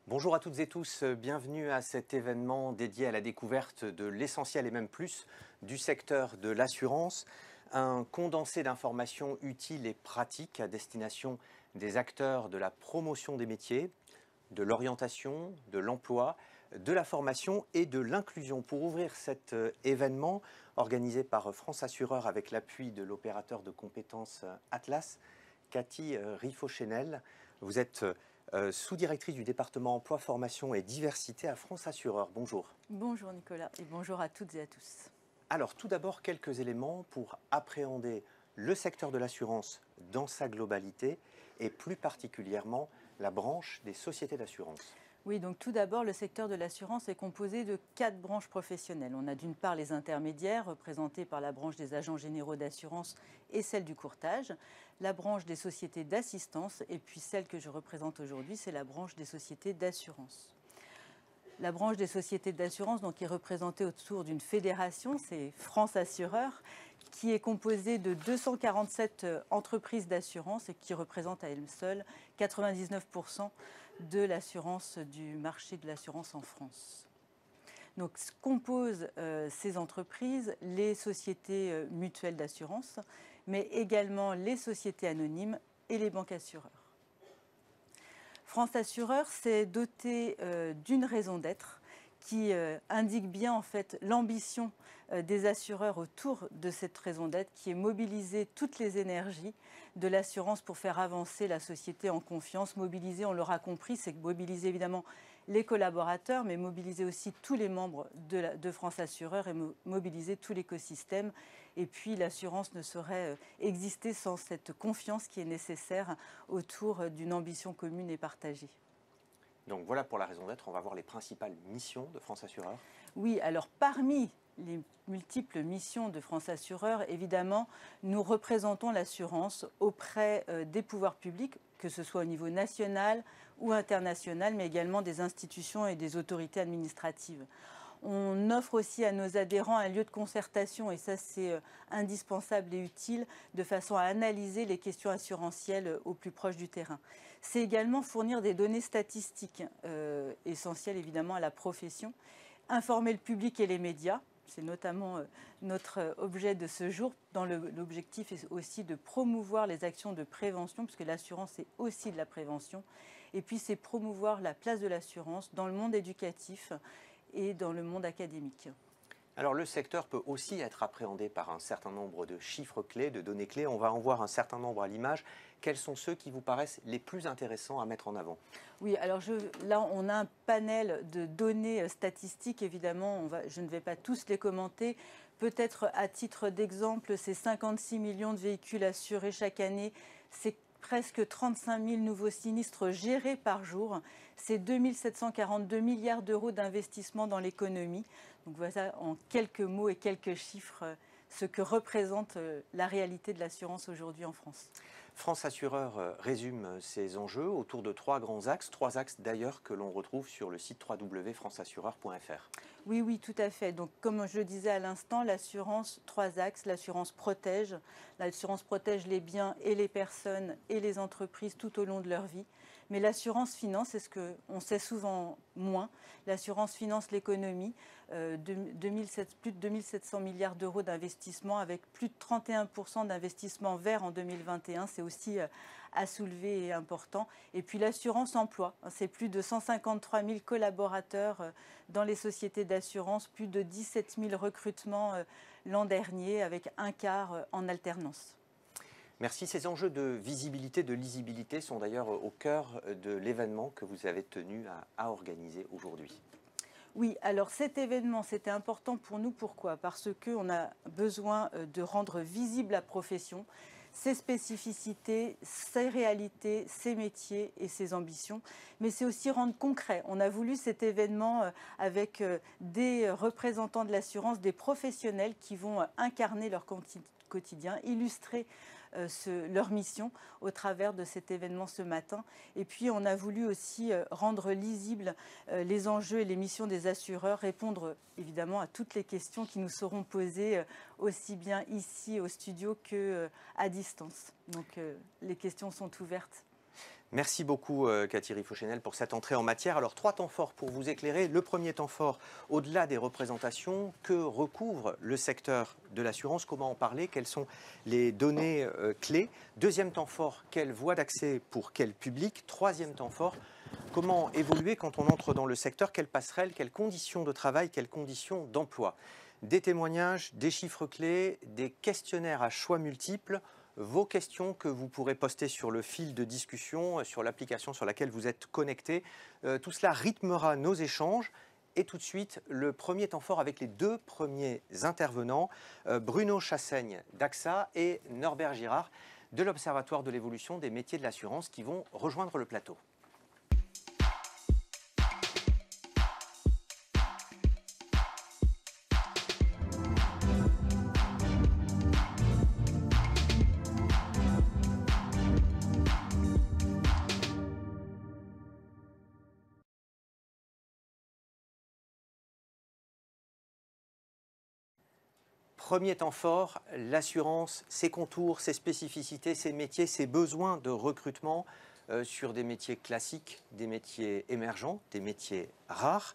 Bonjour à toutes et tous, bienvenue à cet événement dédié à la découverte de l'essentiel et même plus du secteur de l'assurance. Un condensé d'informations utiles et pratiques à destination des acteurs de la promotion des métiers, de l'orientation, de l'emploi, de la formation et de l'inclusion. Pour ouvrir cet événement organisé par France Assureur avec l'appui de l'opérateur de compétences Atlas, Cathy Riffau-Chenel, vous êtes sous-directrice du département emploi, formation et diversité à France Assureur. Bonjour. Bonjour Nicolas et bonjour à toutes et à tous. Alors tout d'abord quelques éléments pour appréhender le secteur de l'assurance dans sa globalité et plus particulièrement la branche des sociétés d'assurance. Oui, donc tout d'abord, le secteur de l'assurance est composé de 4 branches professionnelles. On a d'une part les intermédiaires, représentés par la branche des agents généraux d'assurance et celle du courtage, la branche des sociétés d'assistance et puis celle que je représente aujourd'hui, c'est la branche des sociétés d'assurance. La branche des sociétés d'assurance donc, est représentée autour d'une fédération, c'est France Assureur, qui est composée de 247 entreprises d'assurance et qui représente à elle seule 99% de l'assurance du marché de l'assurance en France. Donc, composent ces entreprises les sociétés mutuelles d'assurance, mais également les sociétés anonymes et les banques assureurs. France Assureur s'est doté d'une raison d'être qui indique bien en fait l'ambition des assureurs autour de cette raison d'être, qui est mobiliser toutes les énergies de l'assurance pour faire avancer la société en confiance. Mobiliser, on l'aura compris, c'est mobiliser évidemment les collaborateurs, mais mobiliser aussi tous les membres de France Assureur et mobiliser tout l'écosystème. Et puis l'assurance ne saurait exister sans cette confiance qui est nécessaire autour d'une ambition commune et partagée. Donc voilà pour la raison d'être, on va voir les principales missions de France Assureur. Oui, alors parmi les multiples missions de France Assureur, évidemment, nous représentons l'assurance auprès des pouvoirs publics, que ce soit au niveau national ou international, mais également des institutions et des autorités administratives. On offre aussi à nos adhérents un lieu de concertation, et ça c'est indispensable et utile, de façon à analyser les questions assurantielles au plus proche du terrain. C'est également fournir des données statistiques essentielles évidemment à la profession, informer le public et les médias. C'est notamment notre objet de ce jour, dans l'objectif est aussi de promouvoir les actions de prévention, puisque l'assurance c'est aussi de la prévention. Et puis c'est promouvoir la place de l'assurance dans le monde éducatif et dans le monde académique. Alors le secteur peut aussi être appréhendé par un certain nombre de chiffres clés, de données clés. On va en voir un certain nombre à l'image. Quels sont ceux qui vous paraissent les plus intéressants à mettre en avant? Oui, alors là, on a un panel de données statistiques, évidemment, je ne vais pas tous les commenter. Peut-être à titre d'exemple, c'est 56 millions de véhicules assurés chaque année, c'est presque 35 000 nouveaux sinistres gérés par jour, c'est 2 742 milliards d'euros d'investissement dans l'économie. Donc voilà, en quelques mots et quelques chiffres, ce que représente la réalité de l'assurance aujourd'hui en France. France Assureur résume ses enjeux autour de 3 grands axes, 3 axes d'ailleurs que l'on retrouve sur le site www.franceassureur.fr. Oui, oui, tout à fait. Donc, comme je le disais à l'instant, l'assurance, 3 axes. L'assurance protège les biens et les personnes et les entreprises tout au long de leur vie. Mais l'assurance finance, c'est ce qu'on sait souvent moins. L'assurance finance l'économie, plus de 2 700 milliards d'euros d'investissement avec plus de 31% d'investissement vert en 2021. C'est aussi à soulever et important. Et puis l'assurance emploi, c'est plus de 153 000 collaborateurs dans les sociétés d'assurance, plus de 17 000 recrutements l'an dernier avec un quart en alternance. Merci. Ces enjeux de visibilité, de lisibilité sont d'ailleurs au cœur de l'événement que vous avez tenu à organiser aujourd'hui. Oui, alors cet événement, c'était important pour nous. Pourquoi? Parce qu'on a besoin de rendre visible la profession, ses spécificités, ses réalités, ses métiers et ses ambitions. Mais c'est aussi rendre concret. On a voulu cet événement avec des représentants de l'assurance, des professionnels qui vont incarner leur quotidien, illustrer leur mission au travers de cet événement ce matin. Et puis on a voulu aussi rendre lisibles les enjeux et les missions des assureurs, répondre évidemment à toutes les questions qui nous seront posées aussi bien ici au studio qu'à distance. Donc les questions sont ouvertes. Merci beaucoup Cathy Riffaut-Chenel pour cette entrée en matière. Alors 3 temps forts pour vous éclairer. Le premier temps fort, au-delà des représentations, que recouvre le secteur de l'assurance? Comment en parler? Quelles sont les données clés? Deuxième temps fort, quelle voie d'accès pour quel public? Troisième temps fort, comment évoluer quand on entre dans le secteur? Quelles passerelles, quelles conditions de travail, quelles conditions d'emploi? Des témoignages, des chiffres clés, des questionnaires à choix multiples. Vos questions que vous pourrez poster sur le fil de discussion, sur l'application sur laquelle vous êtes connecté. Tout cela rythmera nos échanges. Et tout de suite, le premier temps fort avec les 2 premiers intervenants, Bruno Chassaigne d'AXA et Norbert Girard de l'Observatoire de l'évolution des métiers de l'assurance qui vont rejoindre le plateau. Premier temps fort, l'assurance, ses contours, ses spécificités, ses métiers, ses besoins de recrutement sur des métiers classiques, des métiers émergents, des métiers rares.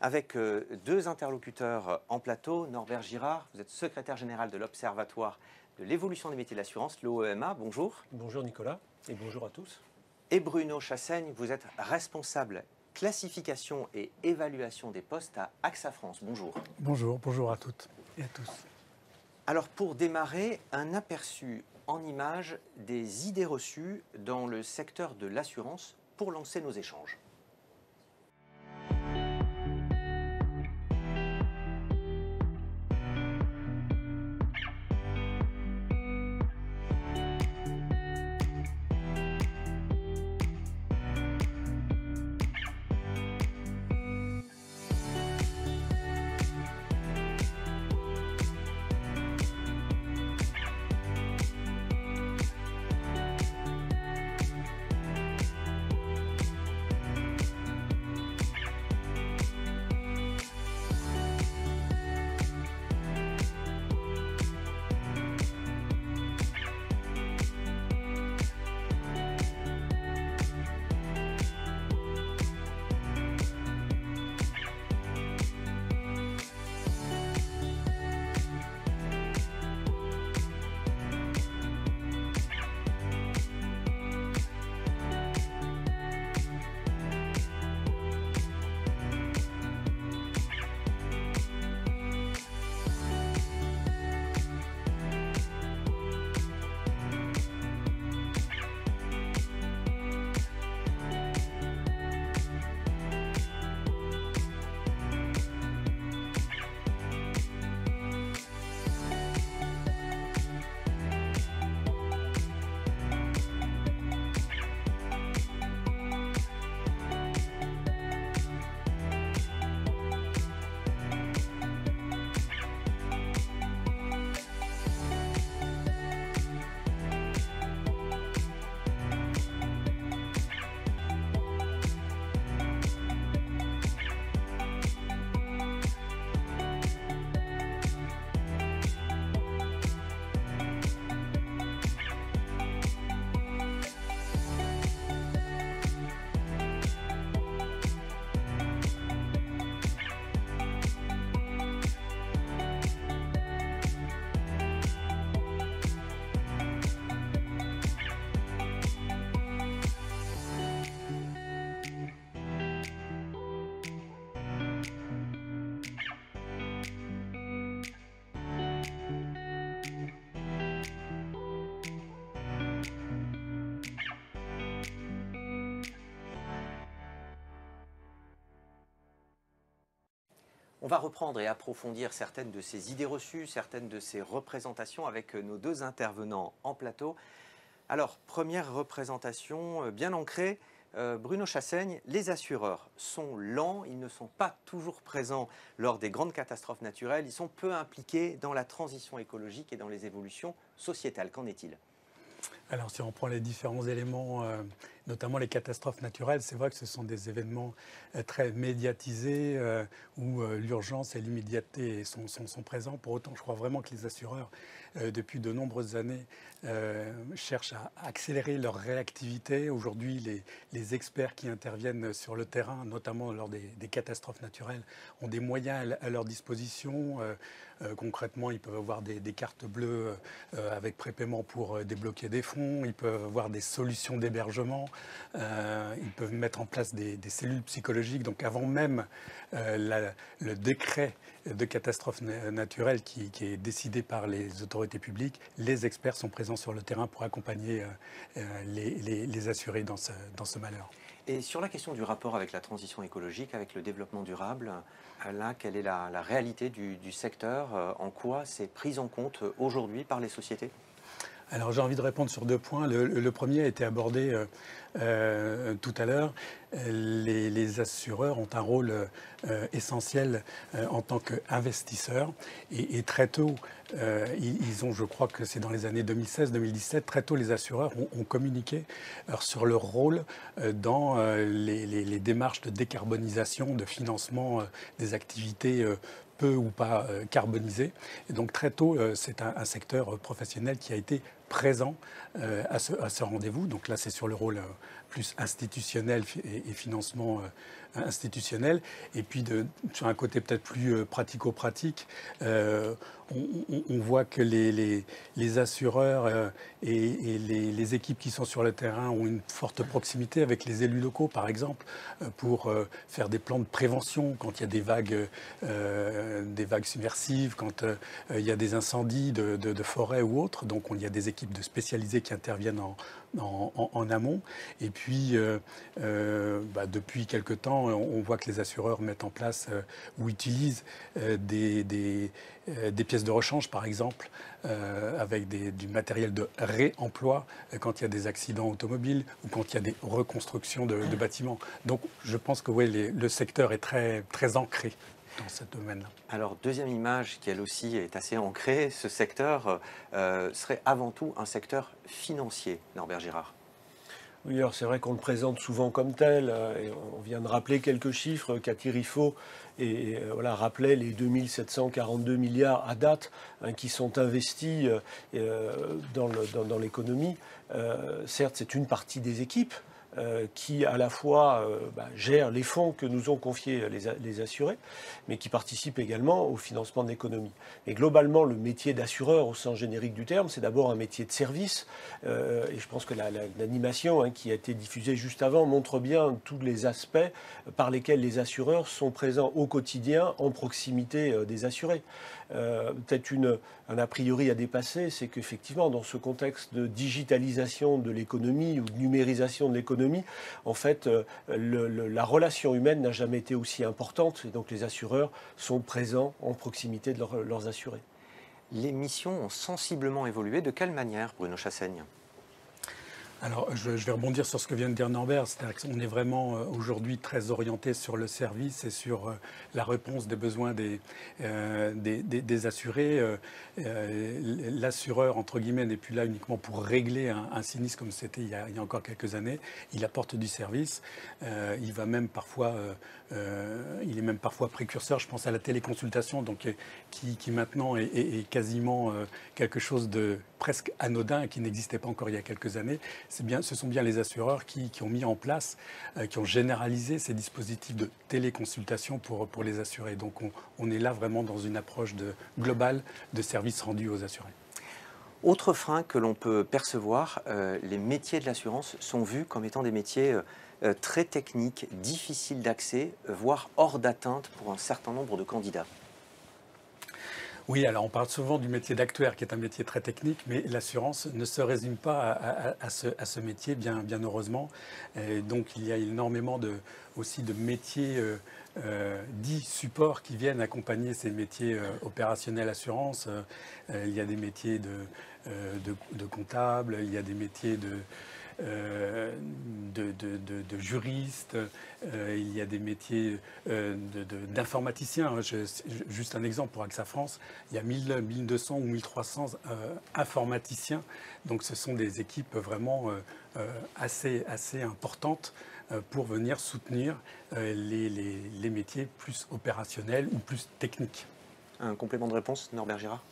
Avec 2 interlocuteurs en plateau, Norbert Girard, vous êtes secrétaire général de l'Observatoire de l'évolution des métiers de l'assurance, l'OEMA, bonjour. Bonjour Nicolas et bonjour à tous. Et Bruno Chassaigne, vous êtes responsable classification et évaluation des postes à AXA France, bonjour. Bonjour à toutes et à tous. Alors pour démarrer, un aperçu en images des idées reçues dans le secteur de l'assurance pour lancer nos échanges. On va reprendre et approfondir certaines de ces idées reçues, certaines de ces représentations avec nos 2 intervenants en plateau. Alors, première représentation bien ancrée, Bruno Chassaigne, les assureurs sont lents, ils ne sont pas toujours présents lors des grandes catastrophes naturelles, ils sont peu impliqués dans la transition écologique et dans les évolutions sociétales. Qu'en est-il ? Alors, si on prend les différents éléments, notamment les catastrophes naturelles, c'est vrai que ce sont des événements très médiatisés où l'urgence et l'immédiateté sont présents. Pour autant, je crois vraiment que les assureurs, depuis de nombreuses années, cherchent à accélérer leur réactivité. Aujourd'hui, les experts qui interviennent sur le terrain, notamment lors des catastrophes naturelles, ont des moyens à leur disposition. Concrètement, ils peuvent avoir des cartes bleues avec prépaiement pour débloquer des fonds. Ils peuvent avoir des solutions d'hébergement. Ils peuvent mettre en place des cellules psychologiques. Donc avant même le décret de catastrophe naturelle qui est décidé par les autorités publiques, les experts sont présents sur le terrain pour accompagner les assurés dans ce malheur. Et sur la question du rapport avec la transition écologique, avec le développement durable, là, quelle est la réalité du secteur? En quoi c'est pris en compte aujourd'hui par les sociétés? Alors j'ai envie de répondre sur 2 points. Le premier a été abordé tout à l'heure. Les assureurs ont un rôle essentiel en tant qu'investisseurs. Et très tôt, ils ont, je crois que c'est dans les années 2016-2017, très tôt les assureurs ont communiqué sur leur rôle dans les démarches de décarbonisation, de financement des activités peu ou pas carbonisées. Et donc très tôt, c'est un secteur professionnel qui a été présent à ce rendez-vous. Donc là, c'est sur le rôle plus institutionnel et financement institutionnel. Et puis sur un côté peut-être plus pratico-pratique, on voit que les assureurs et les équipes qui sont sur le terrain ont une forte proximité avec les élus locaux, par exemple, pour faire des plans de prévention quand il y a des vagues submersives, quand il y a des incendies de forêt ou autres. Donc il y a des équipes de spécialisées qui interviennent en amont. Et puis, depuis quelque temps, on voit que les assureurs mettent en place ou utilisent des pièces de rechange, par exemple, avec du matériel de réemploi quand il y a des accidents automobiles ou quand il y a des reconstructions de bâtiments. Donc, je pense que le secteur est très, très ancré dans ce domaine-là. Alors, deuxième image qui, elle aussi, est assez ancrée, ce secteur serait avant tout un secteur financier, Norbert Girard. Oui, alors c'est vrai qu'on le présente souvent comme tel. Et on vient de rappeler quelques chiffres. Cathy Riffaut rappelait les 2742 milliards à date qui sont investis dans l'économie. Certes, c'est une partie des équipes qui à la fois gèrent les fonds que nous ont confiés les assurés, mais qui participent également au financement de l'économie. Et globalement, le métier d'assureur, au sens générique du terme, c'est d'abord un métier de service. Et je pense que l'animation qui a été diffusée juste avant montre bien tous les aspects par lesquels les assureurs sont présents au quotidien en proximité des assurés. Peut-être un a priori à dépasser, c'est qu'effectivement, dans ce contexte de digitalisation de l'économie ou de numérisation de l'économie, en fait, la relation humaine n'a jamais été aussi importante. Et donc, les assureurs sont présents en proximité de leurs assurés. Les missions ont sensiblement évolué. De quelle manière, Bruno Chassaigne ? Alors, je vais rebondir sur ce que vient de dire Norbert. C'est-à-dire qu'on est vraiment aujourd'hui très orienté sur le service et sur la réponse des besoins des assurés. L'assureur, entre guillemets, n'est plus là uniquement pour régler un sinistre comme c'était il y a encore quelques années. Il apporte du service. Il est même parfois précurseur. Je pense à la téléconsultation, donc, qui maintenant est quasiment quelque chose de presque anodin et qui n'existait pas encore il y a quelques années. Ce sont bien les assureurs qui ont mis en place, qui ont généralisé ces dispositifs de téléconsultation pour les assurés. Donc on est là vraiment dans une approche globale de services rendus aux assurés. Autre frein que l'on peut percevoir, les métiers de l'assurance sont vus comme étant des métiers très techniques, difficiles d'accès, voire hors d'atteinte pour un certain nombre de candidats. Oui, alors on parle souvent du métier d'actuaire, qui est un métier très technique, mais l'assurance ne se résume pas à ce métier, bien heureusement. Et donc il y a énormément aussi de métiers dits supports qui viennent accompagner ces métiers opérationnels assurance. Il y a des métiers de comptable, il y a des métiers de juristes, il y a des métiers d'informaticiens. Juste un exemple pour AXA France, il y a 1200 ou 1300 informaticiens. Donc ce sont des équipes vraiment assez importantes pour venir soutenir les métiers plus opérationnels ou plus techniques. Un complément de réponse, Norbert Girard?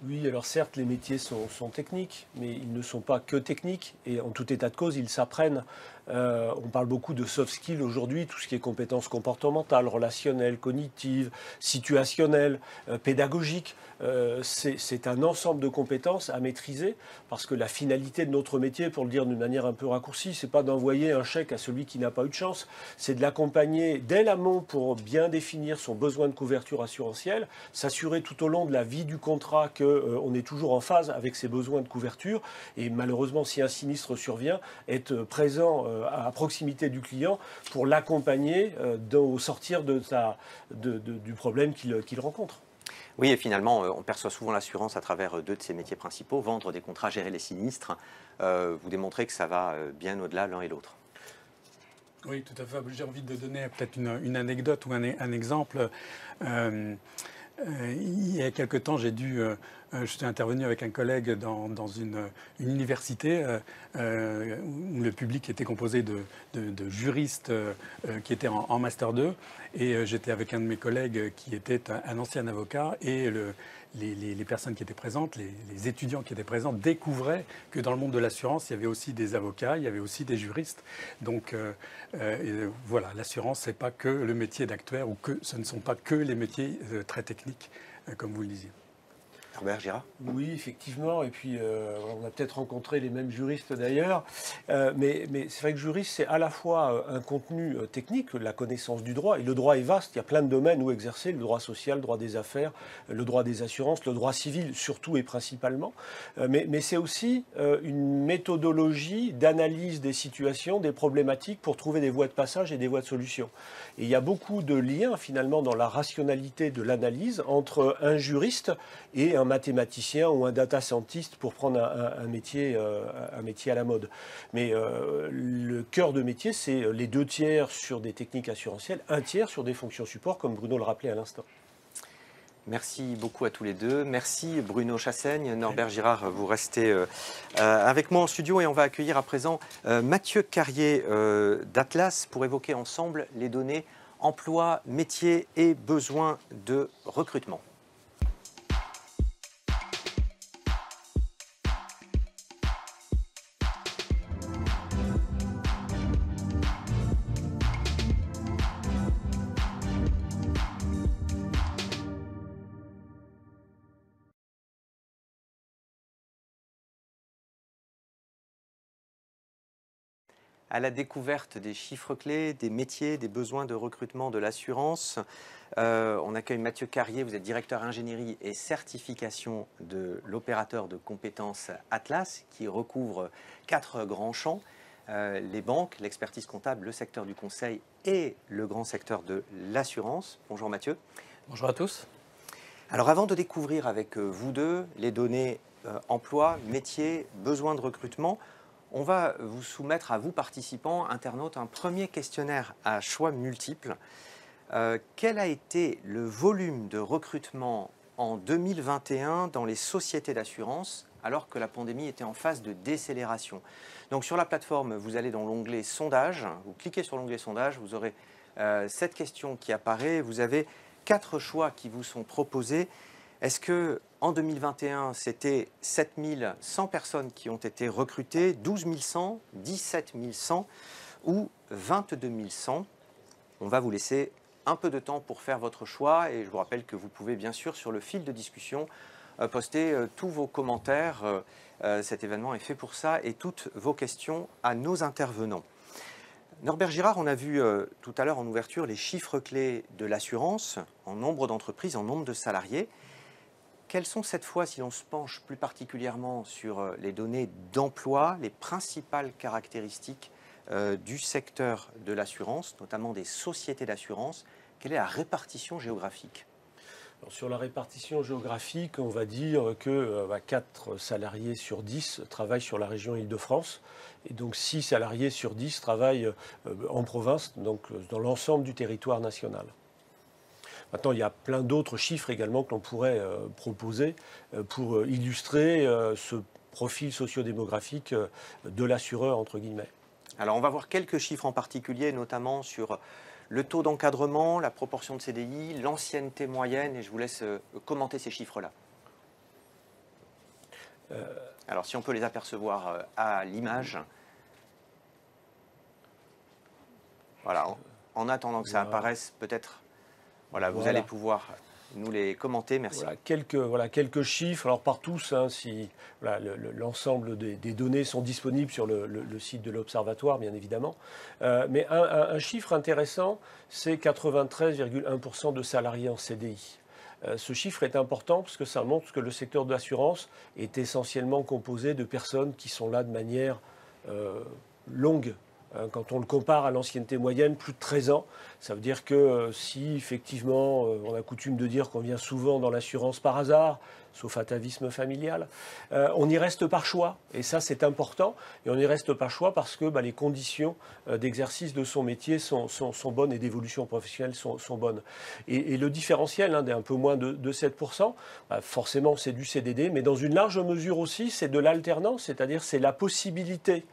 Oui, alors certes, les métiers sont techniques, mais ils ne sont pas que techniques. Et en tout état de cause, ils s'apprennent. On parle beaucoup de soft skills aujourd'hui, tout ce qui est compétences comportementales, relationnelles, cognitives, situationnelles, pédagogiques. C'est un ensemble de compétences à maîtriser, parce que la finalité de notre métier, pour le dire d'une manière un peu raccourcie, c'est pas d'envoyer un chèque à celui qui n'a pas eu de chance, c'est de l'accompagner dès l'amont pour bien définir son besoin de couverture assurantielle, s'assurer tout au long de la vie du contrat qu'on est toujours en phase avec ses besoins de couverture, et malheureusement, si un sinistre survient, être présent à proximité du client pour l'accompagner au sortir du problème qu'il rencontre. Oui, et finalement, on perçoit souvent l'assurance à travers deux de ses métiers principaux, vendre des contrats, gérer les sinistres. Vous démontrez que ça va bien au-delà l'un et l'autre. Oui, tout à fait. J'ai envie de donner peut-être une anecdote ou un exemple. Il y a quelque temps, j'étais intervenu avec un collègue dans une université où le public était composé de juristes qui étaient en Master 2. Et j'étais avec un de mes collègues qui était un ancien avocat. Et les personnes qui étaient présentes, les étudiants qui étaient présents, découvraient que dans le monde de l'assurance, il y avait aussi des avocats, il y avait aussi des juristes. Donc voilà, l'assurance, ce n'est pas que le métier d'actuaire ou que ce ne sont pas que les métiers très techniques, comme vous le disiez. Norbert Girard? Oui, effectivement. Et puis, on a peut-être rencontré les mêmes juristes d'ailleurs. Mais c'est vrai que juriste, c'est à la fois un contenu technique, la connaissance du droit. Et le droit est vaste. Il y a plein de domaines où exercer. Le droit social, le droit des affaires, le droit des assurances, le droit civil surtout et principalement. Mais c'est aussi une méthodologie d'analyse des situations, des problématiques pour trouver des voies de passage et des voies de solution. Et il y a beaucoup de liens finalement dans la rationalité de l'analyse entre un juriste et un mathématicien ou un data scientist pour prendre un métier à la mode. Mais le cœur de métier, c'est les 2 tiers sur des techniques assurantielles, 1 tiers sur des fonctions support, comme Bruno le rappelait à l'instant. Merci beaucoup à tous les deux. Merci Bruno Chassaigne, Norbert Girard, vous restez avec moi en studio et on va accueillir à présent Mathieu Carrier d'Atlas pour évoquer ensemble les données emploi, métiers et besoins de recrutement. À la découverte des chiffres clés, des métiers, des besoins de recrutement de l'assurance. On accueille Mathieu Carrier, vous êtes directeur ingénierie et certification de l'opérateur de compétences Atlas, qui recouvre 4 grands champs, les banques, l'expertise comptable, le secteur du conseil et le grand secteur de l'assurance. Bonjour Mathieu. Bonjour à tous. Alors avant de découvrir avec vous deux les données emploi, métiers, besoins de recrutement, on va vous soumettre à vous, participants, internautes, un premier questionnaire à choix multiples. Quel a été le volume de recrutement en 2021 dans les sociétés d'assurance alors que la pandémie était en phase de décélération? Donc sur la plateforme, vous allez dans l'onglet sondage, vous cliquez sur l'onglet sondage, vous aurez cette question qui apparaît, vous avez 4 choix qui vous sont proposés. Est-ce que en 2021, c'était 7 100 personnes qui ont été recrutées, 12 100, 17 100 ou 22 100? On va vous laisser un peu de temps pour faire votre choix et je vous rappelle que vous pouvez bien sûr sur le fil de discussion poster tous vos commentaires. Cet événement est fait pour ça et toutes vos questions à nos intervenants. Norbert Girard, on a vu tout à l'heure en ouverture les chiffres clés de l'assurance en nombre d'entreprises, en nombre de salariés. Quelles sont cette fois, si l'on se penche plus particulièrement sur les données d'emploi, les principales caractéristiques du secteur de l'assurance, notamment des sociétés d'assurance? Quelle est la répartition géographique? Alors, sur la répartition géographique, on va dire que 4 salariés sur 10 travaillent sur la région Île-de-France. Et donc 6 salariés sur 10 travaillent en province, donc dans l'ensemble du territoire national. Maintenant, il y a plein d'autres chiffres également que l'on pourrait proposer pour illustrer ce profil sociodémographique de l'assureur, entre guillemets. Alors, on va voir quelques chiffres en particulier, notamment sur le taux d'encadrement, la proportion de CDI, l'ancienneté moyenne, et je vous laisse commenter ces chiffres-là. Alors, si on peut les apercevoir à l'image. Voilà, en attendant que ça apparaisse, peut-être, voilà, vous allez pouvoir nous les commenter. Merci. Quelques chiffres. Alors par tous, si l'ensemble des données sont disponibles sur le site de l'Observatoire, bien évidemment. Mais un chiffre intéressant, c'est 93,1% de salariés en CDI. Ce chiffre est important parce que ça montre que le secteur de l'assurance est essentiellement composé de personnes qui sont là de manière longue. Quand on le compare à l'ancienneté moyenne, plus de 13 ans, ça veut dire que si effectivement, on a coutume de dire qu'on vient souvent dans l'assurance par hasard, sauf atavisme familial, on y reste par choix. Et ça, c'est important. Et on y reste par choix parce que les conditions d'exercice de son métier sont bonnes et d'évolution professionnelle sont bonnes. Et le différentiel d'un peu moins de 7%, forcément, c'est du CDD, mais dans une large mesure aussi, c'est de l'alternance, c'est-à-dire c'est la possibilité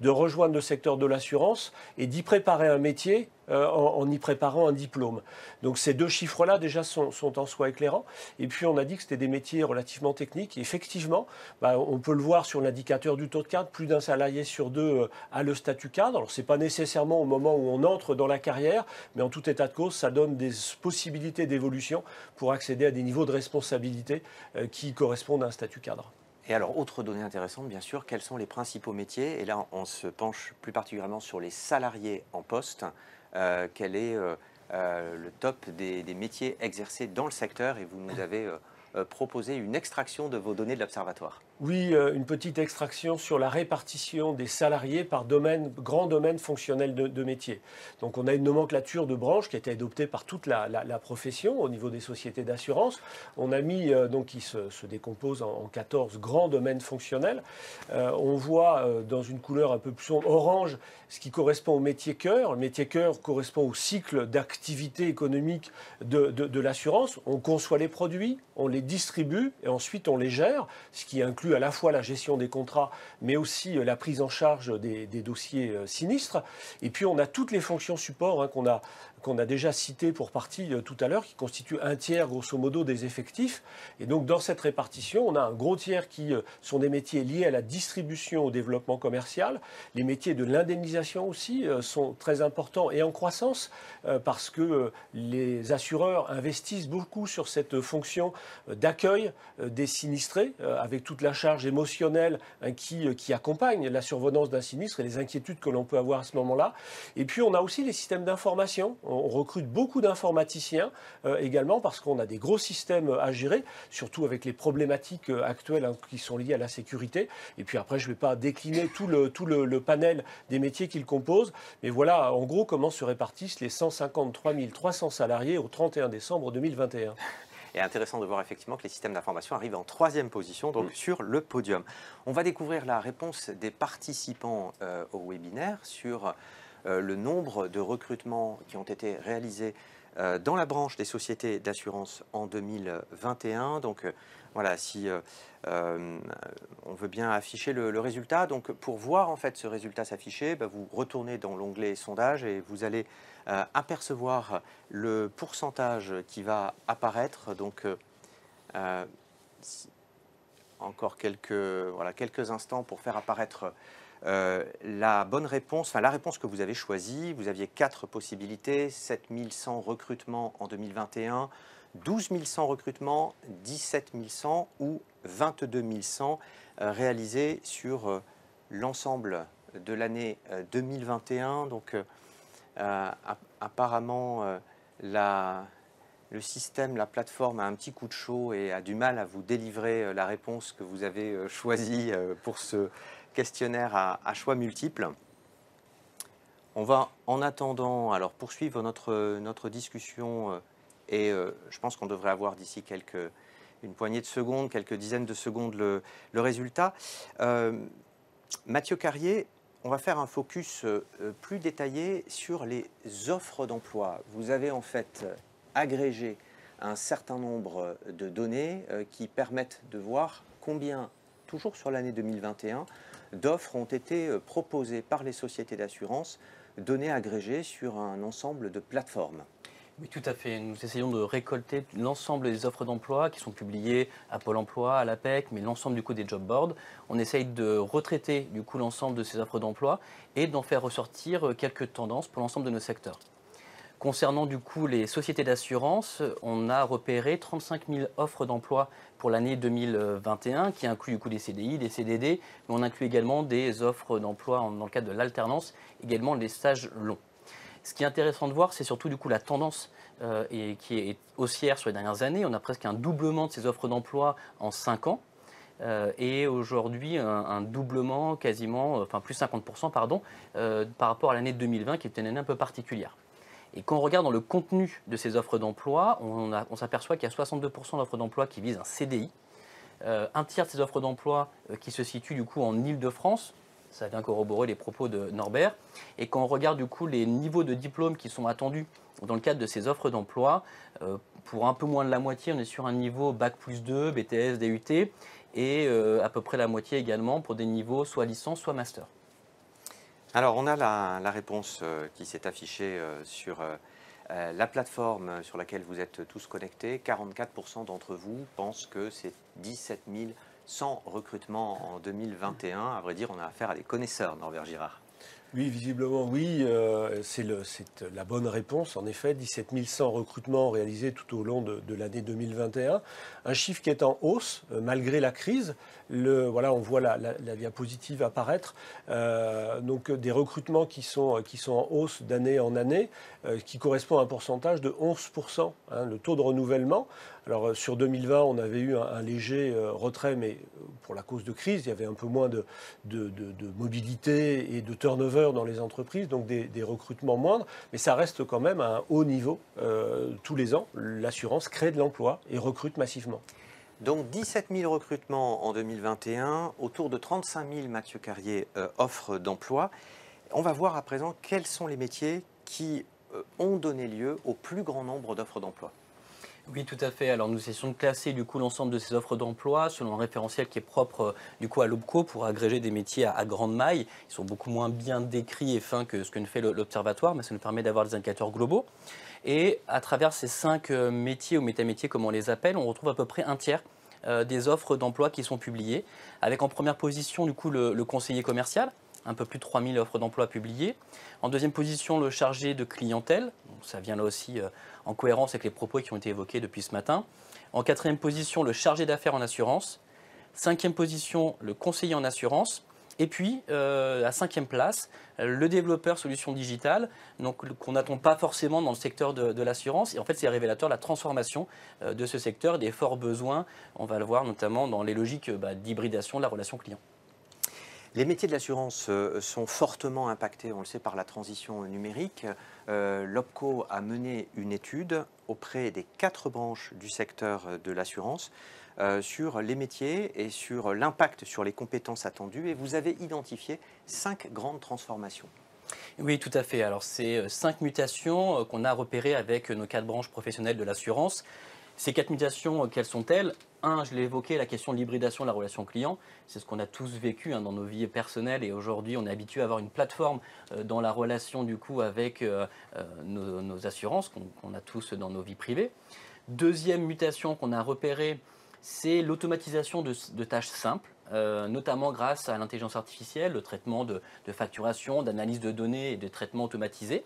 de rejoindre le secteur de l'assurance et d'y préparer un métier en y préparant un diplôme. Donc ces deux chiffres-là déjà sont en soi éclairants. Et puis on a dit que c'était des métiers relativement techniques. Et effectivement, on peut le voir sur l'indicateur du taux de cadre, plus d'un salarié sur deux a le statut cadre. Alors ce n'est pas nécessairement au moment où on entre dans la carrière, mais en tout état de cause, ça donne des possibilités d'évolution pour accéder à des niveaux de responsabilité qui correspondent à un statut cadre. Et alors, autre donnée intéressante, bien sûr, quels sont les principaux métiers? Et là, on se penche plus particulièrement sur les salariés en poste. Quel est le top des métiers exercés dans le secteur? Et vous nous avez proposé une extraction de vos données de l'Observatoire. Oui, une petite extraction sur la répartition des salariés par grand domaine fonctionnel de métier. Donc on a une nomenclature de branches qui a été adoptée par toute la profession au niveau des sociétés d'assurance. On a mis, donc qui se décompose en 14 grands domaines fonctionnels. On voit dans une couleur un peu plus sombre, orange, ce qui correspond au métier cœur. Le métier cœur correspond au cycle d'activité économique de l'assurance. On conçoit les produits, on les distribue et ensuite on les gère, ce qui inclut à la fois la gestion des contrats, mais aussi la prise en charge des dossiers sinistres. Et puis on a toutes les fonctions support qu'on a déjà citées pour partie tout à l'heure, qui constituent un tiers grosso modo des effectifs. Et donc dans cette répartition, on a un gros tiers qui sont des métiers liés à la distribution, au développement commercial. Les métiers de l'indemnisation aussi sont très importants et en croissance parce que les assureurs investissent beaucoup sur cette fonction d'accueil des sinistrés avec toute la charge émotionnelle qui accompagne la survenance d'un sinistre et les inquiétudes que l'on peut avoir à ce moment-là. Et puis on a aussi les systèmes d'information. On recrute beaucoup d'informaticiens également parce qu'on a des gros systèmes à gérer, surtout avec les problématiques actuelles qui sont liées à la sécurité. Et puis après, je ne vais pas décliner tout le panel des métiers qu'ils composent, mais voilà en gros comment se répartissent les 153 300 salariés au 31 décembre 2021. Et intéressant de voir effectivement que les systèmes d'information arrivent en 3e position, donc sur le podium. On va découvrir la réponse des participants au webinaire sur le nombre de recrutements qui ont été réalisés dans la branche des sociétés d'assurance en 2021. Donc voilà, si on veut bien afficher le résultat. Donc pour voir en fait ce résultat s'afficher, vous retournez dans l'onglet sondage et vous allez apercevoir le pourcentage qui va apparaître. Donc encore quelques instants pour faire apparaître la bonne réponse, enfin la réponse que vous avez choisie. Vous aviez 4 possibilités: 7 100 recrutements en 2021, 12 100 recrutements, 17 100 ou 22 100 réalisés sur l'ensemble de l'année 2021. Donc apparemment le système, la plateforme a un petit coup de chaud et a du mal à vous délivrer la réponse que vous avez choisie pour ce questionnaire à choix multiples. On va en attendant alors poursuivre notre discussion et je pense qu'on devrait avoir d'ici une poignée de secondes, quelques dizaines de secondes le résultat. Mathieu Carrier, on va faire un focus plus détaillé sur les offres d'emploi. Vous avez en fait agrégé un certain nombre de données qui permettent de voir combien, toujours sur l'année 2021, d'offres ont été proposées par les sociétés d'assurance, données agrégées sur un ensemble de plateformes. Oui, tout à fait. Nous essayons de récolter l'ensemble des offres d'emploi qui sont publiées à Pôle emploi, à l'APEC, mais l'ensemble du coup des job boards. On essaye de retraiter du coup l'ensemble de ces offres d'emploi et d'en faire ressortir quelques tendances pour l'ensemble de nos secteurs. Concernant du coup les sociétés d'assurance, on a repéré 35 000 offres d'emploi pour l'année 2021 qui inclut du coup des CDI, des CDD, mais on inclut également des offres d'emploi dans le cadre de l'alternance, également les stages longs. Ce qui est intéressant de voir, c'est surtout du coup la tendance qui est haussière sur les dernières années. On a presque un doublement de ces offres d'emploi en 5 ans. Et aujourd'hui, un doublement quasiment, enfin plus 50%, pardon, par rapport à l'année 2020 qui était une année un peu particulière. Et quand on regarde dans le contenu de ces offres d'emploi, on s'aperçoit qu'il y a 62% d'offres d'emploi qui visent un CDI, un tiers de ces offres d'emploi qui se situent du coup en Île-de-France. Ça vient corroborer les propos de Norbert. Et quand on regarde du coup les niveaux de diplôme qui sont attendus dans le cadre de ces offres d'emploi, pour un peu moins de la moitié, on est sur un niveau Bac+2, BTS, DUT, et à peu près la moitié également pour des niveaux soit licence, soit master. Alors, on a la réponse qui s'est affichée sur la plateforme sur laquelle vous êtes tous connectés. 44% d'entre vous pensent que c'est 17 100 recrutements en 2021. À vrai dire, on a affaire à des connaisseurs, Norbert Girard. Oui, visiblement, oui. C'est la bonne réponse. En effet, 17 100 recrutements réalisés tout au long de l'année 2021. Un chiffre qui est en hausse, malgré la crise. Voilà, on voit la diapositive apparaître. Donc, des recrutements qui sont en hausse d'année en année, qui correspond à un pourcentage de 11%, le taux de renouvellement. Alors, sur 2020, on avait eu un léger retrait, mais pour la cause de crise, il y avait un peu moins de mobilité et de turnover dans les entreprises, donc des recrutements moindres, mais ça reste quand même à un haut niveau. Tous les ans, l'assurance crée de l'emploi et recrute massivement. Donc 17 000 recrutements en 2021, autour de 35 000, Mathieu Carrier, offres d'emploi. On va voir à présent quels sont les métiers qui ont donné lieu au plus grand nombre d'offres d'emploi. Oui, tout à fait. Alors, nous essayons de classer du coup l'ensemble de ces offres d'emploi selon un référentiel qui est propre du coup à l'OBCO pour agréger des métiers à grande maille. Ils sont beaucoup moins bien décrits et fins que ce que nous fait l'Observatoire, mais ça nous permet d'avoir des indicateurs globaux. Et à travers ces 5 métiers ou métamétiers, comme on les appelle, on retrouve à peu près un tiers des offres d'emploi qui sont publiées, avec en première position du coup le conseiller commercial, un peu plus de 3 000 offres d'emploi publiées. En deuxième position, le chargé de clientèle. Ça vient là aussi en cohérence avec les propos qui ont été évoqués depuis ce matin. En quatrième position, le chargé d'affaires en assurance. Cinquième position, le conseiller en assurance. Et puis, à cinquième place, le développeur solutions digitales, donc qu'on n'attend pas forcément dans le secteur de l'assurance. Et en fait, c'est révélateur de la transformation de ce secteur, des forts besoins. On va le voir notamment dans les logiques d'hybridation de la relation client. Les métiers de l'assurance sont fortement impactés, on le sait, par la transition numérique. L'OBCO a mené une étude auprès des 4 branches du secteur de l'assurance sur les métiers et sur l'impact sur les compétences attendues. Et vous avez identifié 5 grandes transformations. Oui, tout à fait. Alors, c'est 5 mutations qu'on a repérées avec nos 4 branches professionnelles de l'assurance. Ces 4 mutations, quelles sont-elles? Un, je l'ai évoqué, la question de l'hybridation de la relation client. C'est ce qu'on a tous vécu dans nos vies personnelles et aujourd'hui, on est habitué à avoir une plateforme dans la relation du coup avec nos assurances qu'on a tous dans nos vies privées. Deuxième mutation qu'on a repérée, c'est l'automatisation de tâches simples, notamment grâce à l'intelligence artificielle, le traitement de facturation, d'analyse de données et de traitement automatisé.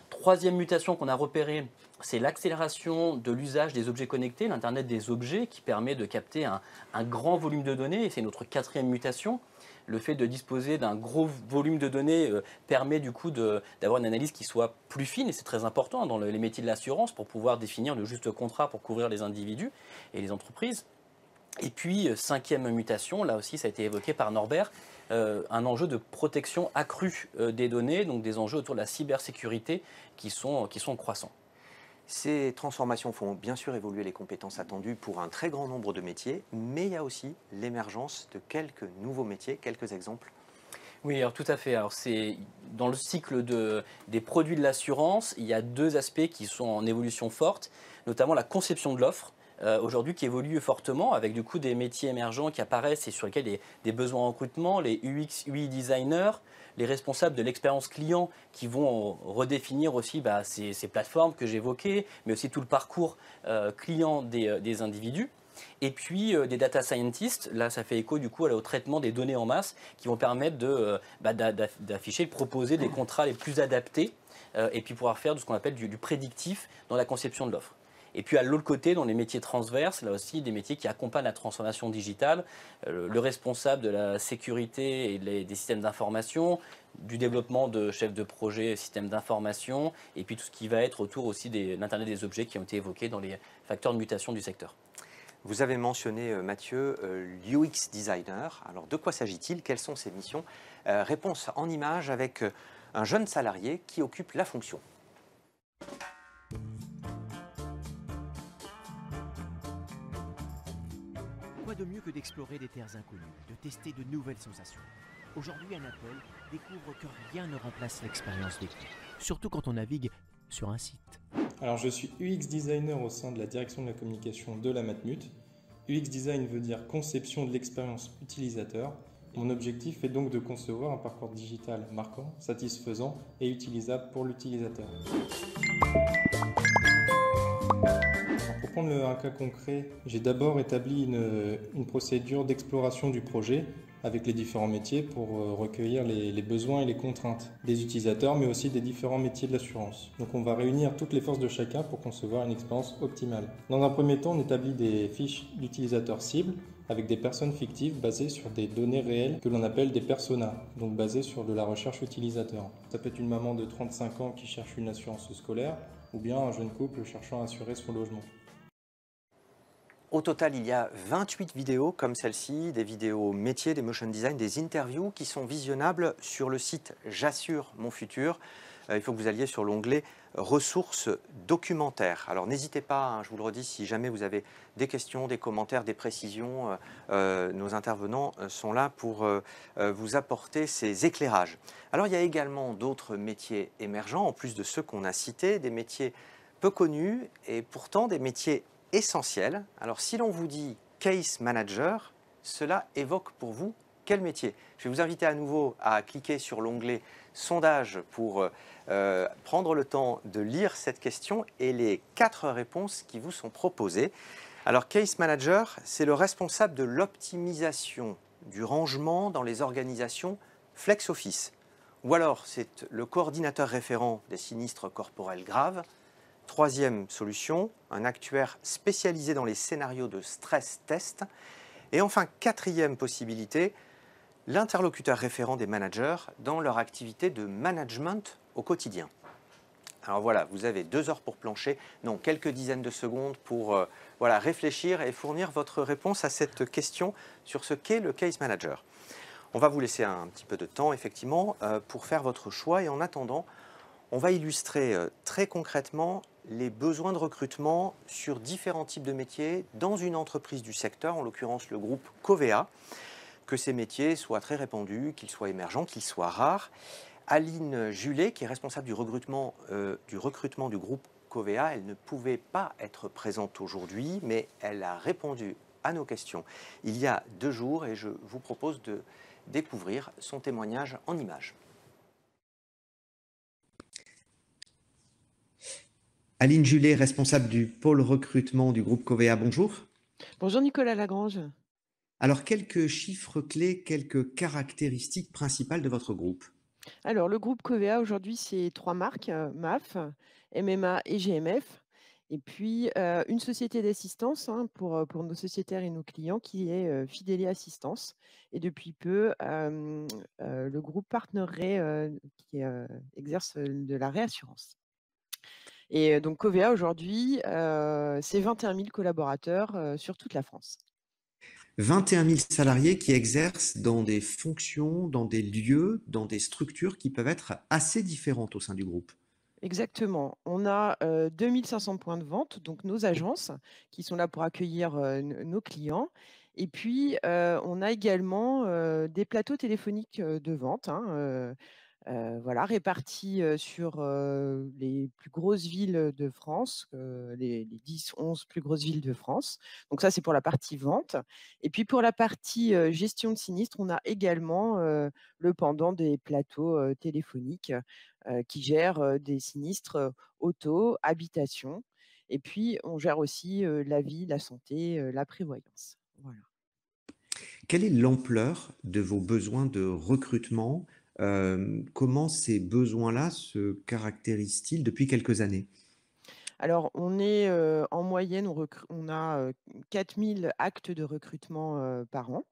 Troisième mutation qu'on a repérée, c'est l'accélération de l'usage des objets connectés, l'Internet des objets, qui permet de capter un grand volume de données. Et c'est notre 4e mutation. Le fait de disposer d'un gros volume de données permet du coup d'avoir une analyse qui soit plus fine. Et c'est très important dans les métiers de l'assurance pour pouvoir définir le juste contrat pour couvrir les individus et les entreprises. Et puis, 5e mutation, là aussi ça a été évoqué par Norbert, un enjeu de protection accrue des données, donc des enjeux autour de la cybersécurité qui sont croissants. Ces transformations font bien sûr évoluer les compétences attendues pour un très grand nombre de métiers, mais il y a aussi l'émergence de quelques nouveaux métiers, quelques exemples. Oui, alors tout à fait. Alors c'est dans le cycle des produits de l'assurance, il y a deux aspects qui sont en évolution forte, notamment la conception de l'offre. Aujourd'hui qui évolue fortement avec du coup des métiers émergents qui apparaissent et sur lesquels il y a des besoins en recrutement, les UX, UI designers, les responsables de l'expérience client qui vont redéfinir aussi ces plateformes que j'évoquais, mais aussi tout le parcours client des individus. Et puis des data scientists, là ça fait écho du coup au traitement des données en masse qui vont permettre d'afficher, de proposer des contrats les plus adaptés et puis pouvoir faire de ce qu'on appelle du prédictif dans la conception de l'offre. Et puis à l'autre côté, dans les métiers transverses, là aussi des métiers qui accompagnent la transformation digitale, le responsable de la sécurité et des systèmes d'information, du développement de chefs de projet systèmes d'information, et puis tout ce qui va être autour aussi de l'Internet des objets qui ont été évoqués dans les facteurs de mutation du secteur. Vous avez mentionné, Mathieu, l'UX designer. Alors, de quoi s'agit-il? Quelles sont ses missions? Réponse en images avec un jeune salarié qui occupe la fonction. Quoi de mieux que d'explorer des terres inconnues, de tester de nouvelles sensations? Aujourd'hui, un Apple découvre que rien ne remplace l'expérience vécue, surtout quand on navigue sur un site. Alors je suis UX designer au sein de la direction de la communication de la Matmut. UX design veut dire conception de l'expérience utilisateur. Mon objectif est donc de concevoir un parcours digital marquant, satisfaisant et utilisable pour l'utilisateur. Pour prendre un cas concret, j'ai d'abord établi une procédure d'exploration du projet avec les différents métiers pour recueillir les besoins et les contraintes des utilisateurs, mais aussi des différents métiers de l'assurance. Donc on va réunir toutes les forces de chacun pour concevoir une expérience optimale. Dans un premier temps, on établit des fiches d'utilisateurs cibles avec des personnes fictives basées sur des données réelles que l'on appelle des personas, donc basées sur de la recherche utilisateur. Ça peut être une maman de 35 ans qui cherche une assurance scolaire, ou bien un jeune couple cherchant à assurer son logement. Au total, il y a 28 vidéos comme celle-ci, des vidéos métiers, des motion design, des interviews qui sont visionnables sur le site J'assure mon futur. Il faut que vous alliez sur l'onglet ressources documentaires. Alors n'hésitez pas, hein, je vous le redis, si jamais vous avez des questions, des commentaires, des précisions, nos intervenants sont là pour vous apporter ces éclairages. Alors il y a également d'autres métiers émergents, en plus de ceux qu'on a cités, des métiers peu connus et pourtant des métiers essentiels. Alors si l'on vous dit case manager, cela évoque pour vous quel métier? Je vais vous inviter à nouveau à cliquer sur l'onglet sondage pour prendre le temps de lire cette question et les 4 réponses qui vous sont proposées. Alors case manager, c'est le responsable de l'optimisation du rangement dans les organisations flex office. Ou alors c'est le coordinateur référent des sinistres corporels graves. Troisième solution, un actuaire spécialisé dans les scénarios de stress test. Et enfin, quatrième possibilité, l'interlocuteur référent des managers dans leur activité de management au quotidien. Alors voilà, vous avez 2 heures pour plancher, non, quelques dizaines de secondes pour réfléchir et fournir votre réponse à cette question sur ce qu'est le case manager. On va vous laisser un petit peu de temps, effectivement, pour faire votre choix. Et en attendant, on va illustrer très concrètement les besoins de recrutement sur différents types de métiers dans une entreprise du secteur, en l'occurrence le groupe Covea. Que ces métiers soient très répandus, qu'ils soient émergents, qu'ils soient rares. Aline Julet, qui est responsable du recrutement du groupe Covea, elle ne pouvait pas être présente aujourd'hui, mais elle a répondu à nos questions il y a 2 jours et je vous propose de découvrir son témoignage en images. Aline Julet, responsable du pôle recrutement du groupe Covea, bonjour. Bonjour Nicolas Lagrange. Alors, quelques chiffres clés, quelques caractéristiques principales de votre groupe. Alors, le groupe Covea, aujourd'hui, c'est 3 marques, MAF, MMA et GMF. Et puis, une société d'assistance pour nos sociétaires et nos clients qui est Fideli Assistance. Et depuis peu, le groupe Partner qui exerce de la réassurance. Et donc, Covea, aujourd'hui, c'est 21 000 collaborateurs sur toute la France. 21 000 salariés qui exercent dans des fonctions, dans des lieux, dans des structures qui peuvent être assez différentes au sein du groupe. Exactement. On a 2500 points de vente, donc nos agences qui sont là pour accueillir nos clients. Et puis, on a également des plateaux téléphoniques de vente, hein, voilà, répartis sur les plus grosses villes de France, les 10-11 plus grosses villes de France. Donc ça, c'est pour la partie vente. Et puis pour la partie gestion de sinistres, on a également le pendant des plateaux téléphoniques qui gèrent des sinistres auto, habitation. Et puis, on gère aussi la vie, la santé, la prévoyance. Voilà. Quelle est l'ampleur de vos besoins de recrutement? Comment ces besoins-là se caractérisent-ils depuis quelques années? Alors, on est en moyenne, on a 4000 actes de recrutement par an,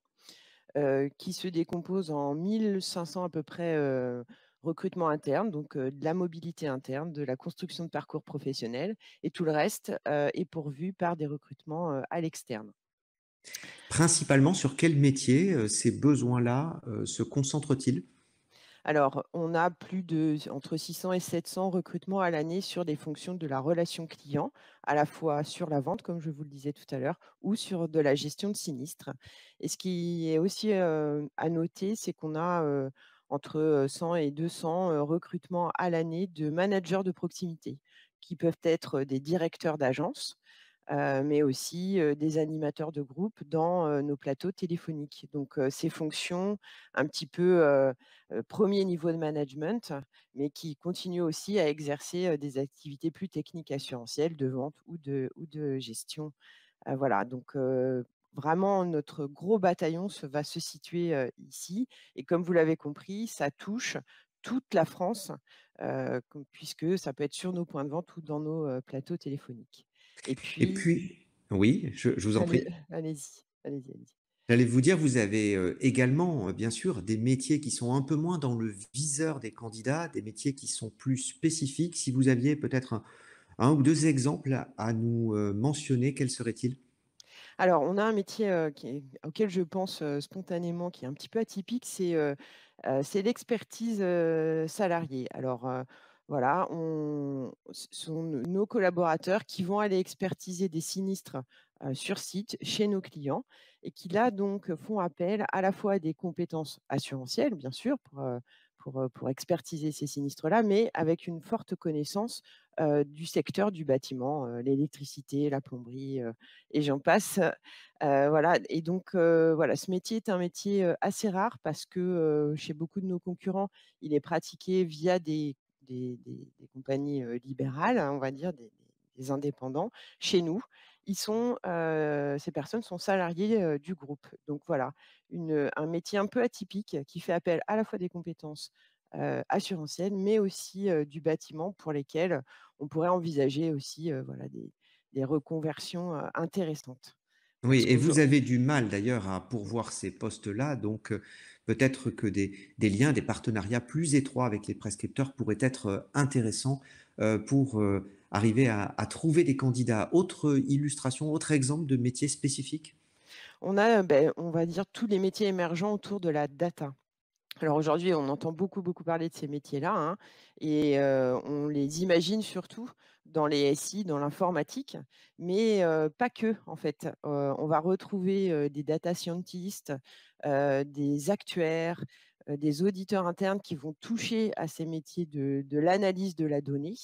qui se décomposent en 1500 à peu près recrutements internes, donc de la mobilité interne, de la construction de parcours professionnels, et tout le reste est pourvu par des recrutements à l'externe. Principalement sur quel métier ces besoins-là se concentrent-ils? Alors, on a entre 600 et 700 recrutements à l'année sur des fonctions de la relation client, à la fois sur la vente, comme je vous le disais tout à l'heure, ou sur de la gestion de sinistres. Et ce qui est aussi à noter, c'est qu'on a entre 100 et 200 recrutements à l'année de managers de proximité, qui peuvent être des directeurs d'agence, mais aussi des animateurs de groupe dans nos plateaux téléphoniques. Donc ces fonctions un petit peu 1er niveau de management, mais qui continuent aussi à exercer des activités plus techniques assurantielles de vente ou de gestion. Voilà, donc vraiment notre gros bataillon va se situer ici, et comme vous l'avez compris, ça touche toute la France, puisque ça peut être sur nos points de vente ou dans nos plateaux téléphoniques. Et Et puis, puis, oui, je vous en prie. allez-y, allez-y, allez-y. J'allais vous dire, vous avez également, bien sûr, des métiers qui sont un peu moins dans le viseur des candidats, des métiers qui sont plus spécifiques. Si vous aviez peut-être un ou deux exemples à nous mentionner, quels seraient-ils? Alors, on a un métier auquel je pense spontanément, qui est un petit peu atypique, c'est l'expertise salariée. Alors, voilà, ce sont nos collaborateurs qui vont aller expertiser des sinistres sur site chez nos clients, et qui là donc font appel à la fois à des compétences assurantielles, bien sûr, pour expertiser ces sinistres-là, mais avec une forte connaissance du secteur du bâtiment, l'électricité, la plomberie, et j'en passe. Voilà, et donc voilà, ce métier est un métier assez rare, parce que chez beaucoup de nos concurrents, il est pratiqué via des compagnies libérales, hein, on va dire, des indépendants. Chez nous, ces personnes sont salariées du groupe. Donc voilà, un métier un peu atypique qui fait appel à la fois des compétences assurantielles, mais aussi du bâtiment, pour lesquelles on pourrait envisager aussi voilà, des reconversions intéressantes. Oui, Parce et vous qu'aujourd'hui, avez du mal d'ailleurs à pourvoir ces postes-là, donc peut-être que des liens, des partenariats plus étroits avec les prescripteurs pourraient être intéressants pour arriver à trouver des candidats. Autre illustration, autre exemple de métier spécifique? on a, on va dire, tous les métiers émergents autour de la data. Alors aujourd'hui, on entend beaucoup, beaucoup parler de ces métiers-là, hein, et on les imagine surtout dans les SI, dans l'informatique, mais pas que, en fait. On va retrouver des data scientists, des actuaires, des auditeurs internes qui vont toucher à ces métiers de l'analyse de la donnée,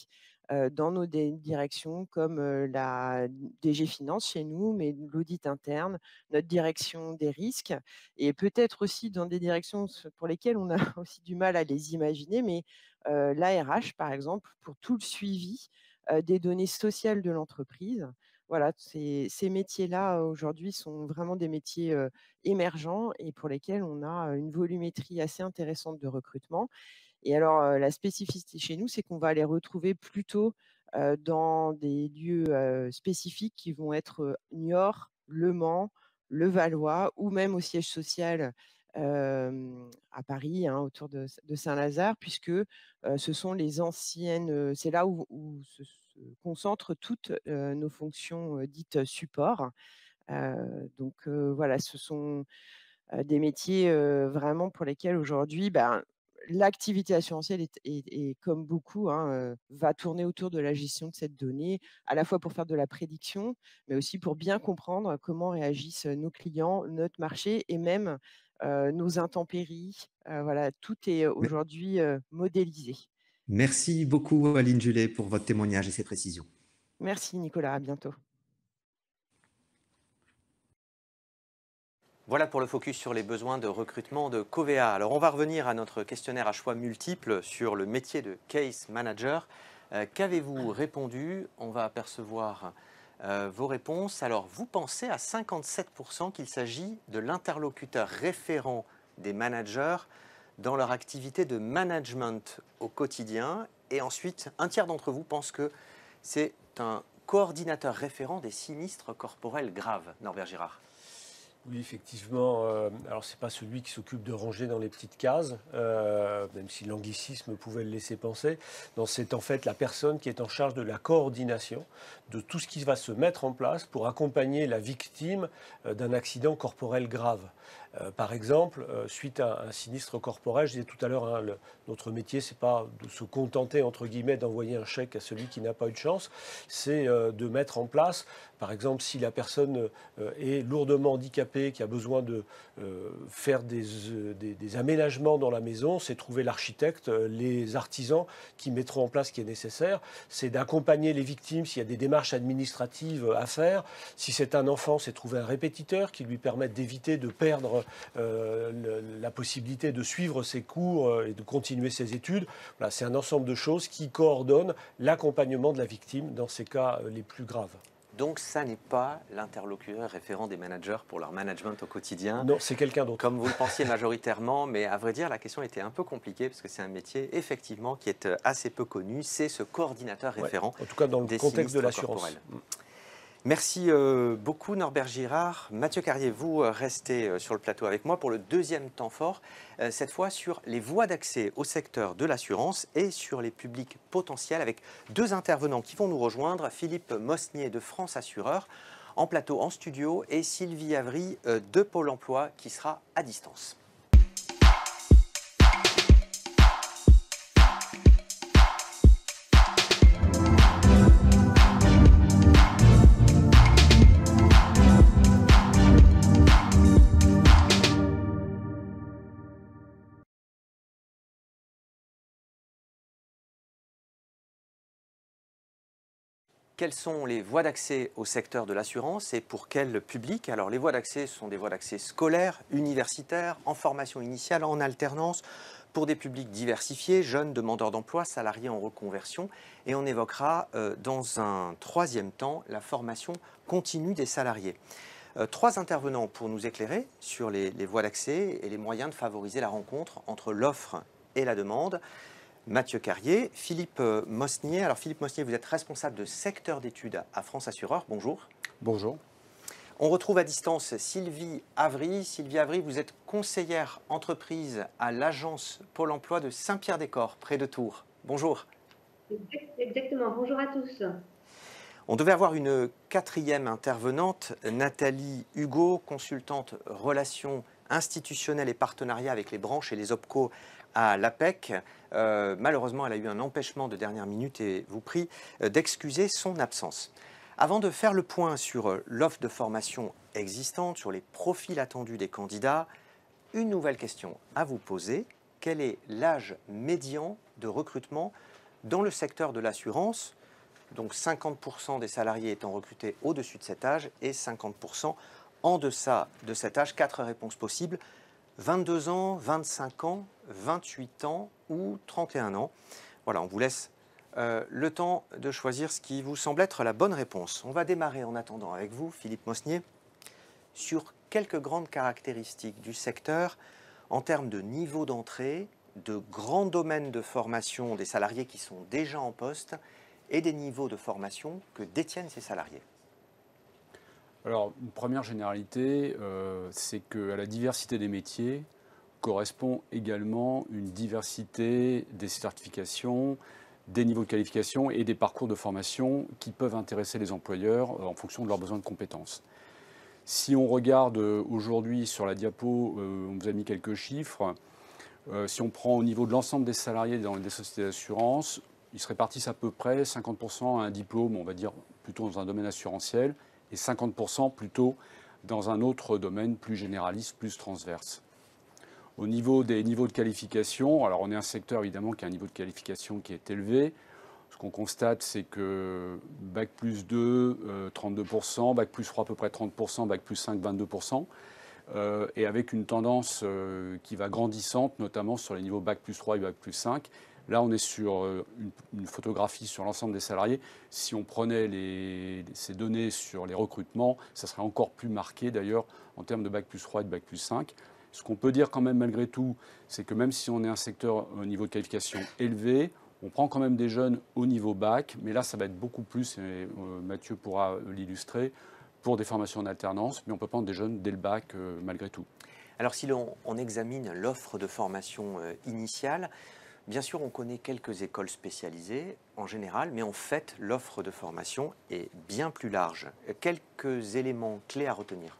dans nos directions, comme la DG Finance chez nous, mais l'audit interne, notre direction des risques, et peut-être aussi dans des directions pour lesquelles on a aussi du mal à les imaginer, mais l'ARH, par exemple, pour tout le suivi des données sociales de l'entreprise. Voilà, ces métiers-là, aujourd'hui, sont vraiment des métiers émergents, et pour lesquels on a une volumétrie assez intéressante de recrutement. Et alors, la spécificité chez nous, c'est qu'on va les retrouver plutôt dans des lieux spécifiques qui vont être Niort, Le Mans, le Valois, ou même au siège social à Paris, hein, autour de Saint-Lazare, puisque ce sont les anciennes, c'est là où se concentrent toutes nos fonctions dites support. Donc voilà, ce sont des métiers vraiment pour lesquels aujourd'hui, ben, l'activité assurantielle est comme beaucoup, hein, va tourner autour de la gestion de cette donnée, à la fois pour faire de la prédiction, mais aussi pour bien comprendre comment réagissent nos clients, notre marché et même nos intempéries. Voilà, tout est Mais- aujourd'hui modélisé. Merci beaucoup, Aline Julet, pour votre témoignage et ces précisions. Merci Nicolas, à bientôt. Voilà pour le focus sur les besoins de recrutement de Covea. Alors on va revenir à notre questionnaire à choix multiples sur le métier de case manager. Qu'avez-vous répondu? On va apercevoir vos réponses. Alors vous pensez à 57% qu'il s'agit de l'interlocuteur référent des managers dans leur activité de management au quotidien. Et ensuite, un tiers d'entre vous pense que c'est un coordinateur référent des sinistres corporels graves. Norbert Girard. Oui, effectivement. Alors, ce n'est pas celui qui s'occupe de ranger dans les petites cases, même si l'anglicisme pouvait le laisser penser. Non, c'est en fait la personne qui est en charge de la coordination de tout ce qui va se mettre en place pour accompagner la victime d'un accident corporel grave. Par exemple, suite à un sinistre corporel, je disais tout à l'heure, hein, notre métier, ce n'est pas de se contenter, entre guillemets, d'envoyer un chèque à celui qui n'a pas eu de chance, c'est de mettre en place, par exemple, si la personne est lourdement handicapée, qui a besoin de faire des aménagements dans la maison, c'est trouver l'architecte, les artisans qui mettront en place ce qui est nécessaire, c'est d'accompagner les victimes s'il y a des démarches administratives à faire. Si c'est un enfant, c'est trouver un répétiteur qui lui permette d'éviter de perdre la possibilité de suivre ses cours et de continuer ses études. Voilà, c'est un ensemble de choses qui coordonnent l'accompagnement de la victime dans ces cas les plus graves. Donc, ça n'est pas l'interlocuteur référent des managers pour leur management au quotidien. Non, c'est quelqu'un d'autre. Comme vous le pensiez majoritairement, mais à vrai dire, la question était un peu compliquée parce que c'est un métier, effectivement, qui est assez peu connu. C'est ce coordinateur référent. En tout cas, dans le contexte de l'assurance. Merci beaucoup Norbert Girard. Mathieu Carrier, vous restez sur le plateau avec moi pour le deuxième temps fort, cette fois sur les voies d'accès au secteur de l'assurance et sur les publics potentiels avec deux intervenants qui vont nous rejoindre, Philippe Mosnier de France Assureur en plateau en studio et Sylvie Avry de Pôle emploi qui sera à distance. Quelles sont les voies d'accès au secteur de l'assurance et pour quel public? Alors les voies d'accès sont des voies d'accès scolaires, universitaires, en formation initiale, en alternance, pour des publics diversifiés, jeunes, demandeurs d'emploi, salariés en reconversion. Et on évoquera dans un troisième temps la formation continue des salariés. Trois intervenants pour nous éclairer sur les voies d'accès et les moyens de favoriser la rencontre entre l'offre et la demande. Mathieu Carrier, Philippe Mosnier. Alors Philippe Mosnier, vous êtes responsable de secteur d'études à France Assureur. Bonjour. Bonjour. On retrouve à distance Sylvie Avry. Sylvie Avry, vous êtes conseillère entreprise à l'agence Pôle emploi de Saint-Pierre-des-Corps, près de Tours. Bonjour. Exactement. Bonjour à tous. On devait avoir une quatrième intervenante, Nathalie Hugo, consultante relations institutionnelles et partenariats avec les branches et les OPCO à l'APEC. Malheureusement, elle a eu un empêchement de dernière minute et vous prie d'excuser son absence. Avant de faire le point sur l'offre de formation existante, sur les profils attendus des candidats, une nouvelle question à vous poser. Quel est l'âge médian de recrutement dans le secteur de l'assurance? Donc 50% des salariés étant recrutés au-dessus de cet âge et 50% en deçà de cet âge. 4 réponses possibles. 22 ans, 25 ans, 28 ans ou 31 ans. Voilà, on vous laisse le temps de choisir ce qui vous semble être la bonne réponse. On va démarrer en attendant avec vous, Philippe Mosnier, sur quelques grandes caractéristiques du secteur en termes de niveau d'entrée, de grands domaines de formation des salariés qui sont déjà en poste et des niveaux de formation que détiennent ces salariés. Alors, une première généralité, c'est qu'à la diversité des métiers correspond également une diversité des certifications, des niveaux de qualification et des parcours de formation qui peuvent intéresser les employeurs en fonction de leurs besoins de compétences. Si on regarde aujourd'hui sur la diapo, on vous a mis quelques chiffres. Si on prend au niveau de l'ensemble des salariés dans les sociétés d'assurance, ils se répartissent à peu près 50% à un diplôme, on va dire plutôt dans un domaine assurantiel, et 50% plutôt dans un autre domaine plus généraliste, plus transverse. Au niveau des niveaux de qualification, alors on est un secteur évidemment qui a un niveau de qualification qui est élevé. Ce qu'on constate, c'est que Bac plus 2, 32%, Bac plus 3 à peu près 30%, Bac plus 5, 22%. Et avec une tendance qui va grandissante, notamment sur les niveaux Bac plus 3 et Bac plus 5. Là, on est sur une photographie sur l'ensemble des salariés. Si on prenait ces données sur les recrutements, ça serait encore plus marqué d'ailleurs en termes de Bac plus 3 et de Bac plus 5. Ce qu'on peut dire quand même malgré tout, c'est que même si on est un secteur au niveau de qualification élevé, on prend quand même des jeunes au niveau bac, mais là ça va être beaucoup plus, et Mathieu pourra l'illustrer, pour des formations en alternance, mais on peut prendre des jeunes dès le bac malgré tout. Alors si on examine l'offre de formation initiale, bien sûr on connaît quelques écoles spécialisées en général, mais en fait l'offre de formation est bien plus large. Quelques éléments clés à retenir.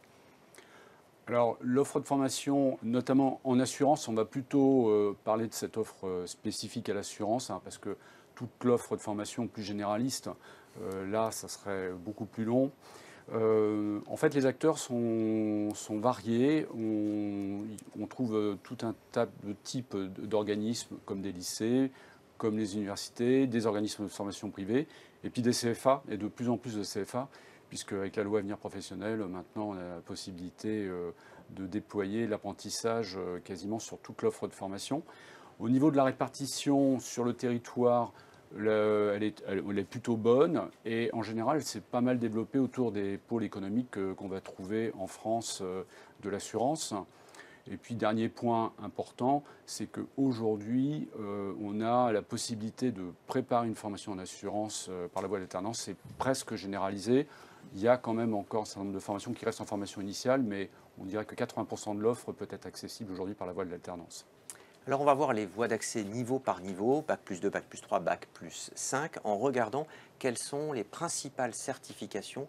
Alors, l'offre de formation, notamment en assurance, on va plutôt parler de cette offre spécifique à l'assurance, hein, parce que toute l'offre de formation plus généraliste, là, ça serait beaucoup plus long. En fait, les acteurs sont variés. On trouve tout un tas de types d'organismes, comme des lycées, comme les universités, des organismes de formation privés, et puis des CFA, et de plus en plus de CFA, puisque avec la loi Avenir Professionnel, maintenant on a la possibilité de déployer l'apprentissage quasiment sur toute l'offre de formation. Au niveau de la répartition sur le territoire, elle est plutôt bonne, et en général elle s'est pas mal développée autour des pôles économiques qu'on va trouver en France de l'assurance. Et puis, dernier point important, c'est qu'aujourd'hui, on a la possibilité de préparer une formation en assurance par la voie d'alternance. C'est presque généralisé. Il y a quand même encore un certain nombre de formations qui restent en formation initiale, mais on dirait que 80% de l'offre peut être accessible aujourd'hui par la voie de l'alternance. Alors on va voir les voies d'accès niveau par niveau, Bac plus 2, Bac plus 3, Bac plus 5, en regardant quelles sont les principales certifications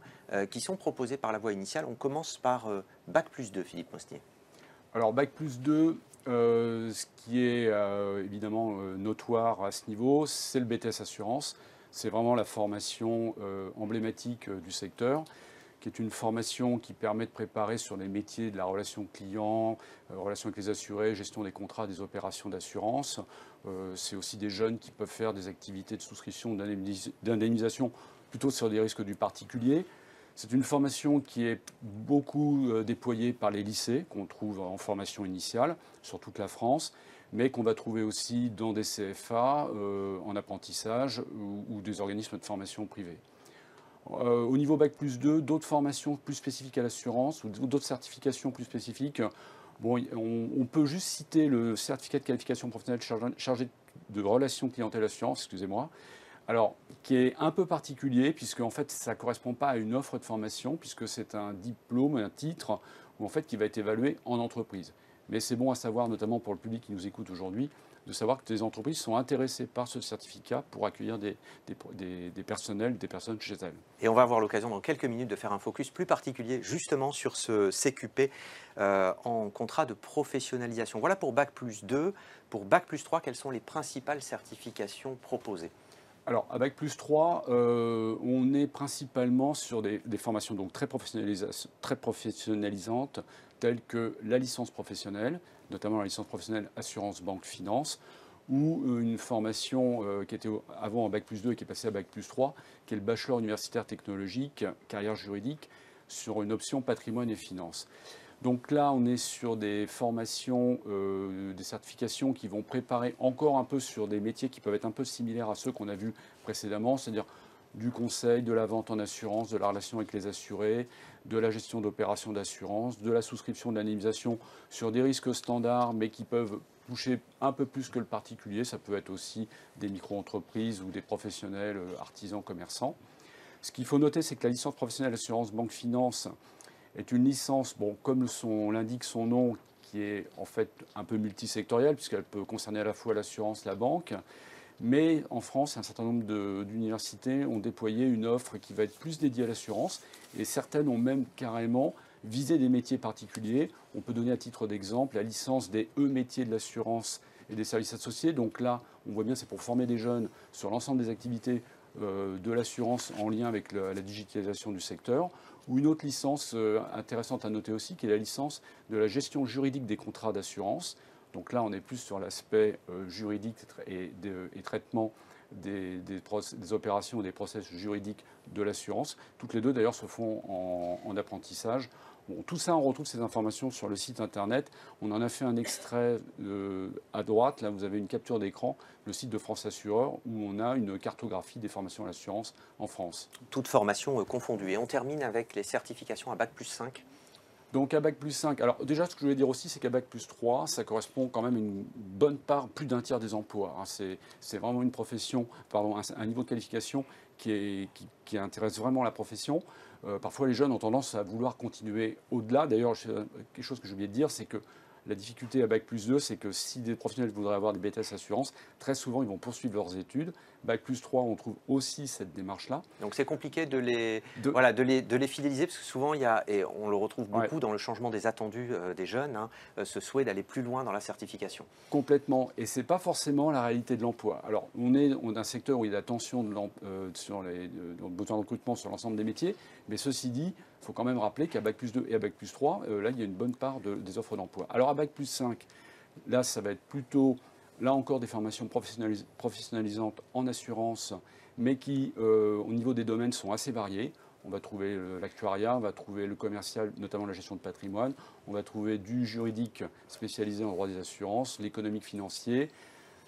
qui sont proposées par la voie initiale. On commence par Bac plus 2, Philippe Mosnier. Alors, Bac plus 2, ce qui est évidemment notoire à ce niveau, c'est le BTS Assurance. C'est vraiment la formation emblématique du secteur, qui est une formation qui permet de préparer sur les métiers de la relation client, relation avec les assurés, gestion des contrats, des opérations d'assurance. C'est aussi des jeunes qui peuvent faire des activités de souscription, d'indemnisation, plutôt sur des risques du particulier. C'est une formation qui est beaucoup déployée par les lycées, qu'on trouve en formation initiale sur toute la France, mais qu'on va trouver aussi dans des CFA, en apprentissage ou des organismes de formation privés. Au niveau Bac plus 2, d'autres formations plus spécifiques à l'assurance ou d'autres certifications plus spécifiques. Bon, on peut juste citer le certificat de qualification professionnelle chargé de relations clientèle assurance, excusez-moi. Alors, qui est un peu particulier, puisque en fait, ça ne correspond pas à une offre de formation, puisque c'est un diplôme, un titre, où, en fait, qui va être évalué en entreprise. Mais c'est bon à savoir, notamment pour le public qui nous écoute aujourd'hui, de savoir que les entreprises sont intéressées par ce certificat pour accueillir des personnels, des personnes chez elles. Et on va avoir l'occasion dans quelques minutes de faire un focus plus particulier justement sur ce CQP en contrat de professionnalisation. Voilà pour Bac plus 2. Pour Bac plus 3, quelles sont les principales certifications proposées ? Alors, à Bac plus 3, on est principalement sur des formations donc très professionnalisantes, telles que la licence professionnelle, notamment la licence professionnelle assurance banque finance, ou une formation qui était avant en Bac plus 2 et qui est passée à Bac plus 3, qui est le bachelor universitaire technologique, carrière juridique, sur une option patrimoine et finances. Donc là, on est sur des formations, des certifications qui vont préparer encore un peu sur des métiers qui peuvent être un peu similaires à ceux qu'on a vus précédemment, c'est-à-dire du conseil, de la vente en assurance, de la relation avec les assurés, de la gestion d'opérations d'assurance, de la souscription de l'indemnisation sur des risques standards, mais qui peuvent toucher un peu plus que le particulier. Ça peut être aussi des micro-entreprises ou des professionnels, artisans, commerçants. Ce qu'il faut noter, c'est que la licence professionnelle assurance banque finance est une licence, bon, comme l'indique son nom, qui est en fait un peu multisectorielle, puisqu'elle peut concerner à la fois l'assurance, la banque. Mais en France, un certain nombre d'universités ont déployé une offre qui va être plus dédiée à l'assurance, et certaines ont même carrément viser des métiers particuliers. On peut donner à titre d'exemple la licence des E-métiers de l'assurance et des services associés. Donc là, on voit bien, c'est pour former des jeunes sur l'ensemble des activités de l'assurance en lien avec la digitalisation du secteur. Ou une autre licence intéressante à noter aussi, qui est la licence de la gestion juridique des contrats d'assurance. Donc là, on est plus sur l'aspect juridique et traitement des opérations et des process juridiques de l'assurance. Toutes les deux, d'ailleurs, se font en apprentissage. Bon, tout ça, on retrouve ces informations sur le site internet. On en a fait un extrait à droite. Là, vous avez une capture d'écran, le site de France Assureur, où on a une cartographie des formations à l'assurance en France. Toutes formations confondues. Et on termine avec les certifications à Bac+5. Donc à Bac+5, alors déjà ce que je voulais dire aussi, c'est qu'à Bac+3, ça correspond quand même à une bonne part, plus d'un tiers des emplois. C'est vraiment une profession, pardon, un niveau de qualification qui intéresse vraiment la profession. Parfois les jeunes ont tendance à vouloir continuer au-delà. D'ailleurs, quelque chose que j'ai oublié de dire, c'est que la difficulté à Bac+2, c'est que si des professionnels voudraient avoir des BTS assurance, très souvent ils vont poursuivre leurs études. Bac+3, on trouve aussi cette démarche-là. Donc c'est compliqué de les fidéliser, parce que souvent, il y a, et on le retrouve beaucoup dans le changement des attendus des jeunes, ce souhait d'aller plus loin dans la certification. Complètement, et ce n'est pas forcément la réalité de l'emploi. Alors on est dans un secteur où il y a de la tension sur les besoins de recrutement sur l'ensemble des métiers, mais ceci dit, il faut quand même rappeler qu'à Bac+2 et à Bac+3, là il y a une bonne part des offres d'emploi. Alors à Bac+5, là ça va être plutôt... Là encore, des formations professionnalisantes en assurance, mais qui, au niveau des domaines, sont assez variées. On va trouver l'actuariat, on va trouver le commercial, notamment la gestion de patrimoine. On va trouver du juridique spécialisé en droit des assurances, l'économique financier,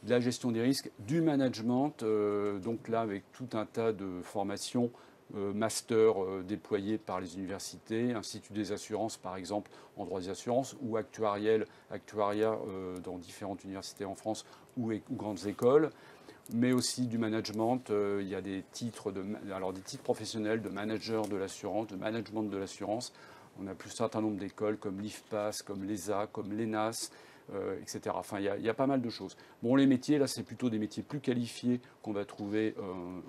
de la gestion des risques, du management. Donc là, avec tout un tas de formations, master déployés par les universités, Institut des assurances par exemple en droit des assurances, ou actuariat dans différentes universités en France ou grandes écoles, mais aussi du management. Il y a des titres, des titres professionnels de manager de l'assurance, de management de l'assurance. On a plus un certain nombre d'écoles comme l'IFPAS, comme l'ESA, comme l'ENAS, etc. Enfin, il y a pas mal de choses. Bon, les métiers, là, c'est plutôt des métiers plus qualifiés qu'on va trouver,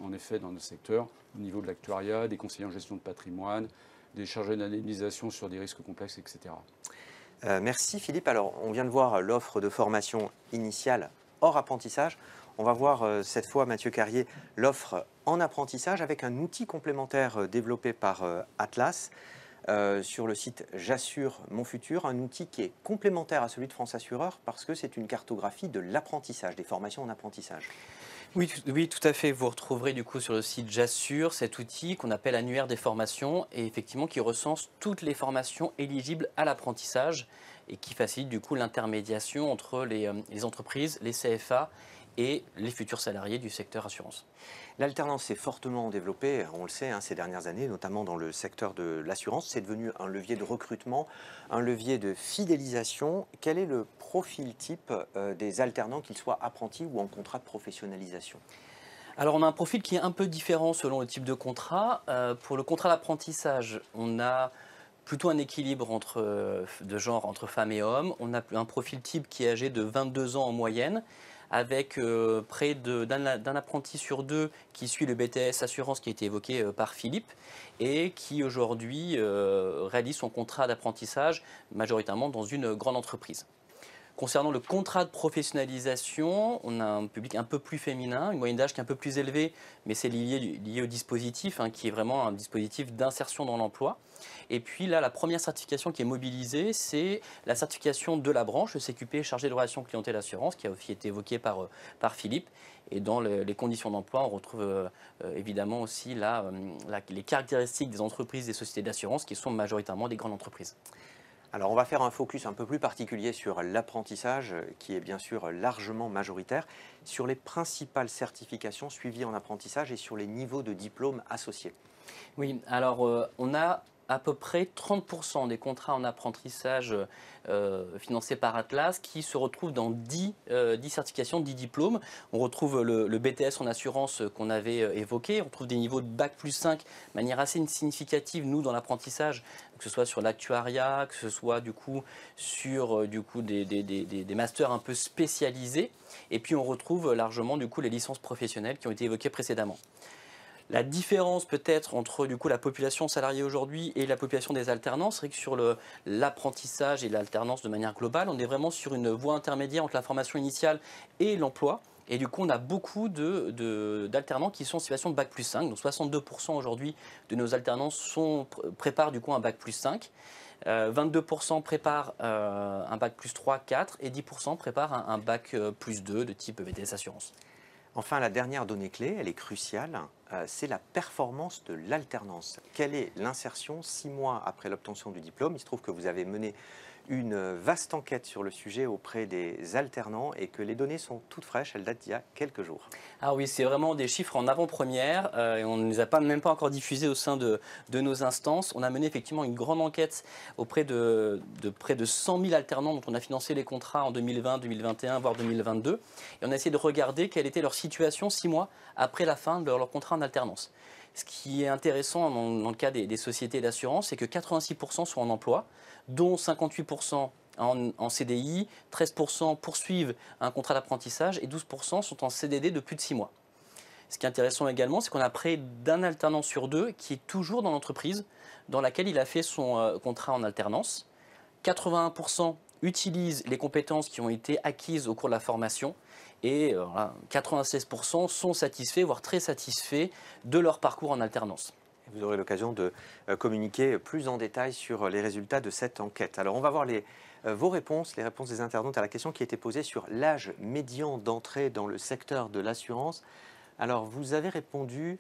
en effet, dans nos secteurs, au niveau de l'actuariat, des conseillers en gestion de patrimoine, des chargés d'indemnisation sur des risques complexes, etc. Merci Philippe. Alors, on vient de voir l'offre de formation initiale hors apprentissage. On va voir cette fois, Mathieu Carrier, l'offre en apprentissage avec un outil complémentaire développé par Atlas. Sur le site J'assure mon futur, un outil qui est complémentaire à celui de France Assureur parce que c'est une cartographie de l'apprentissage, des formations en apprentissage. Oui, tout à fait. Vous retrouverez du coup sur le site J'assure cet outil qu'on appelle annuaire des formations et effectivement qui recense toutes les formations éligibles à l'apprentissage et qui facilite du coup l'intermédiation entre les entreprises, les CFA et les futurs salariés du secteur assurance. L'alternance s'est fortement développée, on le sait, ces dernières années, notamment dans le secteur de l'assurance. C'est devenu un levier de recrutement, un levier de fidélisation. Quel est le profil type des alternants, qu'ils soient apprentis ou en contrat de professionnalisation ? Alors on a un profil qui est un peu différent selon le type de contrat. Pour le contrat d'apprentissage, on a plutôt un équilibre de genre entre femmes et hommes. On a un profil type qui est âgé de 22 ans en moyenne, avec près d'un apprenti sur deux qui suit le BTS Assurance qui a été évoqué par Philippe et qui aujourd'hui réalise son contrat d'apprentissage majoritairement dans une grande entreprise. Concernant le contrat de professionnalisation, on a un public un peu plus féminin, une moyenne d'âge qui est un peu plus élevée, mais c'est lié au dispositif, qui est vraiment un dispositif d'insertion dans l'emploi. Et puis là, la première certification qui est mobilisée, c'est la certification de la branche, le CQP chargé de relations clientèle assurance, qui a aussi été évoqué par Philippe. Et dans les conditions d'emploi, on retrouve évidemment aussi les caractéristiques des entreprises, des sociétés d'assurance, qui sont majoritairement des grandes entreprises. Alors on va faire un focus un peu plus particulier sur l'apprentissage, qui est bien sûr largement majoritaire, sur les principales certifications suivies en apprentissage et sur les niveaux de diplôme associés. Oui, alors on a à peu près 30% des contrats en apprentissage financés par Atlas qui se retrouvent dans 10 certifications, 10 diplômes. On retrouve le BTS en assurance qu'on avait évoqué, on trouve des niveaux de Bac+5 de manière assez significative, nous, dans l'apprentissage, que ce soit sur l'actuariat, que ce soit du coup sur des masters un peu spécialisés. Et puis on retrouve largement du coup les licences professionnelles qui ont été évoquées précédemment. La différence peut-être entre du coup la population salariée aujourd'hui et la population des alternants, c'est que sur l'apprentissage et l'alternance de manière globale, on est vraiment sur une voie intermédiaire entre la formation initiale et l'emploi. Et du coup, on a beaucoup d'alternants qui sont en situation de Bac plus 5. Donc 62% aujourd'hui de nos alternants préparent du coup un Bac plus 5. 22% préparent un Bac plus 3, 4 et 10% préparent un Bac plus 2 de type BTS Assurance. Enfin, la dernière donnée clé, elle est cruciale, c'est la performance de l'alternance. Quelle est l'insertion 6 mois après l'obtention du diplôme? Il se trouve que vous avez mené une vaste enquête sur le sujet auprès des alternants et que les données sont toutes fraîches, elles datent d'il y a quelques jours. Ah oui, c'est vraiment des chiffres en avant-première et on ne les a même pas encore diffusés au sein de nos instances. On a mené effectivement une grande enquête auprès de près de 100 000 alternants dont on a financé les contrats en 2020, 2021, voire 2022. Et on a essayé de regarder quelle était leur situation 6 mois après la fin de leur contrat en alternance. Ce qui est intéressant dans le cas des sociétés d'assurance, c'est que 86% sont en emploi, dont 58% en CDI, 13% poursuivent un contrat d'apprentissage et 12% sont en CDD de plus de 6 mois. Ce qui est intéressant également, c'est qu'on a près d'un alternant sur 2 qui est toujours dans l'entreprise dans laquelle il a fait son contrat en alternance. 81% utilisent les compétences qui ont été acquises au cours de la formation. Et 96% sont satisfaits, voire très satisfaits, de leur parcours en alternance. Vous aurez l'occasion de communiquer plus en détail sur les résultats de cette enquête. Alors on va voir vos réponses, les réponses des internautes à la question qui a été posée sur l'âge médian d'entrée dans le secteur de l'assurance. Alors vous avez répondu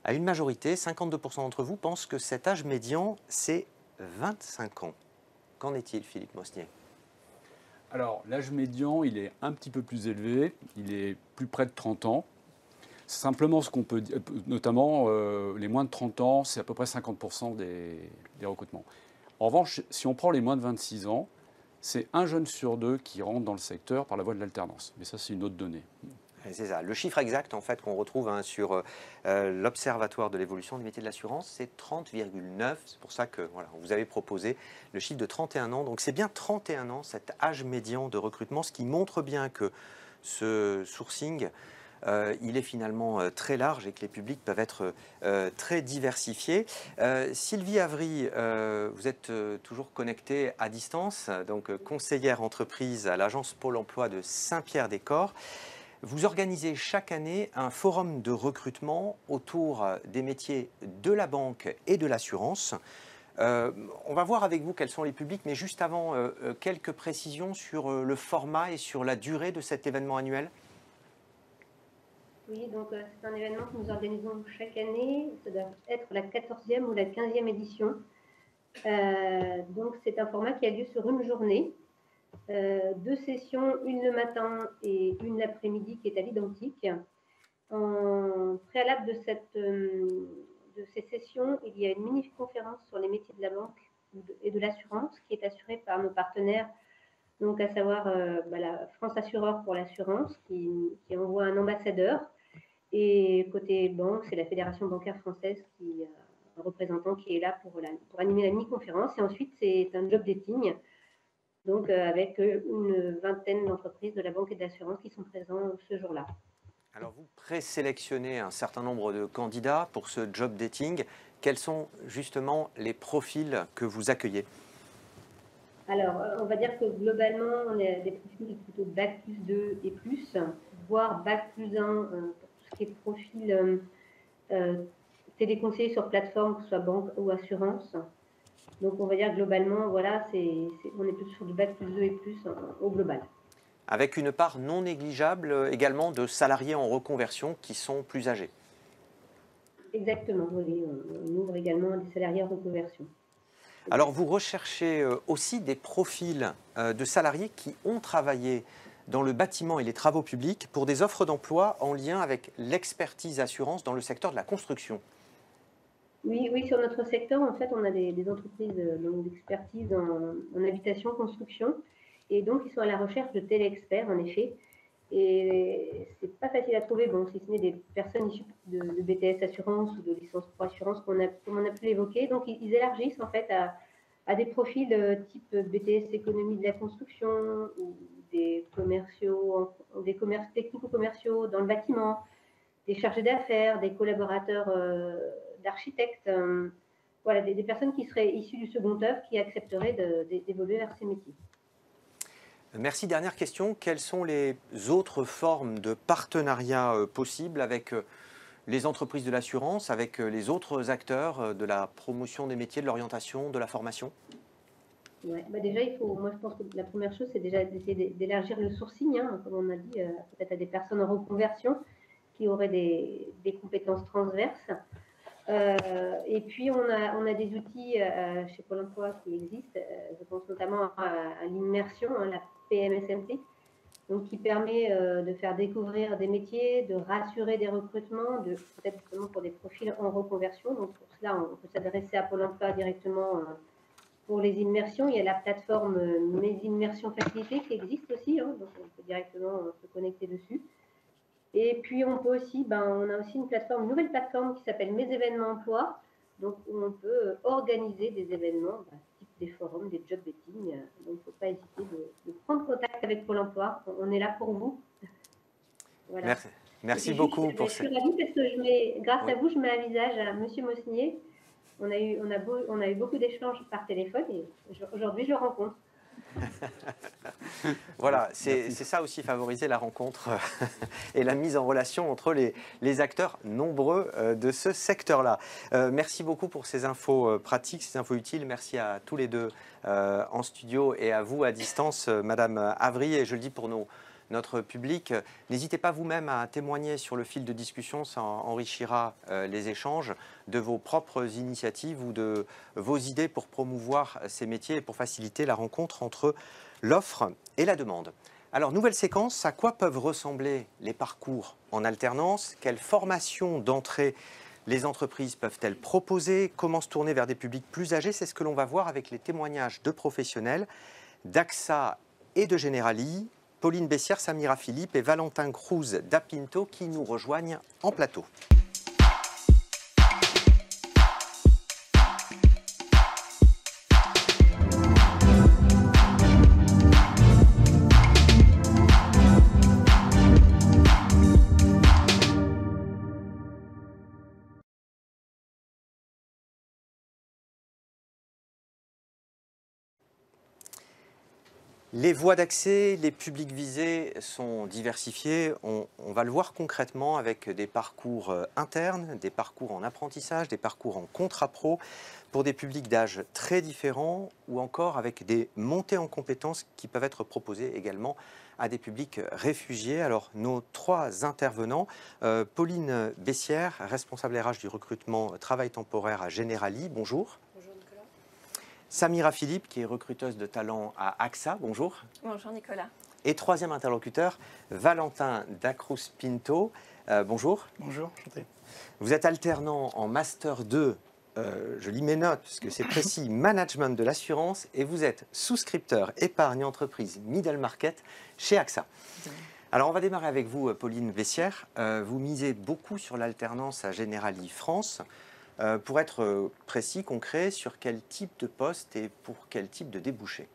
à une majorité, 52% d'entre vous pensent que cet âge médian c'est 25 ans. Qu'en est-il, Philippe Mosnier? Alors, l'âge médian, il est un petit peu plus élevé, il est plus près de 30 ans. Simplement, ce qu'on peut dire, notamment les moins de 30 ans, c'est à peu près 50% des recrutements. En revanche, si on prend les moins de 26 ans, c'est un jeune sur 2 qui rentre dans le secteur par la voie de l'alternance. Mais ça, c'est une autre donnée. C'est ça. Le chiffre exact en fait qu'on retrouve sur l'Observatoire de l'évolution des métiers de l'assurance, c'est 30,9. C'est pour ça que voilà, vous avez proposé le chiffre de 31 ans. Donc c'est bien 31 ans, cet âge médian de recrutement, ce qui montre bien que ce sourcing, il est finalement très large et que les publics peuvent être très diversifiés. Sylvie Avry, vous êtes toujours connectée à distance, donc conseillère entreprise à l'agence Pôle emploi de Saint-Pierre-des-Corps. Vous organisez chaque année un forum de recrutement autour des métiers de la banque et de l'assurance. On va voir avec vous quels sont les publics, mais juste avant, quelques précisions sur le format et sur la durée de cet événement annuel. Oui, donc c'est un événement que nous organisons chaque année. Ça doit être la 14e ou la 15e édition. Donc c'est un format qui a lieu sur une journée. 2 sessions, une le matin et une l'après-midi qui est à l'identique. En préalable de ces sessions, il y a une mini-conférence sur les métiers de la banque et de l'assurance qui est assurée par nos partenaires, donc à savoir la France Assureur pour l'assurance qui envoie un ambassadeur. Et côté banque, c'est la Fédération bancaire française qui a un représentant qui est là pour animer la mini-conférence. Et ensuite, c'est un job dating. Donc, avec une vingtaine d'entreprises de la banque et de l'assurance qui sont présents ce jour-là. Alors, vous présélectionnez un certain nombre de candidats pour ce job dating. Quels sont justement les profils que vous accueillez? Alors, on va dire que globalement, on a des profils plutôt Bac plus 2 et plus, voire Bac plus 1 pour tout ce qui est profil téléconseiller sur plateforme, que ce soit banque ou assurance. Donc, on va dire globalement, voilà, on est plutôt sur du Bac plus 2 et plus au global. Avec une part non négligeable également de salariés en reconversion qui sont plus âgés. Exactement, oui, on ouvre également des salariés en reconversion. Alors, vous recherchez aussi des profils de salariés qui ont travaillé dans le bâtiment et les travaux publics pour des offres d'emploi en lien avec l'expertise assurance dans le secteur de la construction. Oui, sur notre secteur, en fait, on a des entreprises d'expertise en habitation, construction, et donc ils sont à la recherche de tels experts, en effet. Et c'est pas facile à trouver, bon, si ce n'est des personnes issues de BTS Assurance ou de licence Pro Assurance, comme on a pu l'évoquer. Donc ils élargissent en fait à des profils type BTS Économie de la construction ou des commerciaux, des commerces technico-commerciaux dans le bâtiment, des chargés d'affaires, des collaborateurs d'architectes, voilà, des personnes qui seraient issues du second œuvre qui accepteraient d'évoluer vers ces métiers. Merci. Dernière question. Quelles sont les autres formes de partenariat possibles avec les entreprises de l'assurance, avec les autres acteurs de la promotion des métiers, de l'orientation, de la formation? Ouais, bah déjà, moi je pense que la première chose, c'est déjà d'essayer d'élargir le sourcing, hein, comme on a dit, peut-être à des personnes en reconversion qui auraient des compétences transverses. Et puis, on a des outils chez Pôle emploi qui existent. Je pense notamment à l'immersion, hein, la PMSMT, donc qui permet de faire découvrir des métiers, de rassurer des recrutements, peut-être justement pour des profils en reconversion. Donc, pour cela, on peut s'adresser à Pôle emploi directement pour les immersions. Il y a la plateforme Mes Immersions Facilitées qui existe aussi, hein, donc on peut directement se connecter dessus. Et puis, on peut aussi, on a aussi une nouvelle plateforme qui s'appelle Mes Événements Emploi, donc où on peut organiser des événements, type des forums, des job dating. Donc, il ne faut pas hésiter de prendre contact avec Pôle emploi. On est là pour vous. Voilà. Merci beaucoup pour ça. Je suis ravie parce que grâce à vous, je mets un visage à Monsieur Mosnier. On a eu beaucoup d'échanges par téléphone et aujourd'hui, je le rencontre. Voilà, c'est ça aussi, favoriser la rencontre et la mise en relation entre les acteurs nombreux de ce secteur-là. Merci beaucoup pour ces infos pratiques, ces infos utiles. Merci à tous les deux en studio et à vous à distance, Madame Avry. Et je le dis pour notre public, n'hésitez pas vous-même à témoigner sur le fil de discussion, ça enrichira les échanges de vos propres initiatives ou de vos idées pour promouvoir ces métiers et pour faciliter la rencontre entre l'offre et la demande. Alors, nouvelle séquence, à quoi peuvent ressembler les parcours en alternance? Quelles formations d'entrée les entreprises peuvent-elles proposer? Comment se tourner vers des publics plus âgés? C'est ce que l'on va voir avec les témoignages de professionnels d'AXA et de Generali. Pauline Bessière, Samira Philippe et Valentin Cruz d'Apinto qui nous rejoignent en plateau. Les voies d'accès, les publics visés sont diversifiés. On va le voir concrètement avec des parcours internes, des parcours en apprentissage, des parcours en contrat pro pour des publics d'âge très différents ou encore avec des montées en compétences qui peuvent être proposées également à des publics réfugiés. Alors, nos trois intervenants, Pauline Bessière, responsable RH du recrutement travail temporaire à Generali, bonjour. Samira Philippe, qui est recruteuse de talent à AXA. Bonjour. Bonjour Nicolas. Et troisième interlocuteur, Valentin Dacruz Pinto. Bonjour. Bonjour, enchanté. Vous êtes alternant en Master 2, je lis mes notes parce que c'est précis, Management de l'assurance, et vous êtes souscripteur épargne entreprise middle market chez AXA. Alors on va démarrer avec vous, Pauline Bessière. Vous misez beaucoup sur l'alternance à Generali France. Pour être précis, concret, sur quel type de poste et pour quel type de débouché?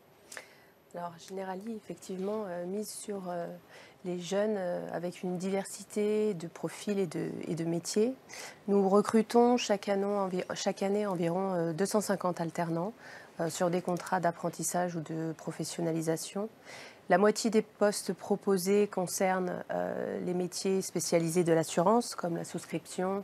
Alors, Generali, effectivement, mise sur les jeunes avec une diversité de profils et de métiers. Nous recrutons chaque année environ 250 alternants sur des contrats d'apprentissage ou de professionnalisation. La moitié des postes proposés concernent les métiers spécialisés de l'assurance, comme la souscription,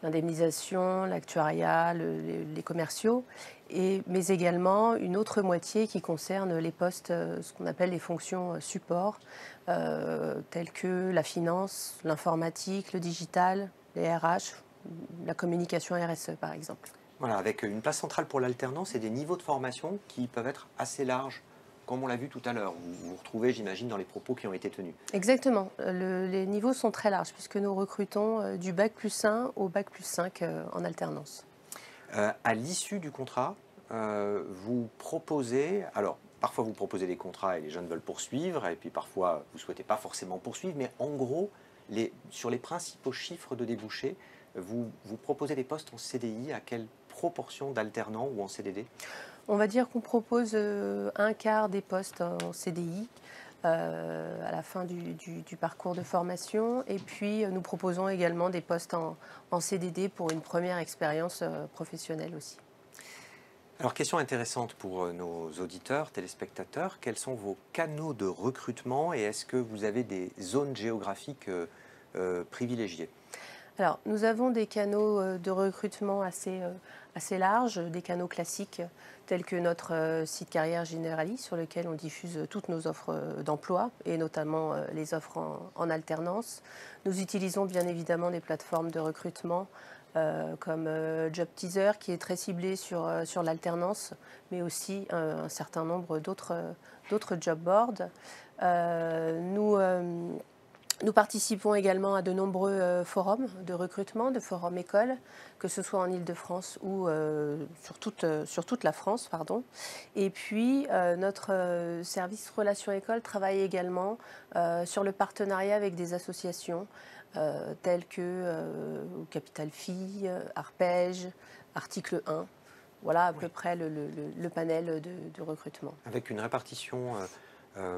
l'indemnisation, l'actuariat, les commerciaux, mais également une autre moitié qui concerne les postes, ce qu'on appelle les fonctions support, telles que la finance, l'informatique, le digital, les RH, la communication RSE par exemple. Voilà, avec une place centrale pour l'alternance et des niveaux de formation qui peuvent être assez larges, comme on l'a vu tout à l'heure. Vous vous retrouvez, j'imagine, dans les propos qui ont été tenus. Exactement. Les niveaux sont très larges puisque nous recrutons du bac plus 1 au bac plus 5 en alternance. À l'issue du contrat, vous proposez, alors parfois vous proposez des contrats et les jeunes veulent poursuivre, et puis parfois vous ne souhaitez pas forcément poursuivre, mais en gros, sur les principaux chiffres de débouchés, vous proposez des postes en CDI. À quelle proportion d'alternants ou en CDD? On va dire qu'on propose un quart des postes en CDI à la fin du parcours de formation. Et puis, nous proposons également des postes en CDD pour une première expérience professionnelle aussi. Alors, question intéressante pour nos auditeurs, téléspectateurs. Quels sont vos canaux de recrutement et est-ce que vous avez des zones géographiques privilégiées? Alors, nous avons des canaux de recrutement assez larges, des canaux classiques tels que notre site Carrière Generali sur lequel on diffuse toutes nos offres d'emploi et notamment les offres en alternance. Nous utilisons bien évidemment des plateformes de recrutement comme Job Teaser qui est très ciblé sur l'alternance, mais aussi un certain nombre d'autres job boards. Nous participons également à de nombreux forums de recrutement, de forums écoles, que ce soit en Île-de-France ou sur toute la France. Pardon. Et puis, notre service Relations Écoles travaille également sur le partenariat avec des associations telles que Capital Filles, Arpège, Article 1. Voilà à peu près le panel de recrutement. Avec une répartition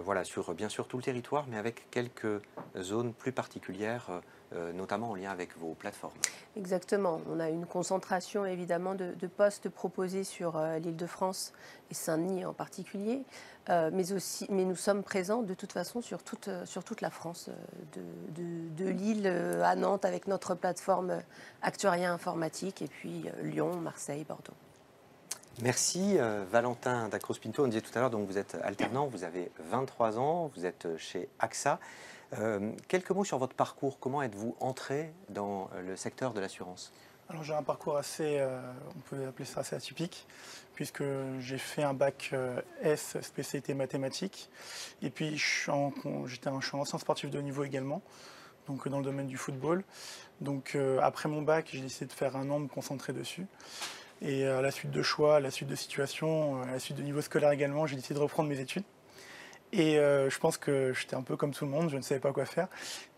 voilà, sur bien sûr tout le territoire, mais avec quelques zones plus particulières, notamment en lien avec vos plateformes. Exactement. On a une concentration évidemment de postes proposés sur l'Île-de-France et Saint-Denis en particulier, mais nous sommes présents de toute façon sur toute la France, de Lille à Nantes avec notre plateforme Actuaria Informatique, et puis Lyon, Marseille, Bordeaux. Merci Valentin Dacros-Pinto. On disait tout à l'heure, donc vous êtes alternant, vous avez 23 ans, vous êtes chez AXA. Quelques mots sur votre parcours. Comment êtes-vous entré dans le secteur de l'assurance? Alors j'ai un parcours assez, on peut appeler ça assez atypique, puisque j'ai fait un bac S spécialité mathématiques, et puis je suis un ancien sportif de haut niveau également, donc dans le domaine du football. Donc après mon bac, j'ai décidé de faire un an, de me concentrer dessus. Et à la suite de choix, à la suite de situation, à la suite de niveau scolaire également, j'ai décidé de reprendre mes études. Et je pense que j'étais un peu comme tout le monde, je ne savais pas quoi faire.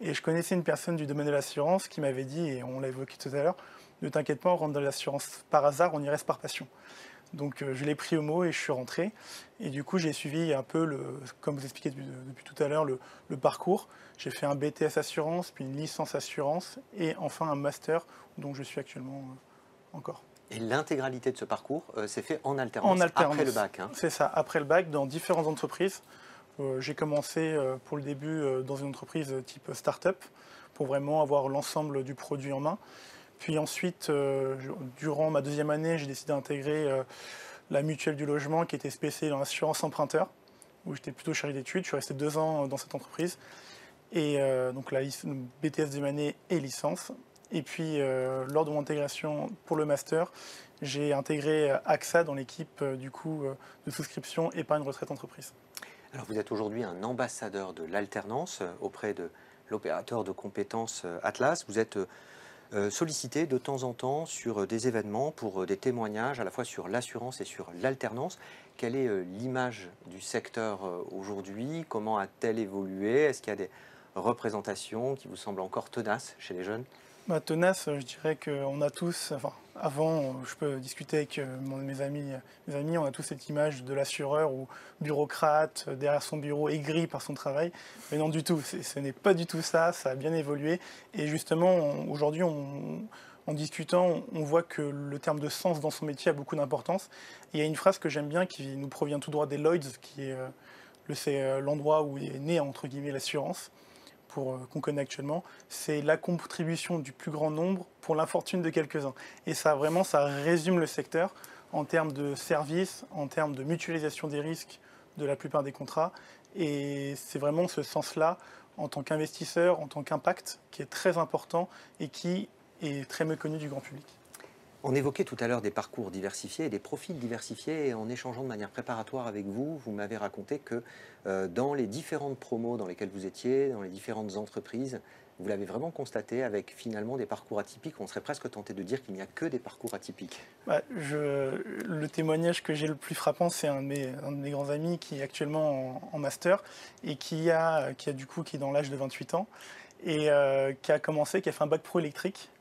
Et je connaissais une personne du domaine de l'assurance qui m'avait dit, et on l'a évoqué tout à l'heure, ne t'inquiète pas, on rentre dans l'assurance par hasard, on y reste par passion. Donc je l'ai pris au mot et je suis rentré. Et du coup, j'ai suivi un peu, comme vous expliquez depuis tout à l'heure, le parcours. J'ai fait un BTS assurance, puis une licence assurance, et enfin un master, dont je suis actuellement encore. Et l'intégralité de ce parcours s'est fait en alternance, après le bac. Hein. C'est ça, après le bac, dans différentes entreprises. J'ai commencé pour le début dans une entreprise type start-up, pour vraiment avoir l'ensemble du produit en main. Puis ensuite, durant ma deuxième année, j'ai décidé d'intégrer la mutuelle du logement qui était spécialisée dans l'assurance emprunteur, où j'étais plutôt chargé d'études. Je suis resté 2 ans dans cette entreprise. Et donc la BTS deuxième année et licence. Et puis, lors de mon intégration pour le master, j'ai intégré AXA dans l'équipe de souscription épargne retraite entreprise. Alors, vous êtes aujourd'hui un ambassadeur de l'alternance auprès de l'opérateur de compétences Atlas. Vous êtes sollicité de temps en temps sur des événements pour des témoignages à la fois sur l'assurance et sur l'alternance. Quelle est l'image du secteur aujourd'hui? Comment a-t-elle évolué? Est-ce qu'il y a des représentations qui vous semblent encore tenaces chez les jeunes? Tenace, je dirais qu'on a tous, avant, je peux discuter avec mes amis, on a tous cette image de l'assureur ou bureaucrate, derrière son bureau, aigri par son travail. Mais non du tout, ce n'est pas du tout ça, ça a bien évolué. Et justement, aujourd'hui, en discutant, on voit que le terme de sens dans son métier a beaucoup d'importance. Il y a une phrase que j'aime bien qui nous provient tout droit des Lloyds, qui est l'endroit où est né, entre guillemets, l'assurance. Qu'on connaît actuellement, c'est la contribution du plus grand nombre pour l'infortune de quelques-uns. Et ça, vraiment, ça résume le secteur en termes de services, en termes de mutualisation des risques de la plupart des contrats. Et c'est vraiment ce sens-là, en tant qu'investisseur, en tant qu'impact, qui est très important et qui est très méconnu du grand public. On évoquait tout à l'heure des parcours diversifiés et des profils diversifiés. Et en échangeant de manière préparatoire avec vous, vous m'avez raconté que dans les différentes promos dans lesquelles vous étiez, dans les différentes entreprises, vous l'avez vraiment constaté avec finalement des parcours atypiques. On serait presque tenté de dire qu'il n'y a que des parcours atypiques. Le témoignage que j'ai le plus frappant, c'est un de mes grands amis qui est actuellement en master et qui est dans l'âge de 28 ans et qui a fait un bac pro électrique.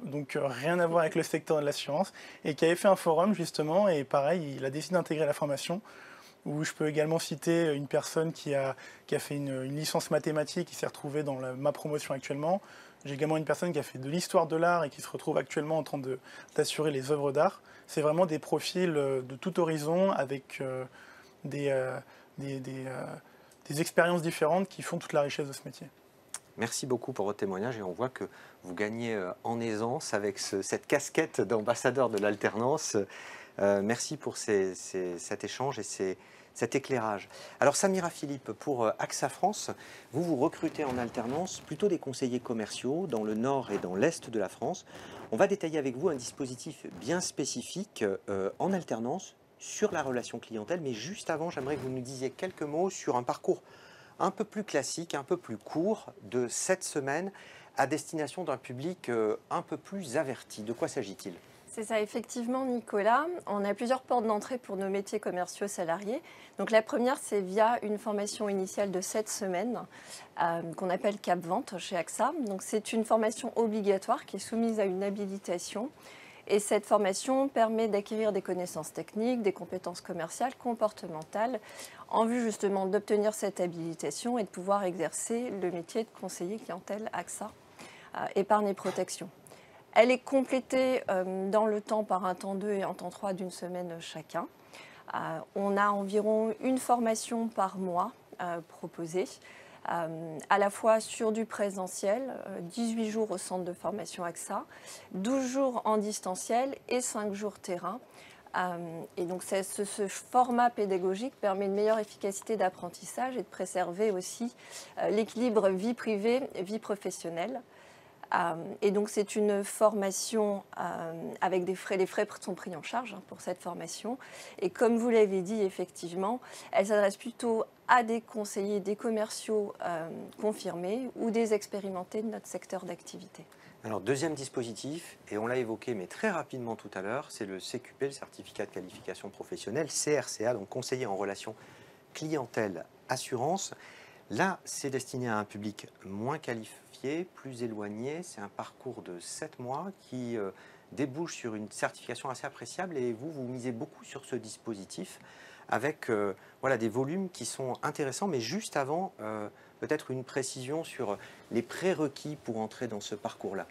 Donc rien à voir avec le secteur de l'assurance, et qui avait fait un forum justement, et pareil, il a décidé d'intégrer la formation Ou je peux également citer une personne qui a fait une licence mathématique qui s'est retrouvée dans ma promotion actuellement. J'ai également une personne qui a fait de l'histoire de l'art et qui se retrouve actuellement en train d'assurer les œuvres d'art. C'est vraiment des profils de tout horizon avec des expériences différentes qui font toute la richesse de ce métier. Merci beaucoup pour votre témoignage et on voit que vous gagnez en aisance avec cette casquette d'ambassadeur de l'alternance. Merci pour cet échange et cet éclairage. Alors Samira Philippe, pour AXA France, vous recrutez en alternance plutôt des conseillers commerciaux dans le nord et dans l'est de la France. On va détailler avec vous un dispositif bien spécifique en alternance sur la relation clientèle, mais juste avant, j'aimerais que vous nous disiez quelques mots sur un parcours un peu plus classique, un peu plus court de 7 semaines à destination d'un public un peu plus averti. De quoi s'agit-il ? C'est ça, effectivement, Nicolas. On a plusieurs portes d'entrée pour nos métiers commerciaux salariés. Donc la première, c'est via une formation initiale de 7 semaines qu'on appelle Cap Vente chez AXA. Donc c'est une formation obligatoire qui est soumise à une habilitation. Et cette formation permet d'acquérir des connaissances techniques, des compétences commerciales, comportementales, en vue justement d'obtenir cette habilitation et de pouvoir exercer le métier de conseiller clientèle AXA, épargne et protection. Elle est complétée dans le temps par un temps 2 et un temps 3 d'une semaine chacun. On a environ une formation par mois proposée, à la fois sur du présentiel, 18 jours au centre de formation AXA, 12 jours en distanciel et 5 jours terrain. Et donc ce format pédagogique permet une meilleure efficacité d'apprentissage et de préserver aussi l'équilibre vie privée, vie professionnelle. Et donc c'est une formation avec des frais. Les frais sont pris en charge pour cette formation. Et comme vous l'avez dit, effectivement, elle s'adresse plutôt à des conseillers, des commerciaux confirmés ou des expérimentés de notre secteur d'activité. Alors deuxième dispositif, et on l'a évoqué mais très rapidement tout à l'heure, c'est le CQP, le certificat de qualification professionnelle, CRCA, donc conseiller en relation clientèle assurance. Là, c'est destiné à un public moins qualifié, plus éloigné. C'est un parcours de 7 mois qui débouche sur une certification assez appréciable et vous misez beaucoup sur ce dispositif avec voilà, des volumes qui sont intéressants. Mais juste avant, peut-être une précision sur les prérequis pour entrer dans ce parcours-là.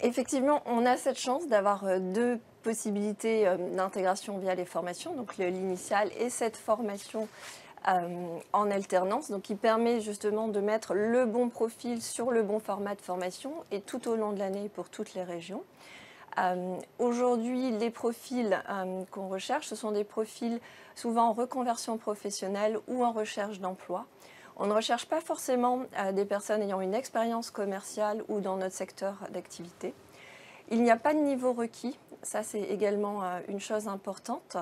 Effectivement, on a cette chance d'avoir 2 possibilités d'intégration via les formations, donc l'initiale et cette formation en alternance, donc qui permet justement de mettre le bon profil sur le bon format de formation et tout au long de l'année pour toutes les régions. Aujourd'hui, les profils qu'on recherche, ce sont des profils souvent en reconversion professionnelle ou en recherche d'emploi. On ne recherche pas forcément des personnes ayant une expérience commerciale ou dans notre secteur d'activité. Il n'y a pas de niveau requis, ça c'est également une chose importante.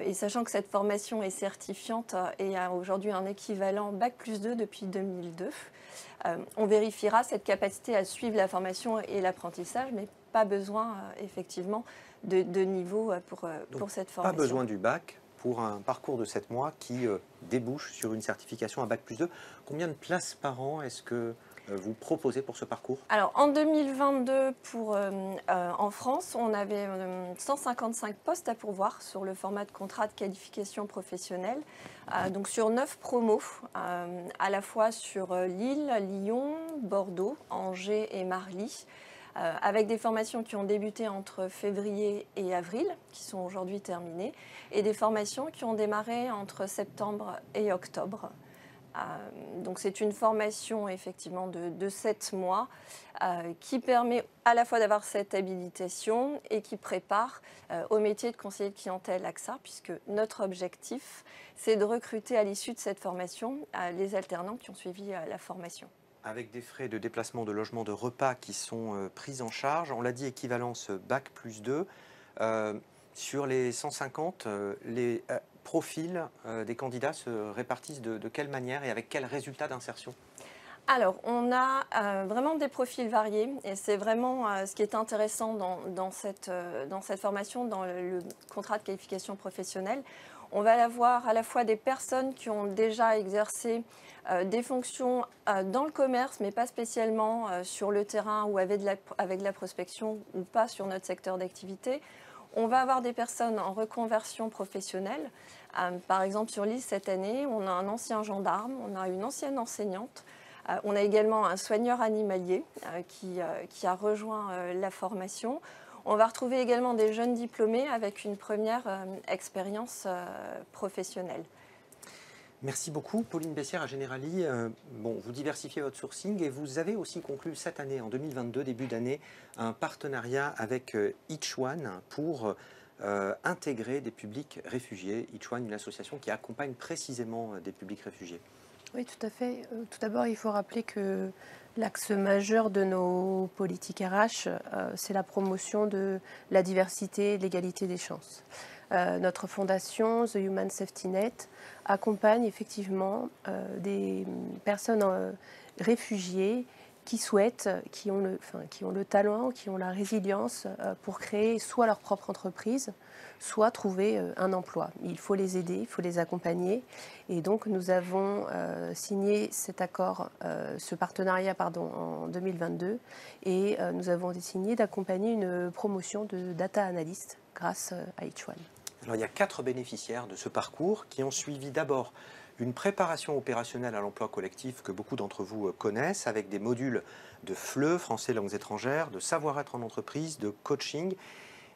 Et sachant que cette formation est certifiante et a aujourd'hui un équivalent Bac+2 depuis 2002, on vérifiera cette capacité à suivre la formation et l'apprentissage, mais pas besoin effectivement de niveau pour cette formation. Pas besoin du bac pour un parcours de 7 mois qui débouche sur une certification à Bac+2. Combien de places par an est-ce que vous proposez pour ce parcours? Alors en 2022, en France, on avait 155 postes à pourvoir sur le format de contrat de qualification professionnelle, donc sur 9 promos, à la fois sur Lille, Lyon, Bordeaux, Angers et Marly, avec des formations qui ont débuté entre février et avril, qui sont aujourd'hui terminées, et des formations qui ont démarré entre septembre et octobre. Donc c'est une formation effectivement de 7 mois qui permet à la fois d'avoir cette habilitation et qui prépare au métier de conseiller de clientèle AXA, puisque notre objectif c'est de recruter à l'issue de cette formation les alternants qui ont suivi la formation. Avec des frais de déplacement, de logement, de repas qui sont pris en charge, on l'a dit, équivalence Bac+2. Sur les 150, les profils des candidats se répartissent de quelle manière et avec quels résultats d'insertion? Alors, on a vraiment des profils variés et c'est vraiment ce qui est intéressant dans cette formation, dans le contrat de qualification professionnelle. On va avoir à la fois des personnes qui ont déjà exercé des fonctions dans le commerce, mais pas spécialement sur le terrain ou avec de la prospection ou pas sur notre secteur d'activité. On va avoir des personnes en reconversion professionnelle. Par exemple, sur l'île cette année, on a un ancien gendarme, on a une ancienne enseignante, on a également un soigneur animalier qui a rejoint la formation. On va retrouver également des jeunes diplômés avec une première expérience professionnelle. Merci beaucoup, Pauline Bessière à Generali. Vous diversifiez votre sourcing et vous avez aussi conclu cette année, en 2022, début d'année, un partenariat avec Each One pour intégrer des publics réfugiés. Each One, une association qui accompagne précisément des publics réfugiés. Oui, tout à fait. Tout d'abord, il faut rappeler que l'axe majeur de nos politiques RH, c'est la promotion de la diversité et de l'égalité des chances. Notre fondation, The Human Safety Net, accompagne effectivement des personnes réfugiées qui souhaitent, qui ont le talent, qui ont la résilience pour créer soit leur propre entreprise, soit trouver un emploi. Il faut les aider, il faut les accompagner. Et donc nous avons signé cet accord, ce partenariat en 2022, et nous avons décidé d'accompagner une promotion de data analyst grâce à Each One. Alors, il y a 4 bénéficiaires de ce parcours qui ont suivi d'abord une préparation opérationnelle à l'emploi collectif que beaucoup d'entre vous connaissent, avec des modules de FLE, français langues étrangères, de savoir-être en entreprise, de coaching.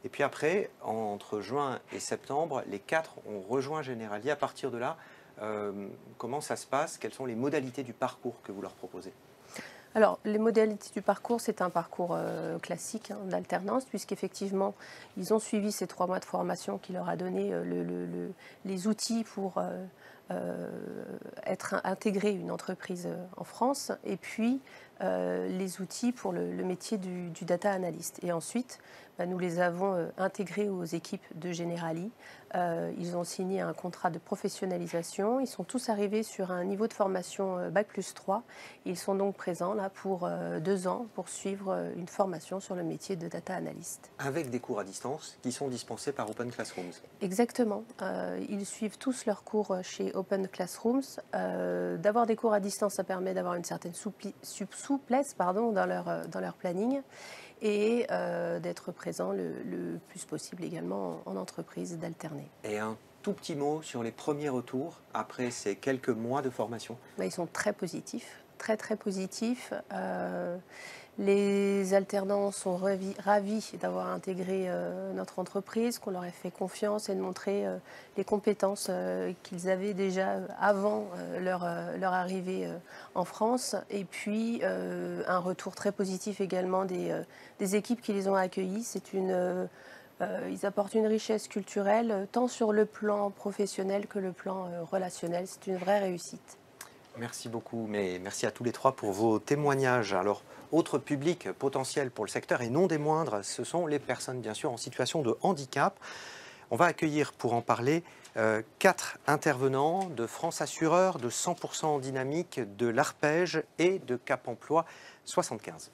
Et puis après, entre juin et septembre, les 4 ont rejoint Generali. À partir de là, comment ça se passe? Quelles sont les modalités du parcours que vous leur proposez? Alors, les modalités du parcours, c'est un parcours classique d'alternance, puisqu'effectivement, ils ont suivi ces 3 mois de formation qui leur a donné les outils pour intégrer une entreprise en France, et puis les outils pour le métier du data analyst. Et ensuite, nous les avons intégrés aux équipes de Generali. Ils ont signé un contrat de professionnalisation. Ils sont tous arrivés sur un niveau de formation Bac+3. Ils sont donc présents là pour 2 ans pour suivre une formation sur le métier de data analyst. Avec des cours à distance qui sont dispensés par Open Classrooms. Exactement. Ils suivent tous leurs cours chez Open Classrooms. D'avoir des cours à distance, ça permet d'avoir une certaine souplesse dans leur planning, et d'être présent le plus possible également en entreprise, d'alterner. Et un tout petit mot sur les premiers retours après ces quelques mois de formation? Ils sont très positifs, très très positifs. Les alternants sont ravis d'avoir intégré notre entreprise, qu'on leur ait fait confiance et de montrer les compétences qu'ils avaient déjà avant leur arrivée en France. Et puis un retour très positif également des équipes qui les ont accueillis. Ils apportent une richesse culturelle tant sur le plan professionnel que le plan relationnel. C'est une vraie réussite. Merci beaucoup, mais merci à tous les 3 pour vos témoignages. Alors, autre public potentiel pour le secteur et non des moindres, ce sont les personnes bien sûr en situation de handicap. On va accueillir pour en parler 4 intervenants de France Assureur, de 100% Dynamique, de l'Arpège et de Cap Emploi 75.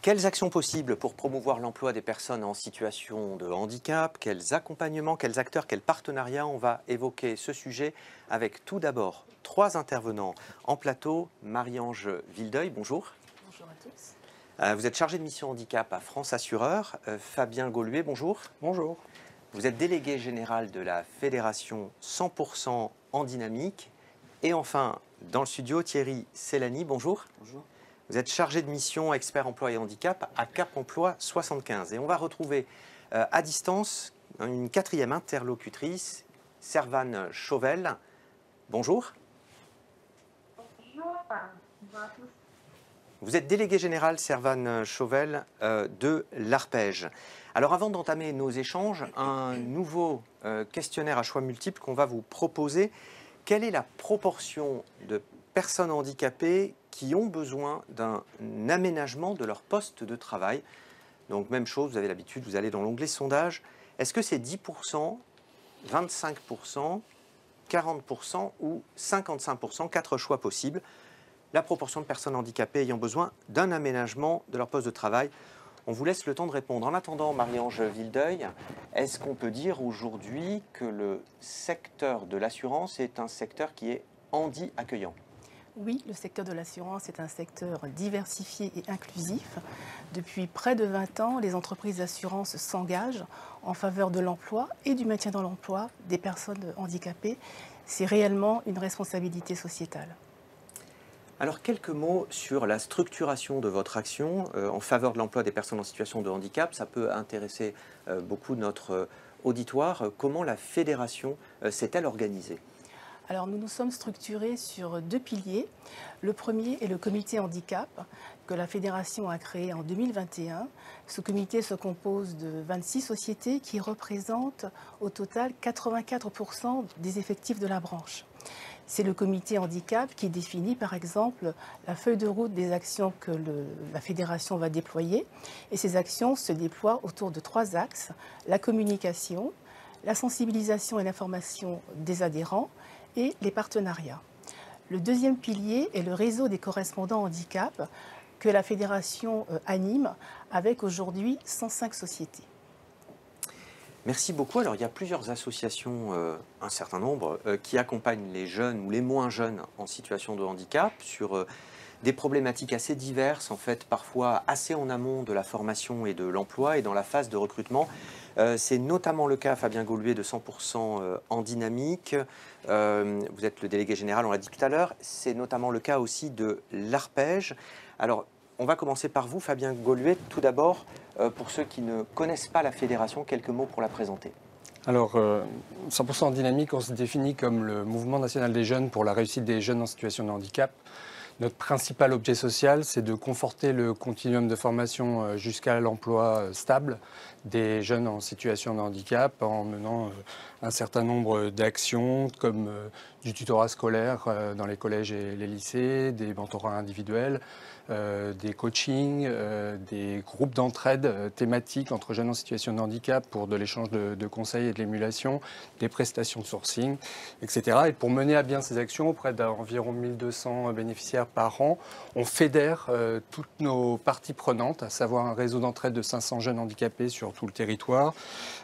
Quelles actions possibles pour promouvoir l'emploi des personnes en situation de handicap? Quels accompagnements, quels acteurs, quels partenariats? On va évoquer ce sujet avec tout d'abord 3 intervenants en plateau. Marie-Ange Vildeuil, bonjour. Bonjour à tous. Vous êtes chargé de mission handicap à France Assureur. Fabien Gauluet, bonjour. Bonjour. Vous êtes délégué général de la fédération 100% en dynamique. Et enfin, dans le studio, Thierry Cellani, bonjour. Bonjour. Vous êtes chargé de mission expert emploi et handicap à Cap Emploi 75. Et on va retrouver à distance une 4e interlocutrice, Servane Chauvel. Bonjour. Bonjour. Bonjour à tous. Vous êtes délégué général, Servane Chauvel, de l'Arpège. Alors avant d'entamer nos échanges, un nouveau questionnaire à choix multiples qu'on va vous proposer. Quelle est la proportion de personnes handicapées qui ont besoin d'un aménagement de leur poste de travail? Donc même chose, vous avez l'habitude, vous allez dans l'onglet sondage. Est-ce que c'est 10%, 25%, 40% ou 55%? 4 choix possibles. la proportion de personnes handicapées ayant besoin d'un aménagement de leur poste de travail. On vous laisse le temps de répondre. En attendant, Marie-Ange Vildeuil, est-ce qu'on peut dire aujourd'hui que le secteur de l'assurance est un secteur qui est handi-accueillant ? Oui, le secteur de l'assurance est un secteur diversifié et inclusif. Depuis près de 20 ans, les entreprises d'assurance s'engagent en faveur de l'emploi et du maintien dans l'emploi des personnes handicapées. C'est réellement une responsabilité sociétale. Alors, quelques mots sur la structuration de votre action en faveur de l'emploi des personnes en situation de handicap. Ça peut intéresser beaucoup notre auditoire. Comment la fédération s'est-elle organisée ? Alors, nous nous sommes structurés sur 2 piliers. Le premier est le comité handicap que la fédération a créé en 2021. Ce comité se compose de 26 sociétés qui représentent au total 84% des effectifs de la branche. C'est le comité handicap qui définit par exemple la feuille de route des actions que la fédération va déployer. Et ces actions se déploient autour de 3 axes: la communication, la sensibilisation et l'information des adhérents et les partenariats. Le deuxième pilier est le réseau des correspondants handicap que la fédération anime avec aujourd'hui 105 sociétés. Merci beaucoup. Alors, il y a plusieurs associations, un certain nombre, qui accompagnent les jeunes ou les moins jeunes en situation de handicap sur des problématiques assez diverses, en fait, parfois assez en amont de la formation et de l'emploi et dans la phase de recrutement. C'est notamment le cas, Fabien Gauluet, de 100% en dynamique. Vous êtes le délégué général, on l'a dit tout à l'heure. C'est notamment le cas aussi de l'Arpège. Alors, on va commencer par vous, Fabien Gauluet. Tout d'abord, pour ceux qui ne connaissent pas la fédération, quelques mots pour la présenter. Alors, 100% en dynamique, on se définit comme le mouvement national des jeunes pour la réussite des jeunes en situation de handicap. Notre principal objet social, c'est de conforter le continuum de formation jusqu'à l'emploi stable des jeunes en situation de handicap en menant un certain nombre d'actions comme du tutorat scolaire dans les collèges et les lycées, des mentorats individuels, des coachings, des groupes d'entraide thématiques entre jeunes en situation de handicap pour de l'échange de conseils et de l'émulation, des prestations de sourcing, etc. Et pour mener à bien ces actions auprès d'environ 1200 bénéficiaires par an, on fédère toutes nos parties prenantes, à savoir un réseau d'entraide de 500 jeunes handicapés sur tout le territoire,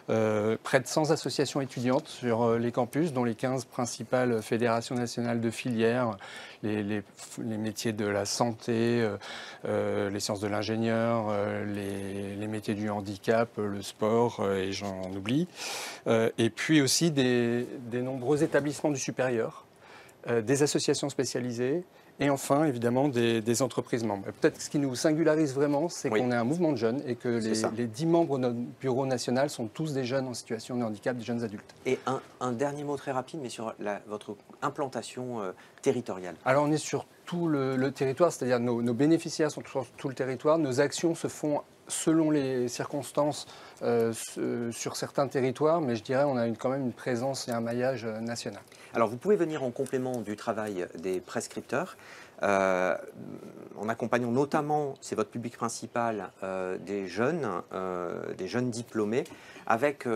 près de 100 associations étudiantes sur les campus, dont les 15 principales fédérations nationales de filières, les métiers de la santé, les sciences de l'ingénieur, les métiers du handicap, le sport, et j'en oublie. Et puis aussi des nombreux établissements du supérieur, des associations spécialisées, et enfin, évidemment, des entreprises membres. Peut-être ce qui nous singularise vraiment, c'est qu'on est un mouvement de jeunes et que les 10 membres de notre bureau national sont tous des jeunes en situation de handicap, des jeunes adultes. Et un dernier mot très rapide, mais sur votre implantation territoriale. Alors, on est sur tout le territoire, c'est-à-dire nos bénéficiaires sont sur tout le territoire. Nos actions se font selon les circonstances sur certains territoires, mais je dirais qu'on a quand même une présence et un maillage national. Alors, vous pouvez venir en complément du travail des prescripteurs, en accompagnant notamment, c'est votre public principal, des jeunes diplômés, avec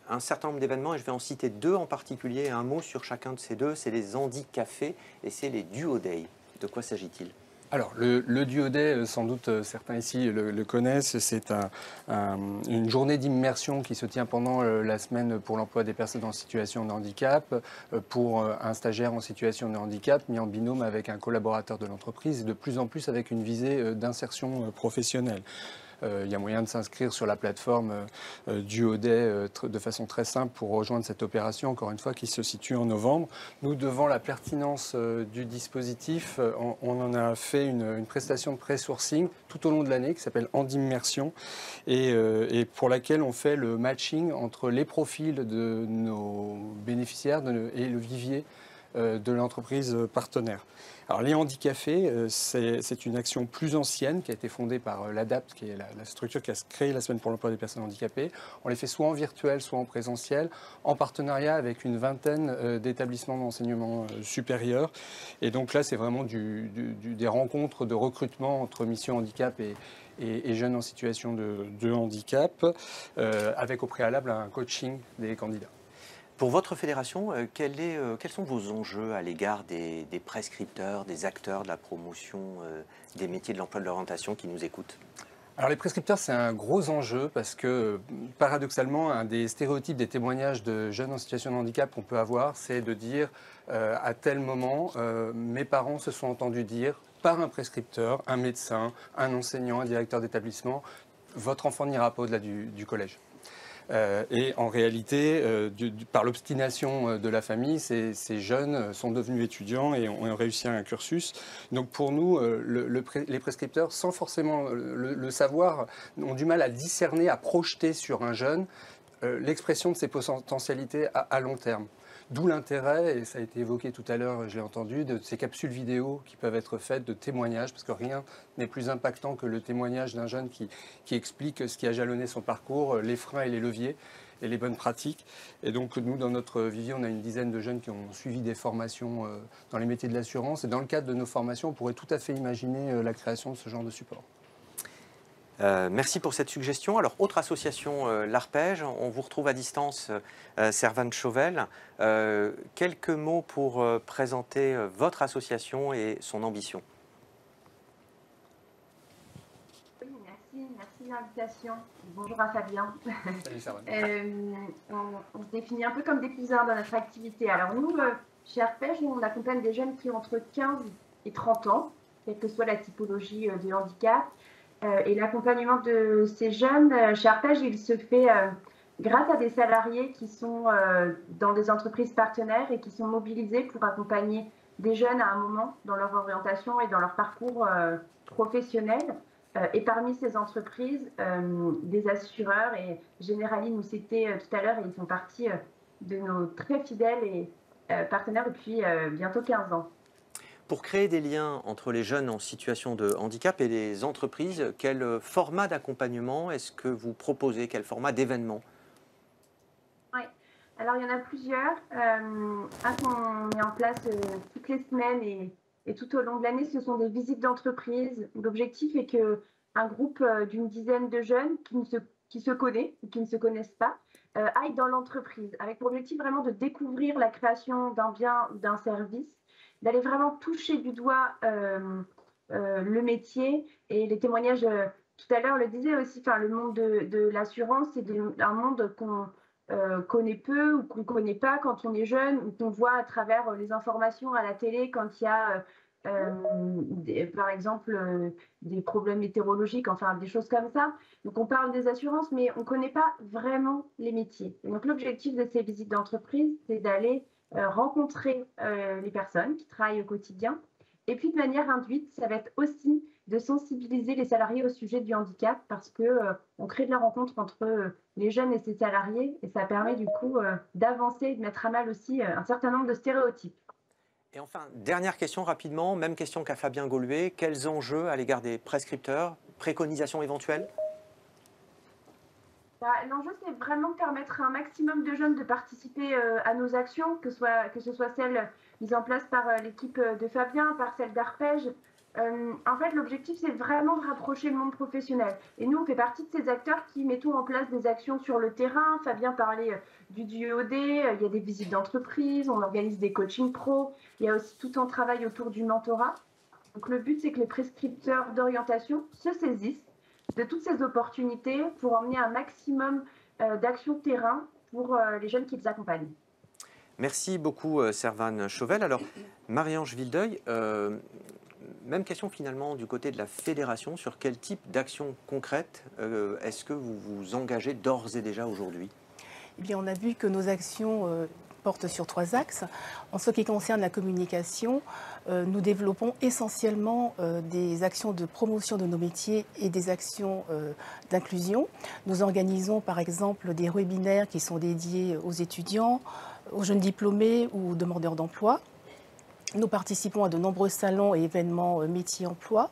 un certain nombre d'événements, et je vais en citer 2 en particulier, un mot sur chacun de ces 2, c'est les handicafés et c'est les Duo Day. De quoi s'agit-il ? Alors, le Duo Day, sans doute certains ici le connaissent, c'est une journée d'immersion qui se tient pendant la semaine pour l'emploi des personnes en situation de handicap, pour un stagiaire en situation de handicap mis en binôme avec un collaborateur de l'entreprise, et de plus en plus avec une visée d'insertion professionnelle. Il y a moyen de s'inscrire sur la plateforme Duo Day de façon très simple pour rejoindre cette opération, encore une fois, qui se situe en novembre. Nous, devant la pertinence du dispositif, on en a fait une prestation de pré-sourcing tout au long de l'année qui s'appelle Handimmersion et pour laquelle on fait le matching entre les profils de nos bénéficiaires et le vivier de l'entreprise partenaire. Alors les handicafés, c'est une action plus ancienne qui a été fondée par l'ADAPT, qui est la structure qui a créé la Semaine pour l'emploi des personnes handicapées. On les fait soit en virtuel, soit en présentiel, en partenariat avec une vingtaine d'établissements d'enseignement supérieur. Et donc là, c'est vraiment des rencontres de recrutement entre Mission Handicap et jeunes en situation de handicap, avec au préalable un coaching des candidats. Pour votre fédération, quels sont vos enjeux à l'égard des prescripteurs, des acteurs de la promotion des métiers de l'emploi de l'orientation qui nous écoutent? Alors les prescripteurs, c'est un gros enjeu parce que paradoxalement, un des stéréotypes des témoignages de jeunes en situation de handicap qu'on peut avoir, c'est de dire à tel moment, mes parents se sont entendus dire par un prescripteur, un médecin, un enseignant, un directeur d'établissement, votre enfant n'ira pas au-delà du collège. Et en réalité, par l'obstination de la famille, ces jeunes sont devenus étudiants et ont réussi un cursus. Donc pour nous, les prescripteurs, sans forcément le savoir, ont du mal à discerner, à projeter sur un jeune l'expression de ses potentialités à long terme. D'où l'intérêt, et ça a été évoqué tout à l'heure, je l'ai entendu, de ces capsules vidéo qui peuvent être faites de témoignages, parce que rien n'est plus impactant que le témoignage d'un jeune qui explique ce qui a jalonné son parcours, les freins et les leviers, et les bonnes pratiques. Et donc nous, dans notre vivier, on a une dizaine de jeunes qui ont suivi des formations dans les métiers de l'assurance. Et dans le cadre de nos formations, on pourrait tout à fait imaginer la création de ce genre de support. Merci pour cette suggestion. Alors, autre association, l'Arpège, on vous retrouve à distance, Servane Chauvel. Quelques mots pour présenter votre association et son ambition. Oui, merci de l'invitation. Bonjour à Fabien. Salut Servane. On se définit un peu comme des cousins dans notre activité. Alors nous, chez Arpège, on accompagne des jeunes qui ont entre 15 et 30 ans, quelle que soit la typologie de handicap. Et l'accompagnement de ces jeunes, chez Arpège, il se fait grâce à des salariés qui sont dans des entreprises partenaires et qui sont mobilisés pour accompagner des jeunes à un moment dans leur orientation et dans leur parcours professionnel. Et parmi ces entreprises, des assureurs, et Generali nous citait tout à l'heure, et ils font partie de nos très fidèles et partenaires depuis bientôt 15 ans. Pour créer des liens entre les jeunes en situation de handicap et les entreprises, quel format d'accompagnement est-ce que vous proposez? Quel format d'événement? Oui, alors il y en a plusieurs. Un qu'on met en place toutes les semaines et tout au long de l'année, ce sont des visites d'entreprise. L'objectif est qu'un groupe d'une dizaine de jeunes qui se connaissent ou qui ne se connaissent pas aillent dans l'entreprise, avec pour objectif vraiment de découvrir la création d'un bien, d'un service, d'aller vraiment toucher du doigt le métier. Et les témoignages, tout à l'heure, le disait aussi, le monde de l'assurance, c'est un monde qu'on connaît peu ou qu'on ne connaît pas quand on est jeune, ou qu'on voit à travers les informations à la télé quand il y a, par exemple, des problèmes météorologiques, enfin des choses comme ça. Donc on parle des assurances, mais on ne connaît pas vraiment les métiers. Et donc l'objectif de ces visites d'entreprise, c'est d'aller rencontrer les personnes qui travaillent au quotidien. Et puis de manière induite, ça va être aussi de sensibiliser les salariés au sujet du handicap, parce qu'on crée de la rencontre entre les jeunes et ces salariés, et ça permet du coup d'avancer et de mettre à mal aussi un certain nombre de stéréotypes. Et enfin, dernière question rapidement, même question qu'à Fabien Goluet, quels enjeux à l'égard des prescripteurs, préconisations éventuelles? L'enjeu, c'est vraiment de permettre à un maximum de jeunes de participer à nos actions, que ce soit celles mises en place par l'équipe de Fabien, par celle d'Arpège. En fait, l'objectif, c'est vraiment de rapprocher le monde professionnel. Et nous, on fait partie de ces acteurs qui mettons en place des actions sur le terrain. Fabien parlait du DUOD, il y a des visites d'entreprise, on organise des coachings pro, il y a aussi tout un travail autour du mentorat. Donc le but, c'est que les prescripteurs d'orientation se saisissent de toutes ces opportunités pour emmener un maximum d'actions terrain pour les jeunes qui les accompagnent. Merci beaucoup, Servane Chauvel. Alors, Marie-Ange Vildeuil, même question finalement du côté de la fédération. Sur quel type d'actions concrètes est-ce que vous vous engagez d'ores et déjà aujourd'hui? Eh bien, on a vu que nos actions portent sur 3 axes. En ce qui concerne la communication, nous développons essentiellement des actions de promotion de nos métiers et des actions d'inclusion. Nous organisons par exemple des webinaires qui sont dédiés aux étudiants, aux jeunes diplômés ou aux demandeurs d'emploi. Nous participons à de nombreux salons et événements métiers-emploi.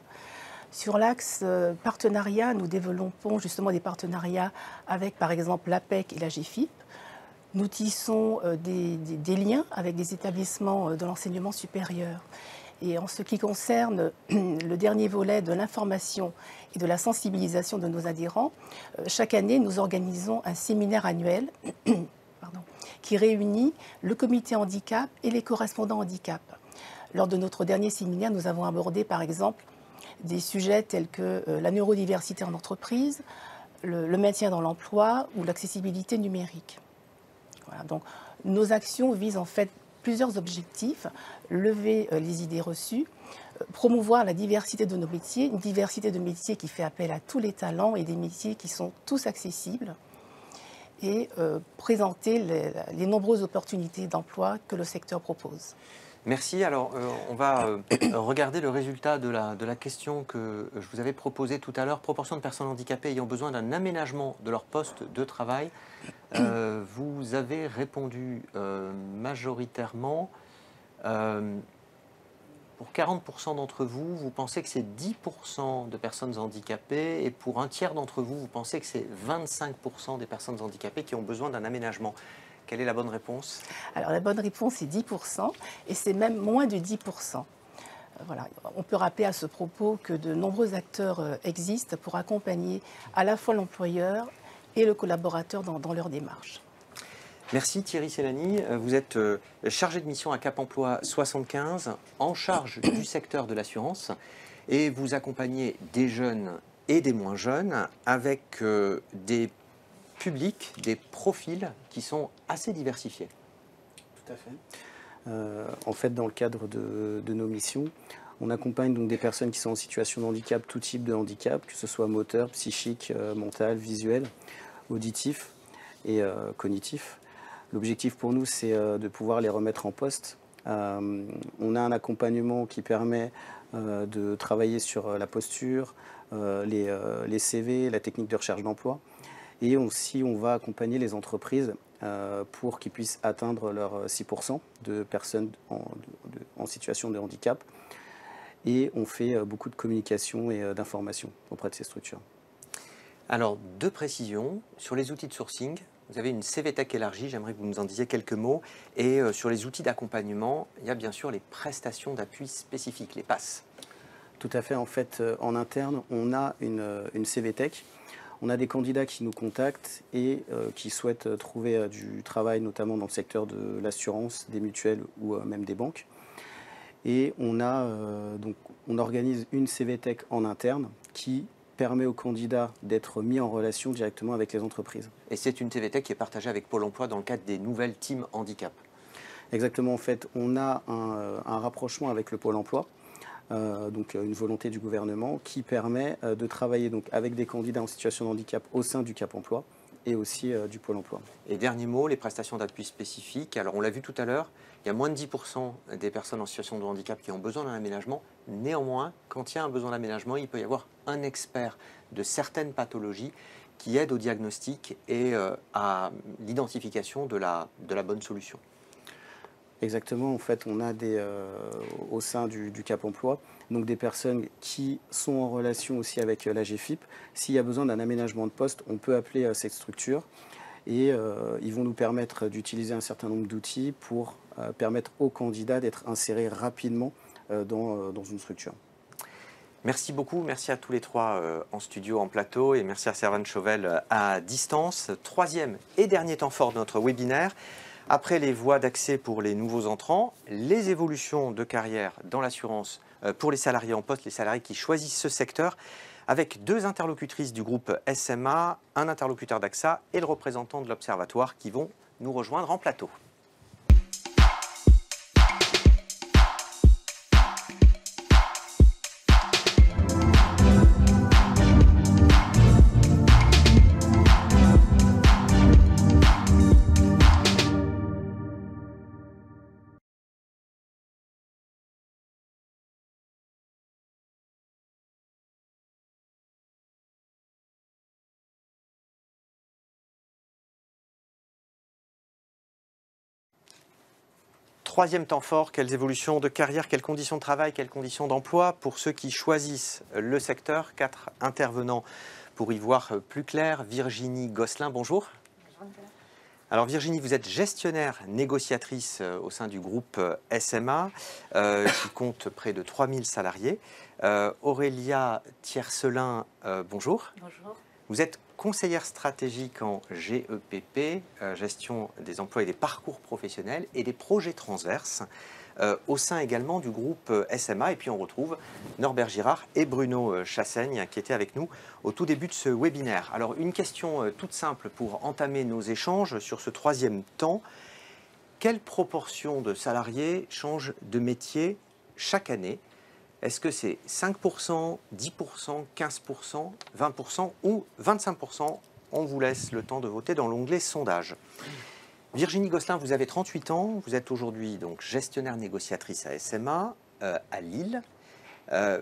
Sur l'axe partenariat, nous développons justement des partenariats avec par exemple l'APEC et la GFIP. Nous tissons des liens avec des établissements de l'enseignement supérieur. Et en ce qui concerne le dernier volet de l'information et de la sensibilisation de nos adhérents, chaque année, nous organisons un séminaire annuel qui réunit le comité handicap et les correspondants handicap. Lors de notre dernier séminaire, nous avons abordé par exemple des sujets tels que la neurodiversité en entreprise, le maintien dans l'emploi ou l'accessibilité numérique. Voilà, donc nos actions visent en fait plusieurs objectifs: lever les idées reçues, promouvoir la diversité de nos métiers, une diversité de métiers qui fait appel à tous les talents et des métiers qui sont tous accessibles, et présenter les nombreuses opportunités d'emploi que le secteur propose. Merci. Alors, on va regarder le résultat de la question que je vous avais proposée tout à l'heure. Proportion de personnes handicapées ayant besoin d'un aménagement de leur poste de travail. Vous avez répondu majoritairement. Pour 40% d'entre vous, vous pensez que c'est 10% de personnes handicapées, et pour un tiers d'entre vous, vous pensez que c'est 25% des personnes handicapées qui ont besoin d'un aménagement. Quelle est la bonne réponse? Alors la bonne réponse est 10%, et c'est même moins de 10%. Voilà. On peut rappeler à ce propos que de nombreux acteurs existent pour accompagner à la fois l'employeur et le collaborateur dans leur démarche. Merci Thierry Cellani. Vous êtes chargé de mission à Cap Emploi 75, en charge du secteur de l'assurance, et vous accompagnez des jeunes et des moins jeunes avec des publics, des profils qui sont assez diversifiés. Tout à fait. En fait, dans le cadre de nos missions, on accompagne donc des personnes qui sont en situation de handicap, tout type de handicap, que ce soit moteur, psychique, mental, visuel, auditif et cognitif. L'objectif pour nous, c'est de pouvoir les remettre en poste. On a un accompagnement qui permet de travailler sur la posture, les CV, la technique de recherche d'emploi. Et aussi, on va accompagner les entreprises pour qu'ils puissent atteindre leurs 6% de personnes en situation de handicap. Et on fait beaucoup de communication et d'information auprès de ces structures. Alors, deux précisions. Sur les outils de sourcing, vous avez une CVTech élargie, j'aimerais que vous nous en disiez quelques mots. Et sur les outils d'accompagnement, il y a bien sûr les prestations d'appui spécifiques, les PASS. Tout à fait. En fait, en interne, on a une CVTech. On a des candidats qui nous contactent et qui souhaitent trouver du travail, notamment dans le secteur de l'assurance, des mutuelles ou même des banques. Et on organise une CVTech en interne qui permet aux candidats d'être mis en relation directement avec les entreprises. Et c'est une CVTech qui est partagée avec Pôle emploi dans le cadre des nouvelles teams handicap. Exactement. En fait, on a un rapprochement avec le Pôle emploi. Donc une volonté du gouvernement qui permet de travailler donc avec des candidats en situation de handicap au sein du Cap Emploi et aussi du Pôle emploi. Et dernier mot, les prestations d'appui spécifiques. Alors on l'a vu tout à l'heure, il y a moins de 10% des personnes en situation de handicap qui ont besoin d'un aménagement. Néanmoins, quand il y a un besoin d'aménagement, il peut y avoir un expert de certaines pathologies qui aide au diagnostic et à l'identification de la bonne solution. Exactement, en fait, on a au sein du Cap Emploi, donc des personnes qui sont en relation aussi avec l'AGFIP. S'il y a besoin d'un aménagement de poste, on peut appeler cette structure et ils vont nous permettre d'utiliser un certain nombre d'outils pour permettre aux candidats d'être insérés rapidement dans une structure. Merci beaucoup, merci à tous les trois en studio, en plateau, et merci à Servane Chauvel à distance. Troisième et dernier temps fort de notre webinaire. Après les voies d'accès pour les nouveaux entrants, les évolutions de carrière dans l'assurance pour les salariés en poste, les salariés qui choisissent ce secteur, avec deux interlocutrices du groupe SMA, un interlocuteur d'AXA et le représentant de l'Observatoire qui vont nous rejoindre en plateau. Troisième temps fort, quelles évolutions de carrière, quelles conditions de travail, quelles conditions d'emploi pour ceux qui choisissent le secteur. 4 intervenants pour y voir plus clair. Virginie Gosselin, bonjour. Bonjour. Alors Virginie, vous êtes gestionnaire négociatrice au sein du groupe SMA qui compte près de 3000 salariés. Aurélia Tiercelin, bonjour. Bonjour. Vous êtes conseillère stratégique en GEPP, gestion des emplois et des parcours professionnels et des projets transverses, au sein également du groupe SMA. Et puis on retrouve Norbert Girard et Bruno Chassaigne qui étaient avec nous au tout début de ce webinaire. Alors une question toute simple pour entamer nos échanges sur ce troisième temps. Quelle proportion de salariés changent de métier chaque année? Est-ce que c'est 5%, 10%, 15%, 20% ou 25%? On vous laisse le temps de voter dans l'onglet sondage. Virginie Gosselin, vous avez 38 ans, vous êtes aujourd'hui donc gestionnaire négociatrice à SMA à Lille.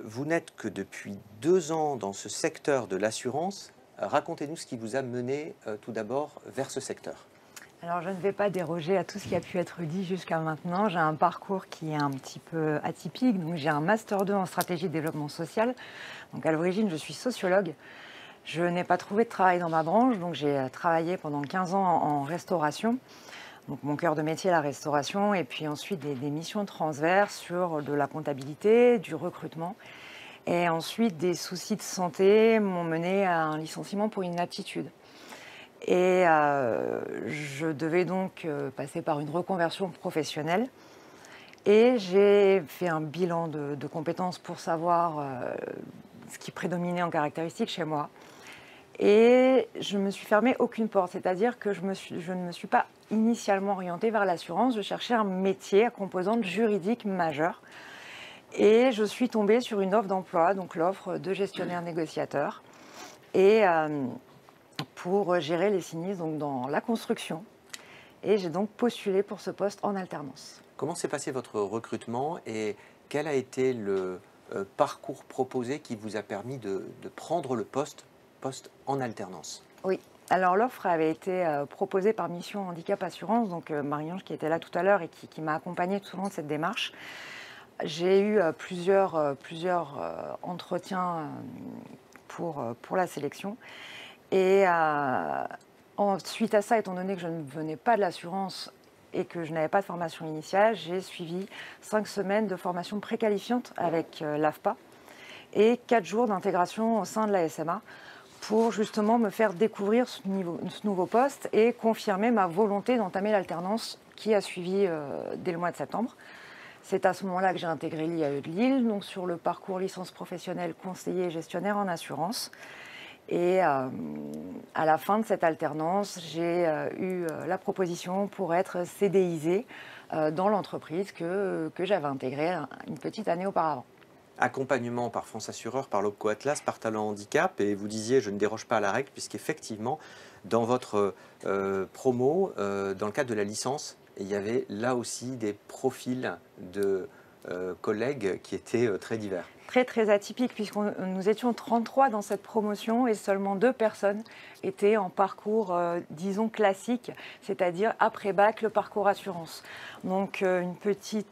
Vous n'êtes que depuis 2 ans dans ce secteur de l'assurance. Racontez-nous ce qui vous a mené tout d'abord vers ce secteur. Alors, je ne vais pas déroger à tout ce qui a pu être dit jusqu'à maintenant. J'ai un parcours qui est un petit peu atypique. Donc, j'ai un Master 2 en stratégie de développement social. Donc, à l'origine, je suis sociologue. Je n'ai pas trouvé de travail dans ma branche. Donc, j'ai travaillé pendant 15 ans en restauration. Donc, mon cœur de métier, la restauration. Et puis ensuite, des missions transverses sur de la comptabilité, du recrutement. Et ensuite, des soucis de santé m'ont mené à un licenciement pour inaptitude. Et je devais donc passer par une reconversion professionnelle. Et j'ai fait un bilan de compétences pour savoir ce qui prédominait en caractéristiques chez moi. Et je ne me suis fermé aucune porte, c'est-à-dire que je ne me suis pas initialement orientée vers l'assurance. Je cherchais un métier à composante juridique majeure. Et je suis tombée sur une offre d'emploi, donc l'offre de gestionnaire négociateur. Et pour gérer les sinistres donc dans la construction. Et j'ai donc postulé pour ce poste en alternance. Comment s'est passé votre recrutement et quel a été le parcours proposé qui vous a permis de prendre le poste en alternance? Oui, alors l'offre avait été proposée par Mission Handicap Assurance, donc Marie-Ange qui était là tout à l'heure et qui m'a accompagnée tout au long de cette démarche. J'ai eu plusieurs entretiens pour la sélection. Et suite à ça, étant donné que je ne venais pas de l'assurance et que je n'avais pas de formation initiale, j'ai suivi 5 semaines de formation préqualifiante avec l'AFPA et 4 jours d'intégration au sein de la SMA pour justement me faire découvrir ce nouveau poste et confirmer ma volonté d'entamer l'alternance qui a suivi dès le mois de septembre. C'est à ce moment-là que j'ai intégré l'IAE de Lille, donc sur le parcours licence professionnelle conseiller et gestionnaire en assurance. Et à la fin de cette alternance, j'ai eu la proposition pour être CDIsée dans l'entreprise que j'avais intégrée une petite année auparavant. Accompagnement par France Assureur, par l'Opco Atlas, par Talent Handicap. Et vous disiez, je ne déroge pas à la règle, puisqu'effectivement, dans votre promo, dans le cadre de la licence, il y avait là aussi des profils de collègues qui étaient très divers. Très atypique, puisque nous étions 33 dans cette promotion et seulement 2 personnes étaient en parcours, disons, classique, c'est-à-dire après bac, le parcours assurance. Donc un petit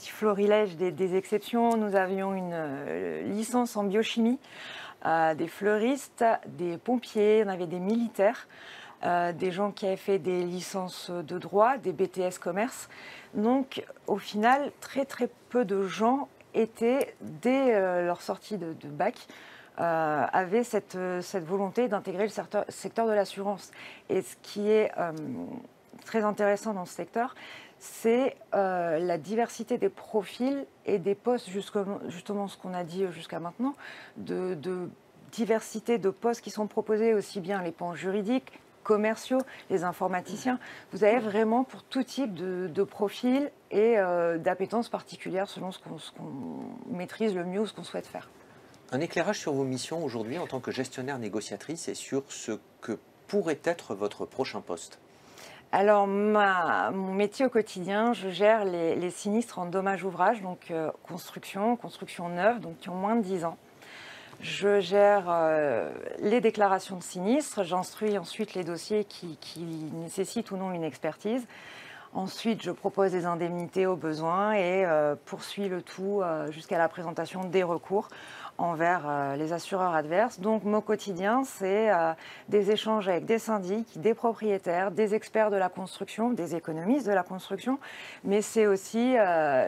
florilège des exceptions. Nous avions une licence en biochimie, des fleuristes, des pompiers, on avait des militaires, des gens qui avaient fait des licences de droit, des BTS commerce. Donc au final, très peu de gens étaient, dès leur sortie de bac, avaient cette volonté d'intégrer le secteur de l'assurance. Et ce qui est très intéressant dans ce secteur, c'est la diversité des profils et des postes, justement ce qu'on a dit jusqu'à maintenant, de diversité de postes qui sont proposés, aussi bien les pans juridiques, commerciaux, les informaticiens. Vous avez vraiment pour tout type de profil et d'appétence particulière selon ce qu'on maîtrise le mieux ou ce qu'on souhaite faire. Un éclairage sur vos missions aujourd'hui en tant que gestionnaire négociatrice et sur ce que pourrait être votre prochain poste. Alors, mon métier au quotidien, je gère les sinistres en dommages ouvrages, donc construction neuve, donc qui ont moins de 10 ans. Je gère les déclarations de sinistres, j'instruis ensuite les dossiers qui nécessitent ou non une expertise. Ensuite, je propose des indemnités au besoin et poursuis le tout jusqu'à la présentation des recours envers les assureurs adverses. Donc, mon quotidien, c'est des échanges avec des syndics, des propriétaires, des experts de la construction, des économistes de la construction, mais c'est aussi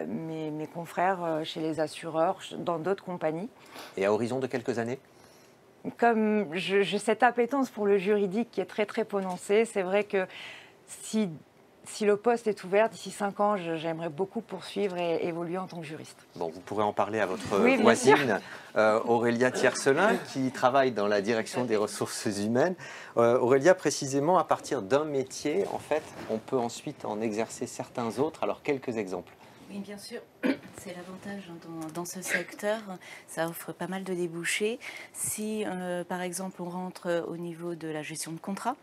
mes confrères chez les assureurs, dans d'autres compagnies. Et à horizon de quelques années ? comme j'ai cette appétence pour le juridique qui est très très prononcée, c'est vrai que si le poste est ouvert d'ici 5 ans, j'aimerais beaucoup poursuivre et évoluer en tant que juriste. Bon, vous pourrez en parler à votre Oui, voisine, Aurélia Tiercelin, qui travaille dans la direction des ressources humaines. Aurélia, précisément, à partir d'un métier, en fait, on peut ensuite en exercer certains autres. Alors, quelques exemples. Oui, bien sûr. C'est l'avantage dans ce secteur. Ça offre pas mal de débouchés. Si, par exemple, on rentre au niveau de la gestion de contrat,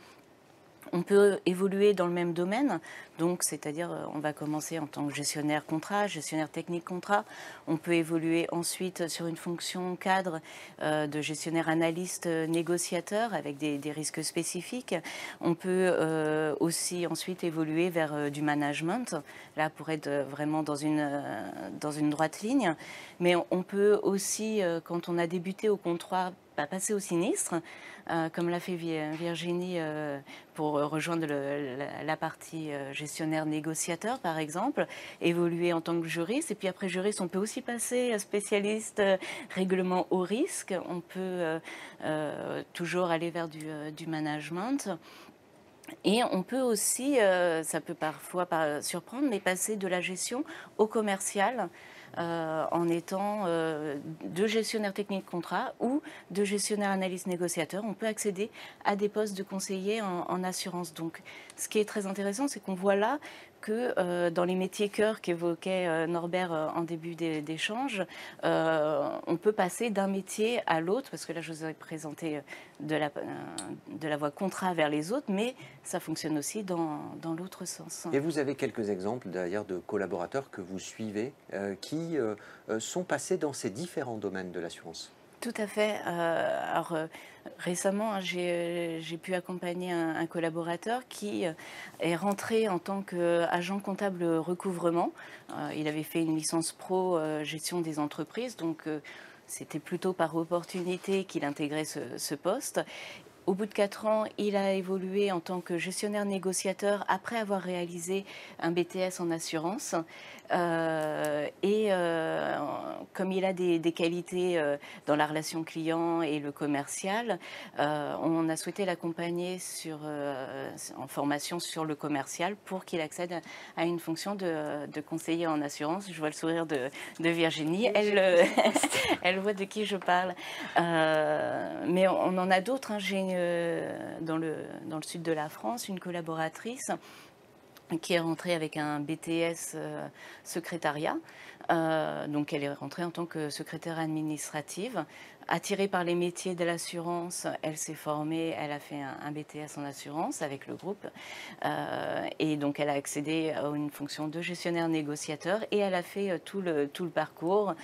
on peut évoluer dans le même domaine, donc c'est-à-dire on va commencer en tant que gestionnaire contrat, gestionnaire technique contrat. On peut évoluer ensuite sur une fonction cadre de gestionnaire analyste négociateur avec des risques spécifiques. On peut aussi ensuite évoluer vers du management, là pour être vraiment dans une droite ligne. Mais on peut aussi, quand on a débuté au contrat, passer au sinistre, comme l'a fait Virginie pour rejoindre la partie gestionnaire négociateur, par exemple, évoluer en tant que juriste. Et puis après juriste, on peut aussi passer spécialiste règlement au risque. On peut toujours aller vers du management. Et on peut aussi, ça peut parfois surprendre, mais passer de la gestion au commercial. En étant de gestionnaire technique contrat ou de gestionnaire analyste négociateur. On peut accéder à des postes de conseiller en assurance. Donc, ce qui est très intéressant, c'est qu'on voit là que dans les métiers cœur qu'évoquait Norbert en début d'échange, on peut passer d'un métier à l'autre, parce que là je vous ai présenté de la voie contrat vers les autres, mais ça fonctionne aussi dans l'autre sens. Et vous avez quelques exemples d'ailleurs de collaborateurs que vous suivez qui sont passés dans ces différents domaines de l'assurance? Tout à fait. Alors, récemment, j'ai pu accompagner un collaborateur qui est rentré en tant qu'agent comptable recouvrement. Il avait fait une licence pro gestion des entreprises, donc c'était plutôt par opportunité qu'il intégrait ce poste. Au bout de 4 ans, il a évolué en tant que gestionnaire négociateur après avoir réalisé un BTS en assurance. Comme il a des qualités dans la relation client et le commercial, on a souhaité l'accompagner en formation sur le commercial pour qu'il accède à une fonction de conseiller en assurance. Je vois le sourire de Virginie, elle voit de qui je parle. Mais on en a d'autres. J'ai dans le sud de la France une collaboratrice qui est rentrée avec un BTS secrétariat. Donc elle est rentrée en tant que secrétaire administrative. Attirée par les métiers de l'assurance, elle s'est formée, elle a fait un BTS en assurance avec le groupe. Et donc elle a accédé à une fonction de gestionnaire négociateur et elle a fait tout le parcours,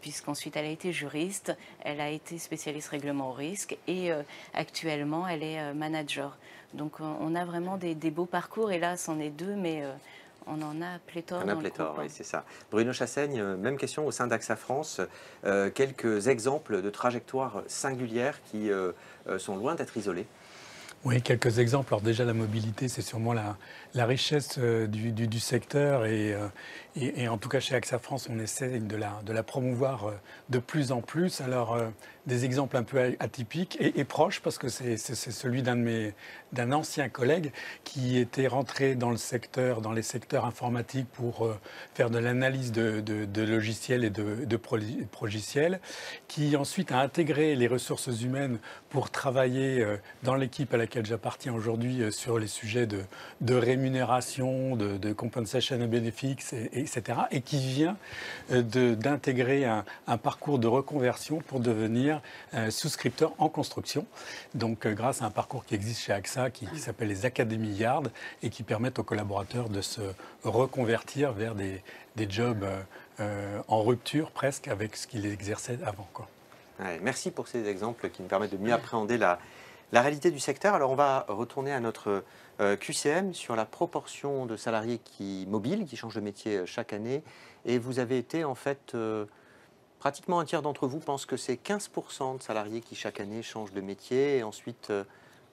puisqu'ensuite elle a été juriste, elle a été spécialiste règlement au risque et actuellement elle est manager. Donc on a vraiment des beaux parcours et là c'en est 2, mais on en a pléthore. On a pléthore, oui, c'est ça. Bruno Chassaigne, même question au sein d'AXA France. Quelques exemples de trajectoires singulières qui sont loin d'être isolées. Oui, quelques exemples. Alors déjà, la mobilité, c'est sûrement la richesse du secteur et en tout cas chez AXA France, on essaie de la promouvoir de plus en plus. Alors, des exemples un peu atypiques et proches, parce que c'est celui d'un ancien collègue qui était rentré dans les secteurs informatiques pour faire de l'analyse de logiciels et de progiciels, qui ensuite a intégré les ressources humaines pour travailler dans l'équipe à laquelle j'appartiens aujourd'hui sur les sujets de rémunération, de compensation and benefits, etc. Et qui vient d'intégrer un parcours de reconversion pour devenir souscripteur en construction. Donc grâce à un parcours qui existe chez AXA qui s'appelle les Académies Yard et qui permettent aux collaborateurs de se reconvertir vers des jobs en rupture presque avec ce qu'ils exerçaient avant, quoi. Ouais, merci pour ces exemples qui nous permettent de mieux appréhender la réalité du secteur. Alors on va retourner à notre QCM sur la proportion de salariés mobiles qui changent de métier chaque année. Et vous avez été en fait, pratiquement un tiers d'entre vous pense que c'est 15% de salariés qui chaque année changent de métier et ensuite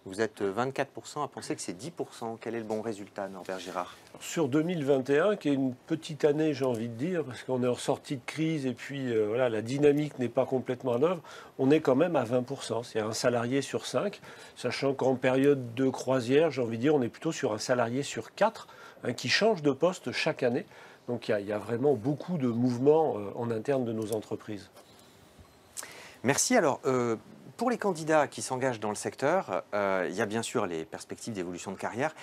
Vous êtes 24% à penser que c'est 10%. Quel est le bon résultat, Norbert Girard? Sur 2021, qui est une petite année, j'ai envie de dire, parce qu'on est en sortie de crise et puis voilà, la dynamique n'est pas complètement en œuvre, on est quand même à 20%. C'est un salarié sur 5, sachant qu'en période de croisière, j'ai envie de dire, on est plutôt sur un salarié sur 4 qui change de poste chaque année. Donc il y a vraiment beaucoup de mouvements en interne de nos entreprises. Merci. Alors, pour les candidats qui s'engagent dans le secteur, il y a bien sûr les perspectives d'évolution de carrière,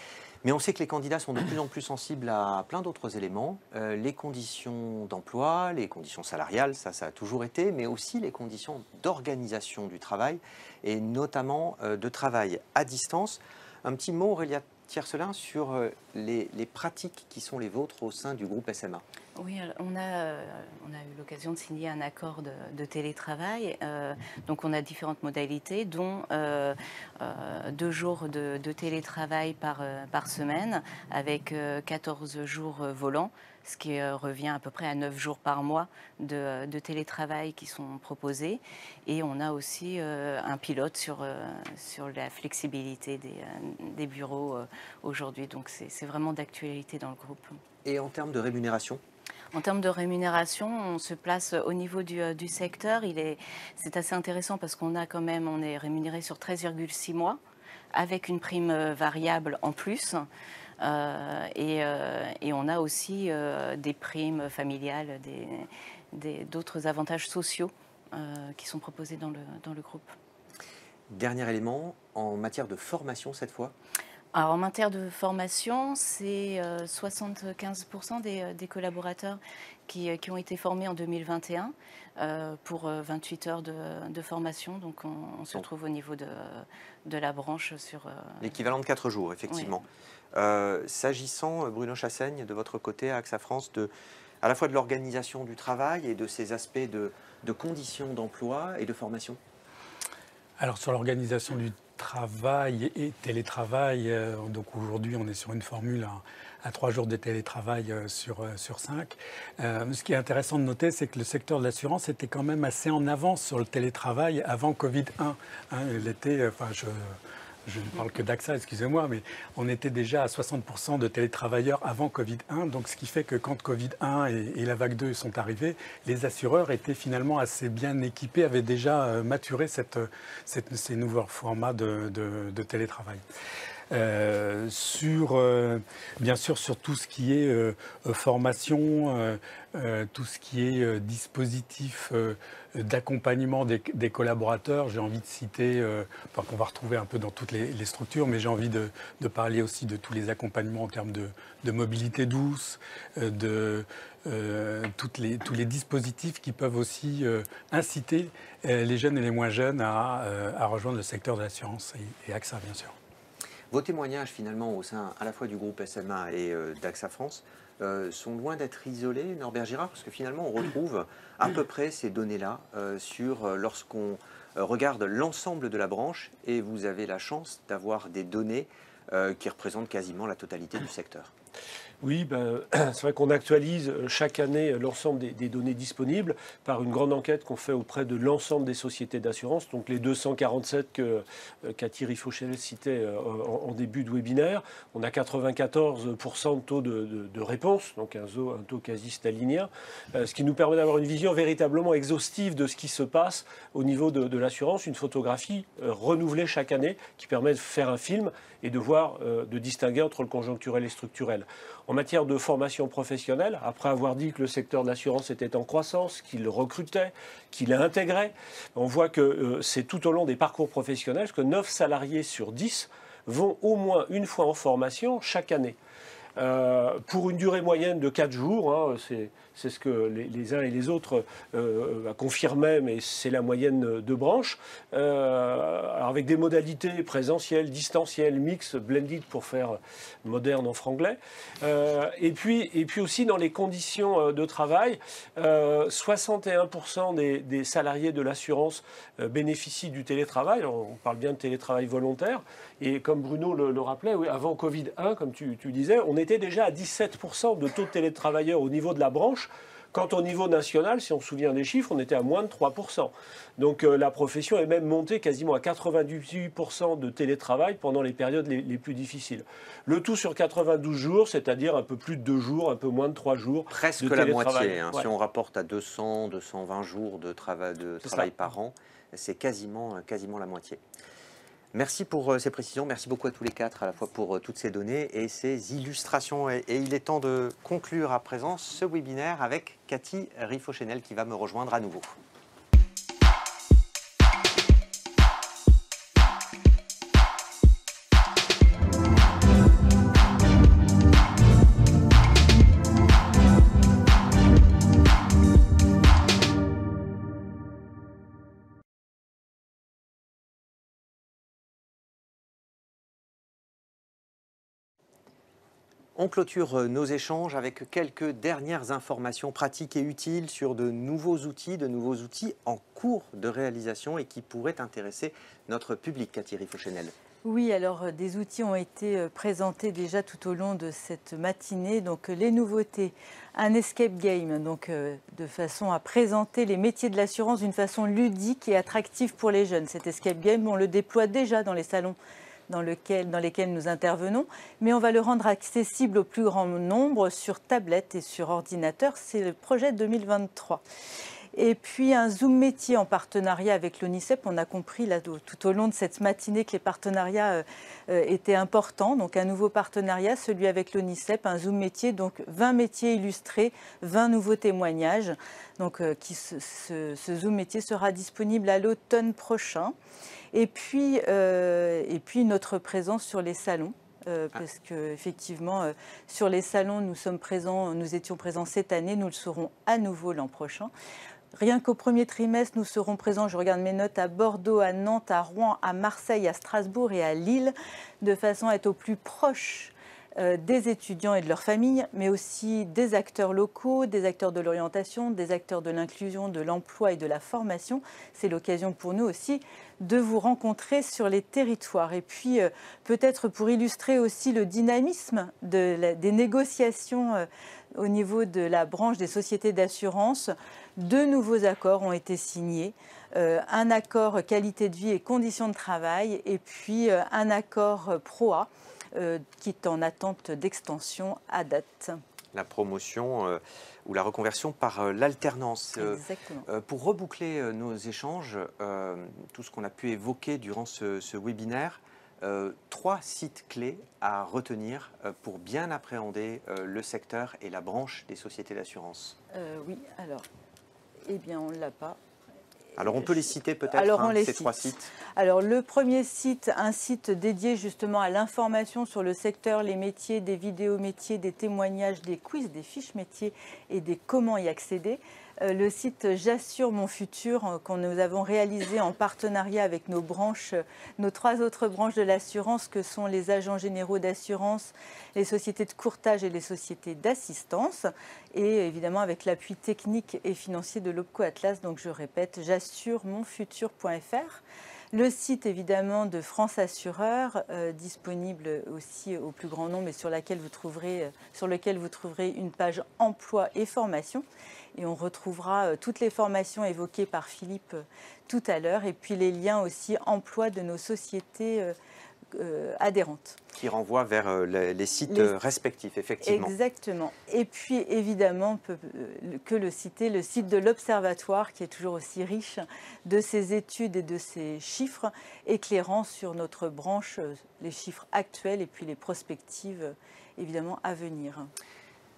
mais on sait que les candidats sont de plus en plus sensibles à plein d'autres éléments. Les conditions d'emploi, les conditions salariales, ça a toujours été, mais aussi les conditions d'organisation du travail, et notamment de travail à distance. Un petit mot, Aurélia Tiercelin, sur les pratiques qui sont les vôtres au sein du groupe SMA. Oui, on a eu l'occasion de signer un accord de télétravail. Donc on a différentes modalités, dont 2 jours de télétravail par semaine, avec 14 jours volants, ce qui revient à peu près à 9 jours par mois de télétravail qui sont proposés. Et on a aussi un pilote sur la flexibilité des bureaux aujourd'hui. Donc c'est vraiment d'actualité dans le groupe. Et en termes de rémunération ? En termes de rémunération, on se place au niveau du secteur. C'est assez intéressant parce on est rémunéré sur 13,6 mois avec une prime variable en plus. Et on a aussi des primes familiales, d'autres avantages sociaux qui sont proposés dans le groupe. Dernier élément, en matière de formation cette fois ? Alors, en matière de formation, c'est 75% des collaborateurs qui ont été formés en 2021 pour 28 heures de formation. Donc, on se trouve au niveau de la branche sur... L'équivalent de 4 jours, effectivement. Oui. S'agissant, Bruno Chassaigne, de votre côté, à AXA France, à la fois de l'organisation du travail et de ces aspects de conditions d'emploi et de formation. Alors, sur l'organisation du travail et télétravail, donc aujourd'hui on est sur une formule à 3 jours de télétravail sur 5. Ce qui est intéressant de noter, c'est que le secteur de l'assurance était quand même assez en avance sur le télétravail avant Covid-1. Je ne parle que d'AXA, excusez-moi, mais on était déjà à 60% de télétravailleurs avant Covid-1. Donc, ce qui fait que quand Covid-1 et la vague 2 sont arrivés, les assureurs étaient finalement assez bien équipés, avaient déjà maturé ces nouveaux formats de télétravail. Bien sûr, sur tout ce qui est formation, tout ce qui est dispositif d'accompagnement des collaborateurs. J'ai envie de citer, qu'on va retrouver un peu dans toutes les structures, mais j'ai envie de parler aussi de tous les accompagnements en termes de mobilité douce, tous les dispositifs qui peuvent aussi inciter les jeunes et les moins jeunes à rejoindre le secteur de l'assurance et AXA, bien sûr. Vos témoignages, finalement, au sein à la fois du groupe SMA et d'AXA France, sont loin d'être isolés, Norbert Girard, parce que finalement, on retrouve à peu près ces données-là lorsqu'on regarde l'ensemble de la branche, et vous avez la chance d'avoir des données qui représentent quasiment la totalité du secteur. Oui, c'est vrai qu'on actualise chaque année l'ensemble des données disponibles par une grande enquête qu'on fait auprès de l'ensemble des sociétés d'assurance, donc les 247 que Cathy Rifauchel citait en début de webinaire. On a 94% de taux de réponse, donc un taux quasi stalinien, ce qui nous permet d'avoir une vision véritablement exhaustive de ce qui se passe au niveau de l'assurance, une photographie renouvelée chaque année qui permet de faire un film et de distinguer entre le conjoncturel et le structurel. En matière de formation professionnelle, après avoir dit que le secteur de l'assurance était en croissance, qu'il recrutait, qu'il intégrait, on voit que c'est tout au long des parcours professionnels, parce que 9 salariés sur 10 vont au moins une fois en formation chaque année. Pour une durée moyenne de 4 jours, c'est ce que les uns et les autres confirmaient, mais c'est la moyenne de branche, alors avec des modalités présentielles, distancielles, mixtes, blended pour faire moderne en franglais, et puis aussi dans les conditions de travail, 61% des salariés de l'assurance bénéficient du télétravail. Alors, on parle bien de télétravail volontaire, et comme Bruno le rappelait, oui, avant Covid-1, comme tu disais, on était déjà à 17% de taux de télétravailleurs au niveau de la branche, Quand au niveau national, si on se souvient des chiffres, on était à moins de 3%. Donc la profession est même montée quasiment à 98% de télétravail pendant les périodes les plus difficiles. Le tout sur 92 jours, c'est-à-dire un peu plus de 2 jours, un peu moins de 3 jours. Presque de la télétravail. moitié, hein, si on rapporte à 200, 220 jours de travail par an, c'est quasiment la moitié. Merci pour ces précisions, merci beaucoup à tous les quatre, à la fois pour toutes ces données et ces illustrations. Et il est temps de conclure à présent ce webinaire avec Cathy Riffochenel qui va me rejoindre à nouveau. On clôture nos échanges avec quelques dernières informations pratiques et utiles sur de nouveaux outils en cours de réalisation et qui pourraient intéresser notre public, Cathy Riffochenel. Oui, alors des outils ont été présentés déjà tout au long de cette matinée. Donc les nouveautés, un escape game, donc de façon à présenter les métiers de l'assurance d'une façon ludique et attractive pour les jeunes. Cet escape game, on le déploie déjà dans les salons dans lesquels nous intervenons, mais on va le rendre accessible au plus grand nombre sur tablette et sur ordinateur. C'est le projet 2023. Et puis un Zoom métier en partenariat avec l'ONICEP. On a compris là, tout au long de cette matinée que les partenariats étaient importants. Donc un nouveau partenariat, celui avec l'ONICEP, un Zoom métier, donc 20 métiers illustrés, 20 nouveaux témoignages. Donc ce Zoom métier sera disponible à l'automne prochain. Et puis notre présence sur les salons. Parce qu'effectivement, sur les salons, nous étions présents cette année, nous le serons à nouveau l'an prochain. Rien qu'au premier trimestre, nous serons présents, je regarde mes notes, à Bordeaux, à Nantes, à Rouen, à Marseille, à Strasbourg et à Lille, de façon à être au plus proche des étudiants et de leurs familles, mais aussi des acteurs locaux, des acteurs de l'orientation, des acteurs de l'inclusion, de l'emploi et de la formation. C'est l'occasion pour nous aussi de vous rencontrer sur les territoires. Et puis, peut-être pour illustrer aussi le dynamisme des négociations au niveau de la branche des sociétés d'assurance, 2 nouveaux accords ont été signés. Un accord qualité de vie et conditions de travail, et puis un accord PROA, qui est en attente d'extension à date. La promotion ou la reconversion par l'alternance. Pour reboucler nos échanges, tout ce qu'on a pu évoquer durant ce webinaire, 3 sites clés à retenir pour bien appréhender le secteur et la branche des sociétés d'assurance. Oui, alors, eh bien, on ne l'a pas. Alors on peut les citer peut-être, ces 3 sites. Alors le premier site, un site dédié justement à l'information sur le secteur, les métiers, des vidéos métiers, des témoignages, des quiz, des fiches métiers et des comment y accéder. Le site J'assure mon futur que nous avons réalisé en partenariat avec nos 3 autres branches de l'assurance que sont les agents généraux d'assurance, les sociétés de courtage et les sociétés d'assistance, et évidemment avec l'appui technique et financier de l'Opco Atlas. Donc je répète, j'assuremonfutur.fr. Le site évidemment de France Assureur, disponible aussi au plus grand nombre et sur lequel vous trouverez une page emploi et formation. Et on retrouvera toutes les formations évoquées par Philippe tout à l'heure, et puis les liens aussi emploi de nos sociétés adhérentes. Qui renvoient vers les sites respectifs, effectivement. Exactement. Et puis évidemment, on peut que le citer, le site de l'Observatoire, qui est toujours aussi riche de ses études et de ses chiffres, éclairant sur notre branche les chiffres actuels et puis les perspectives évidemment à venir.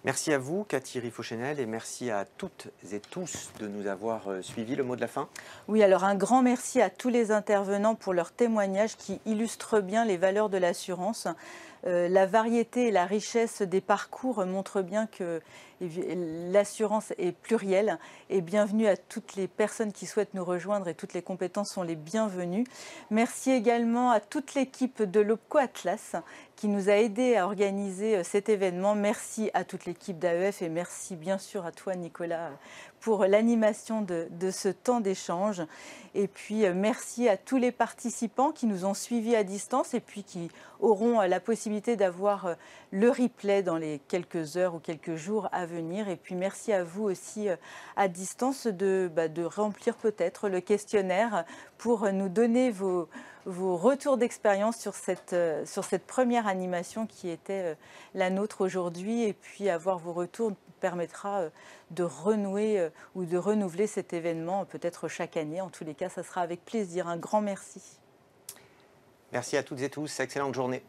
Merci à vous, Cathy Riffochenel, et merci à toutes et tous de nous avoir suivis. Le mot de la fin ? Oui, alors un grand merci à tous les intervenants pour leurs témoignages qui illustrent bien les valeurs de l'assurance. La variété et la richesse des parcours montrent bien que l'assurance est plurielle, et bienvenue à toutes les personnes qui souhaitent nous rejoindre, et toutes les compétences sont les bienvenues. Merci également à toute l'équipe de l'Opco Atlas qui nous a aidés à organiser cet événement. Merci à toute l'équipe d'AEF et merci bien sûr à toi Nicolas pour l'animation de ce temps d'échange. Et puis merci à tous les participants qui nous ont suivis à distance et puis qui auront la possibilité d'avoir le replay dans les quelques heures ou quelques jours à venir. Et puis merci à vous aussi à distance de remplir peut-être le questionnaire pour nous donner vos retours d'expérience sur cette première animation qui était la nôtre aujourd'hui. Et puis avoir vos retours permettra de renouer ou de renouveler cet événement peut-être chaque année. En tous les cas, ça sera avec plaisir. Un grand merci. Merci à toutes et tous. Excellente journée.